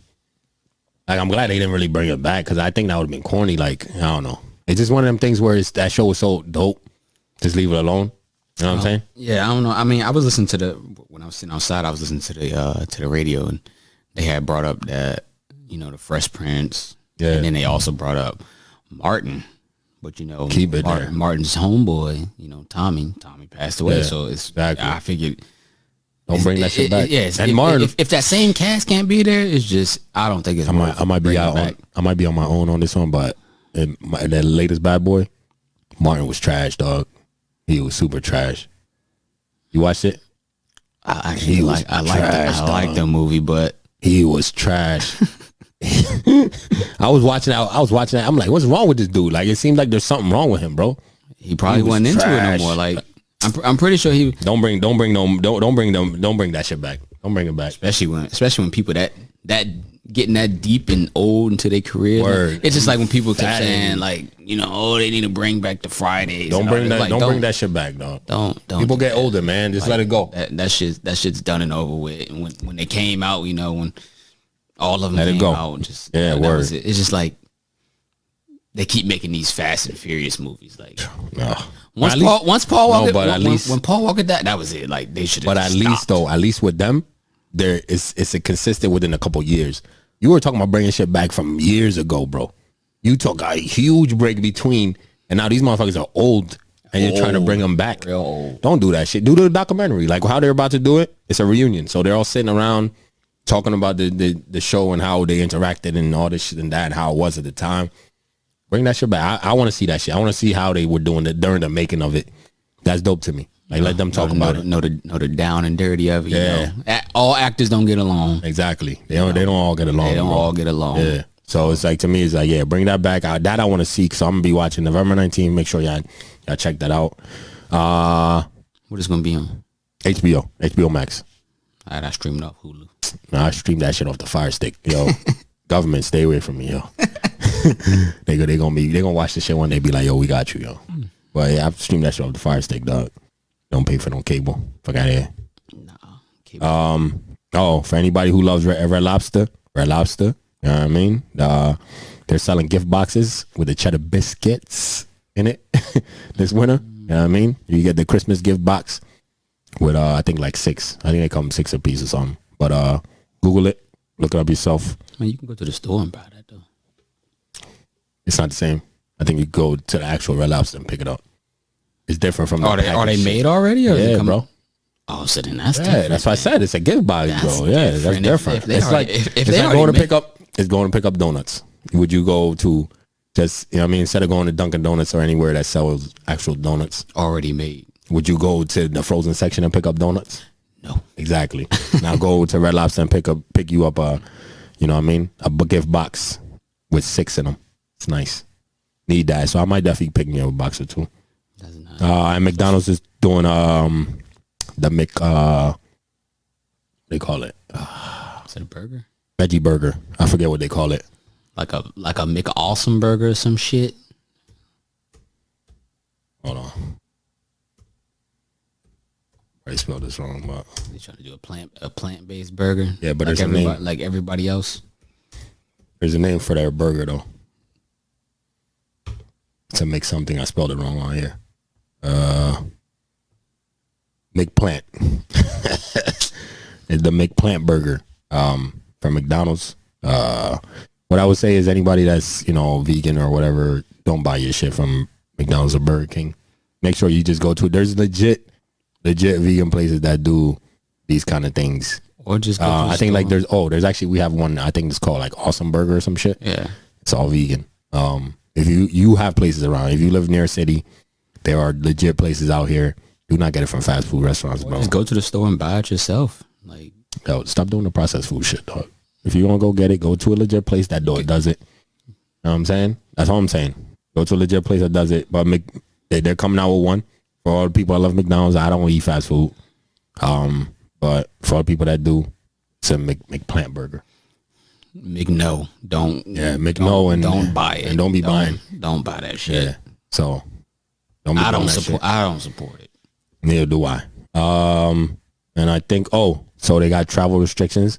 A: Like I'm glad they didn't really bring it back because I think that would have been corny. Like I don't know. It's just one of them things where that show was so dope. Just leave it alone. You know what I'm saying?
B: Yeah, I don't know. I mean, I was listening to when I was sitting outside, I was listening to the radio, and they had brought up that the Fresh Prince, and then they also brought up Martin, but
A: keep it there.
B: Martin's homeboy, Tommy passed away, so it's exactly. I figured
A: don't bring that shit back.
B: Yes,
A: and Martin,
B: if that same cast can't be there, it's just I don't think it's.
A: I might be out. I might be on my own on this one, but in that latest Bad Boy, Martin was trash, dog. He was super trash. You watched it?
B: I like the movie, but
A: he was trash. I was watching that. I'm like, what's wrong with this dude? Like, it seems like there's something wrong with him, bro.
B: He probably wasn't into it no more. Like, I'm pretty sure he
A: don't bring that shit back. Don't bring it back.
B: Especially when people that getting that deep and old into their career. Like, it's just like when people kept saying like, they need to bring back the Fridays.
A: Don't bring that. Like, don't bring that shit back, dog.
B: Don't.
A: People get older, man. Just let it go.
B: That shit's done and over with. And when they came out, when all of them came out, just that was it. It's just like they keep making these Fast and Furious movies. Like once Paul Walker, when Paul Walker died, that was it. Like they should.
A: But at least with them, it's a consistent within a couple years. You were talking about bringing shit back from years ago, bro. You took a huge break between, and now these motherfuckers are old, and you're trying to bring them back.
B: Real old.
A: Don't do that shit. Do the documentary. Like how they're about to do it. It's a reunion, so they're all sitting around talking about the show and how they interacted and all this shit and that and how it was at the time. Bring that shit back. I want to see that shit. I want to see how they were doing it during the making of it. That's dope to me. Like let them talk about it.
B: Know the down and dirty of it. Yeah. All actors don't get along.
A: Exactly. They don't all get along.
B: They don't all get along.
A: Yeah. So it's like, to me, it's like, yeah, bring that back. That I want to see, because I'm going to be watching November 19th. Make sure y'all check that out.
B: What is going to be on?
A: HBO Max.
B: All right, I streamed off Hulu.
A: I streamed that shit off the Fire Stick. Yo, government, stay away from me, yo. They gonna watch the shit one day, be like, yo, we got you, yo. But yeah, I've streamed that shit off the Fire Stick, dog. Don't pay for no cable. Fuck out of here.
B: Nah, cable.
A: For anybody who loves Red Lobster, you know what I mean? They're selling gift boxes with the cheddar biscuits in it this winter. You know what I mean? You get the Christmas gift box with I think like 6. I think they come 6 a piece or something. But Google it, look it up yourself.
B: Man, you can go to the store and buy that though.
A: It's not the same. I think you go to the actual Red Lobster and pick it up. It's different from.
B: Are they made already? Or
A: yeah, bro.
B: Oh, so then that's different.
A: That's what I said. It's a gift box, bro. Yeah, that's different. It's like going to pick up. It's going to pick up donuts. Would you go to just, you know what I mean, instead of going to Dunkin' Donuts or anywhere that sells actual donuts
B: already made?
A: Would you go to the frozen section and pick up donuts?
B: No.
A: Exactly. Now go to Red Lobster and pick you up a, you know what I mean, a gift box with 6 in them. It's nice. Need that. So I might definitely pick me up a box or 2.
B: That's nice.
A: And McDonald's is doing the what they call it?
B: Is it a burger?
A: Veggie burger. I forget what they call it.
B: Like a McAwesome burger or some shit.
A: Hold on. I spelled this wrong, but
B: they trying to do a plant-based burger.
A: Yeah, but
B: like
A: there's a name.
B: Like everybody else.
A: There's a name for their burger though. To make something, I spelled it wrong on here. McPlant. It's the McPlant burger from McDonald's. What I would say is anybody that's, you know, vegan or whatever, don't buy your shit from McDonald's or Burger King. Make sure you just go to, there's legit vegan places that do these kind of things.
B: Or just go
A: I think like there's actually, we have one, I think it's called like Awesome Burger or some shit.
B: Yeah.
A: It's all vegan. If you have places around, if you live near a city, there are legit places out here. Do not get it from fast food restaurants, bro.
B: Just go to the store and buy it yourself. Like,
A: yo, stop doing the processed food shit, dog. If you want to go get it, go to a legit place that does it. You know what I'm saying? That's all I'm saying. Go to a legit place that does it. But they're coming out with one. For all the people that love McDonald's, I don't eat fast food. But for all the people that do, it's a McPlant burger.
B: McNo. Don't buy it.
A: And don't be buying.
B: Don't buy that shit.
A: Yeah. So
B: I don't support it.
A: Neither do I. And I think so they got travel restrictions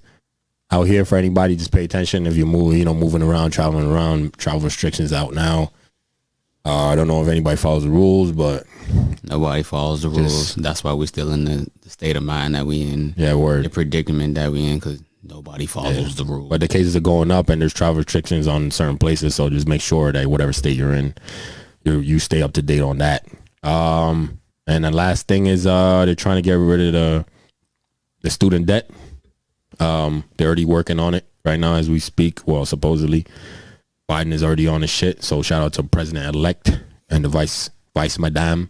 A: out here for anybody. Just pay attention if you're moving around, traveling around. Travel restrictions out now. I don't know if anybody follows the rules, but
B: nobody follows the rules. That's why we're still in the state of mind that we in.
A: Yeah, word.
B: The predicament that we in, because nobody follows the rules.
A: But the cases are going up, and there's travel restrictions on certain places. So just make sure that whatever state you're in, you stay up to date on that. And the last thing is they're trying to get rid of the student debt. They're already working on it right now as we speak. Well, supposedly Biden is already on the shit. So shout out to President-elect and the vice madame.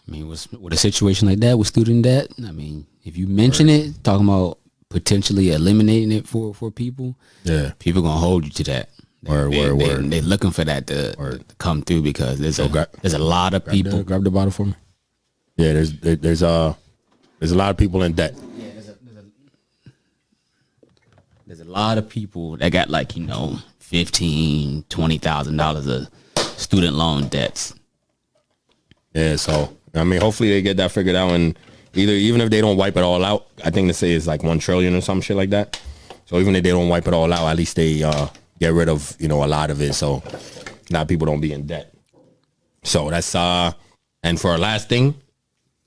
B: I mean, with a situation like that with student debt, I mean, if you mention it, talking about potentially eliminating it for people, people gonna hold you to that. They're looking for that to come through, because there's a lot of people.
A: Grab the bottle for me. Yeah, there's a lot of people in debt.
B: Yeah, there's a lot of people that got $15,000, $20,000 of student loan debts.
A: Yeah, so I mean, hopefully they get that figured out, and even if they don't wipe it all out, I think they say it's like 1 trillion or some shit like that. So even if they don't wipe it all out, at least they get rid of a lot of it, so a lot of people don't be in debt. So that's and for our last thing,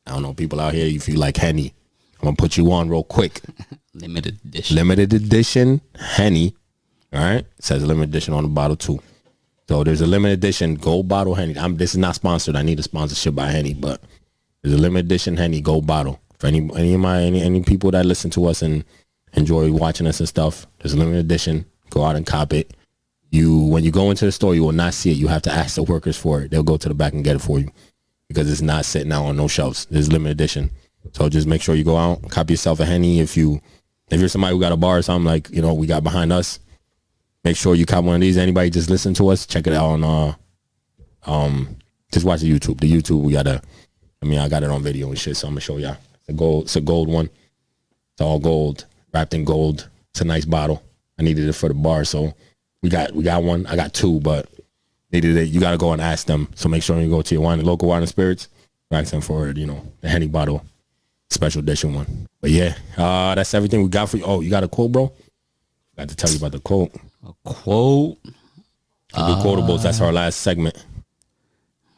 A: I don't know, people out here, if you like Henny, I'm gonna put you on real quick.
B: Limited
A: edition Henny. All right, it says limited edition on the bottle too. So there's a limited edition gold bottle Henny. This is not sponsored. I need a sponsorship by Henny, but there's a limited edition Henny gold bottle for any people that listen to us and enjoy watching us and stuff. There's a limited edition. Go out and cop it. When you go into the store, you will not see it. You have to ask the workers for it. They'll go to the back and get it for you, because it's not sitting out on no shelves. It's limited edition. So just make sure you go out, cop yourself a Henny. If you're somebody who got a bar or something, like we got behind us, make sure you cop one of these. Anybody just listen to us, check it out on just watch the YouTube. The YouTube, I got it on video and shit, so I'm gonna show y'all. It's a gold one. It's all gold, wrapped in gold. It's a nice bottle. I needed it for the bar, so we got one. I got 2, but needed it. You gotta go and ask them. So make sure you go to your local wine and spirits, ask them for the Henny bottle, special edition one. But yeah, that's everything we got for you. Oh, you got a quote, bro? Got to tell you about the quote.
B: A quote?
A: The quotables. That's our last segment.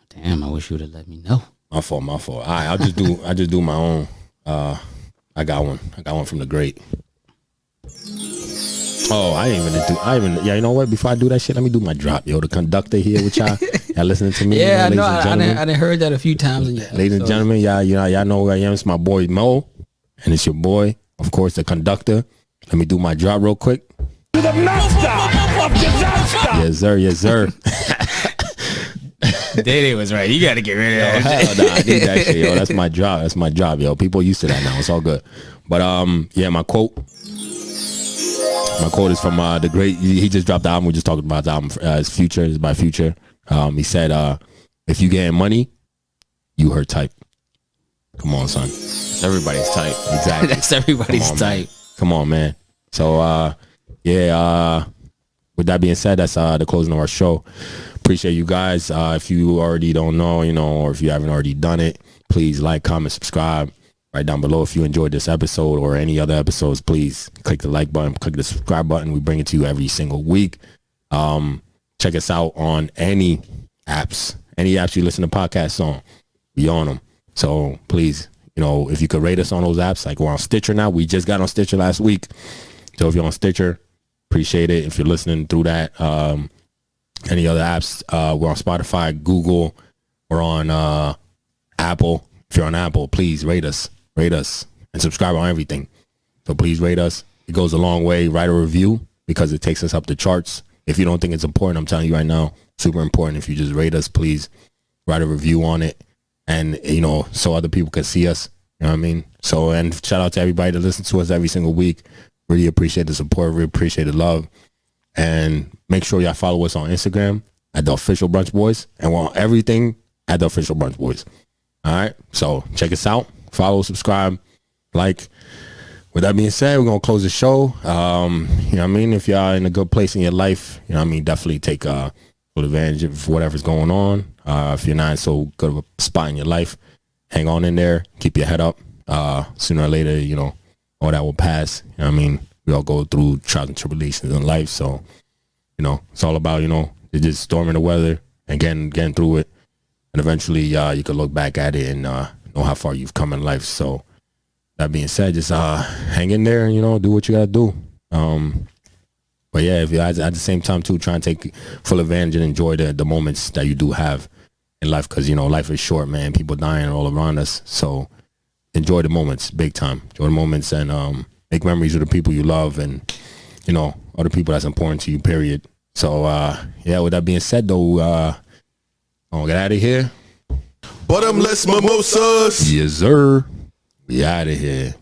B: Damn, I wish you would have let me know.
A: My fault. All right, I'll just do my own. I got one from the great. Oh, yeah, you know what? Before I do that shit, let me do my drop, yo. The conductor here with y'all. Y'all listening to me?
B: Yeah, I know. I done heard that a few times.
A: Ladies and gentlemen, y'all know who I am. It's my boy Mo, and it's your boy, of course, the conductor. Let me do my drop real quick.
E: To the master of disaster.
A: Yes, sir.
B: Dede was right. You got to get rid of that.
A: Hell nah, I need that shit, yo. That's my job, yo. People used to that now. It's all good. But yeah, my quote is from the great. He just dropped the album. We just talked about the album. His Future is by Future. He said, "If you getting money, you her type." Come on, son.
B: It's everybody's type.
A: Exactly.
B: That's everybody's type.
A: Come on, man. So yeah. With that being said, that's the closing of our show. Appreciate you guys. If you already don't know, or if you haven't already done it, please like, comment, subscribe right down below. If you enjoyed this episode or any other episodes, please click the like button, click the subscribe button. We bring it to you every single week. Check us out on any apps you listen to podcasts on. We on them. So please, if you could rate us on those apps, like we're on Stitcher now. We just got on Stitcher last week. So if you're on Stitcher, appreciate it. If you're listening through that, any other apps, we're on Spotify, Google, we're on Apple. If you're on Apple, please rate us and subscribe on everything. So please rate us. It goes a long way. Write a review, because it takes us up the charts. If you don't think it's important, I'm telling you right now, super important. If you just rate us, please write a review on it, and so other people can see us. You know what I mean? So, and shout out to everybody that listens to us every single week. Really appreciate the support. Really appreciate the love. And make sure y'all follow us on Instagram at the official Brunch Boys, and we're on everything at the official Brunch Boys. All right, so check us out. Follow, subscribe, like. With that being said, we're gonna close the show. You know what I mean? If y'all in a good place in your life, you know what I mean, definitely take full advantage of whatever's going on. If you're not in so good of a spot in your life, hang on in there, keep your head up. Sooner or later, you know, all that will pass. You know what I mean? We all go through trials and tribulations in life, so you know, it's all about, you know, just storming the weather and getting through it, and eventually you can look back at it and know how far you've come in life. So that being said, just hang in there and, you know, do what you gotta do. But yeah, if you at the same time too, try and take full advantage and enjoy the moments that you do have in life, because, you know, life is short, man. People dying all around us, so enjoy the moments, big time. Enjoy the moments and make memories with the people you love and, you know, other people that's important to you, period. So yeah, with that being said though, I'll get out of here.
D: Bottomless mimosas.
A: Yes, sir. We out of here.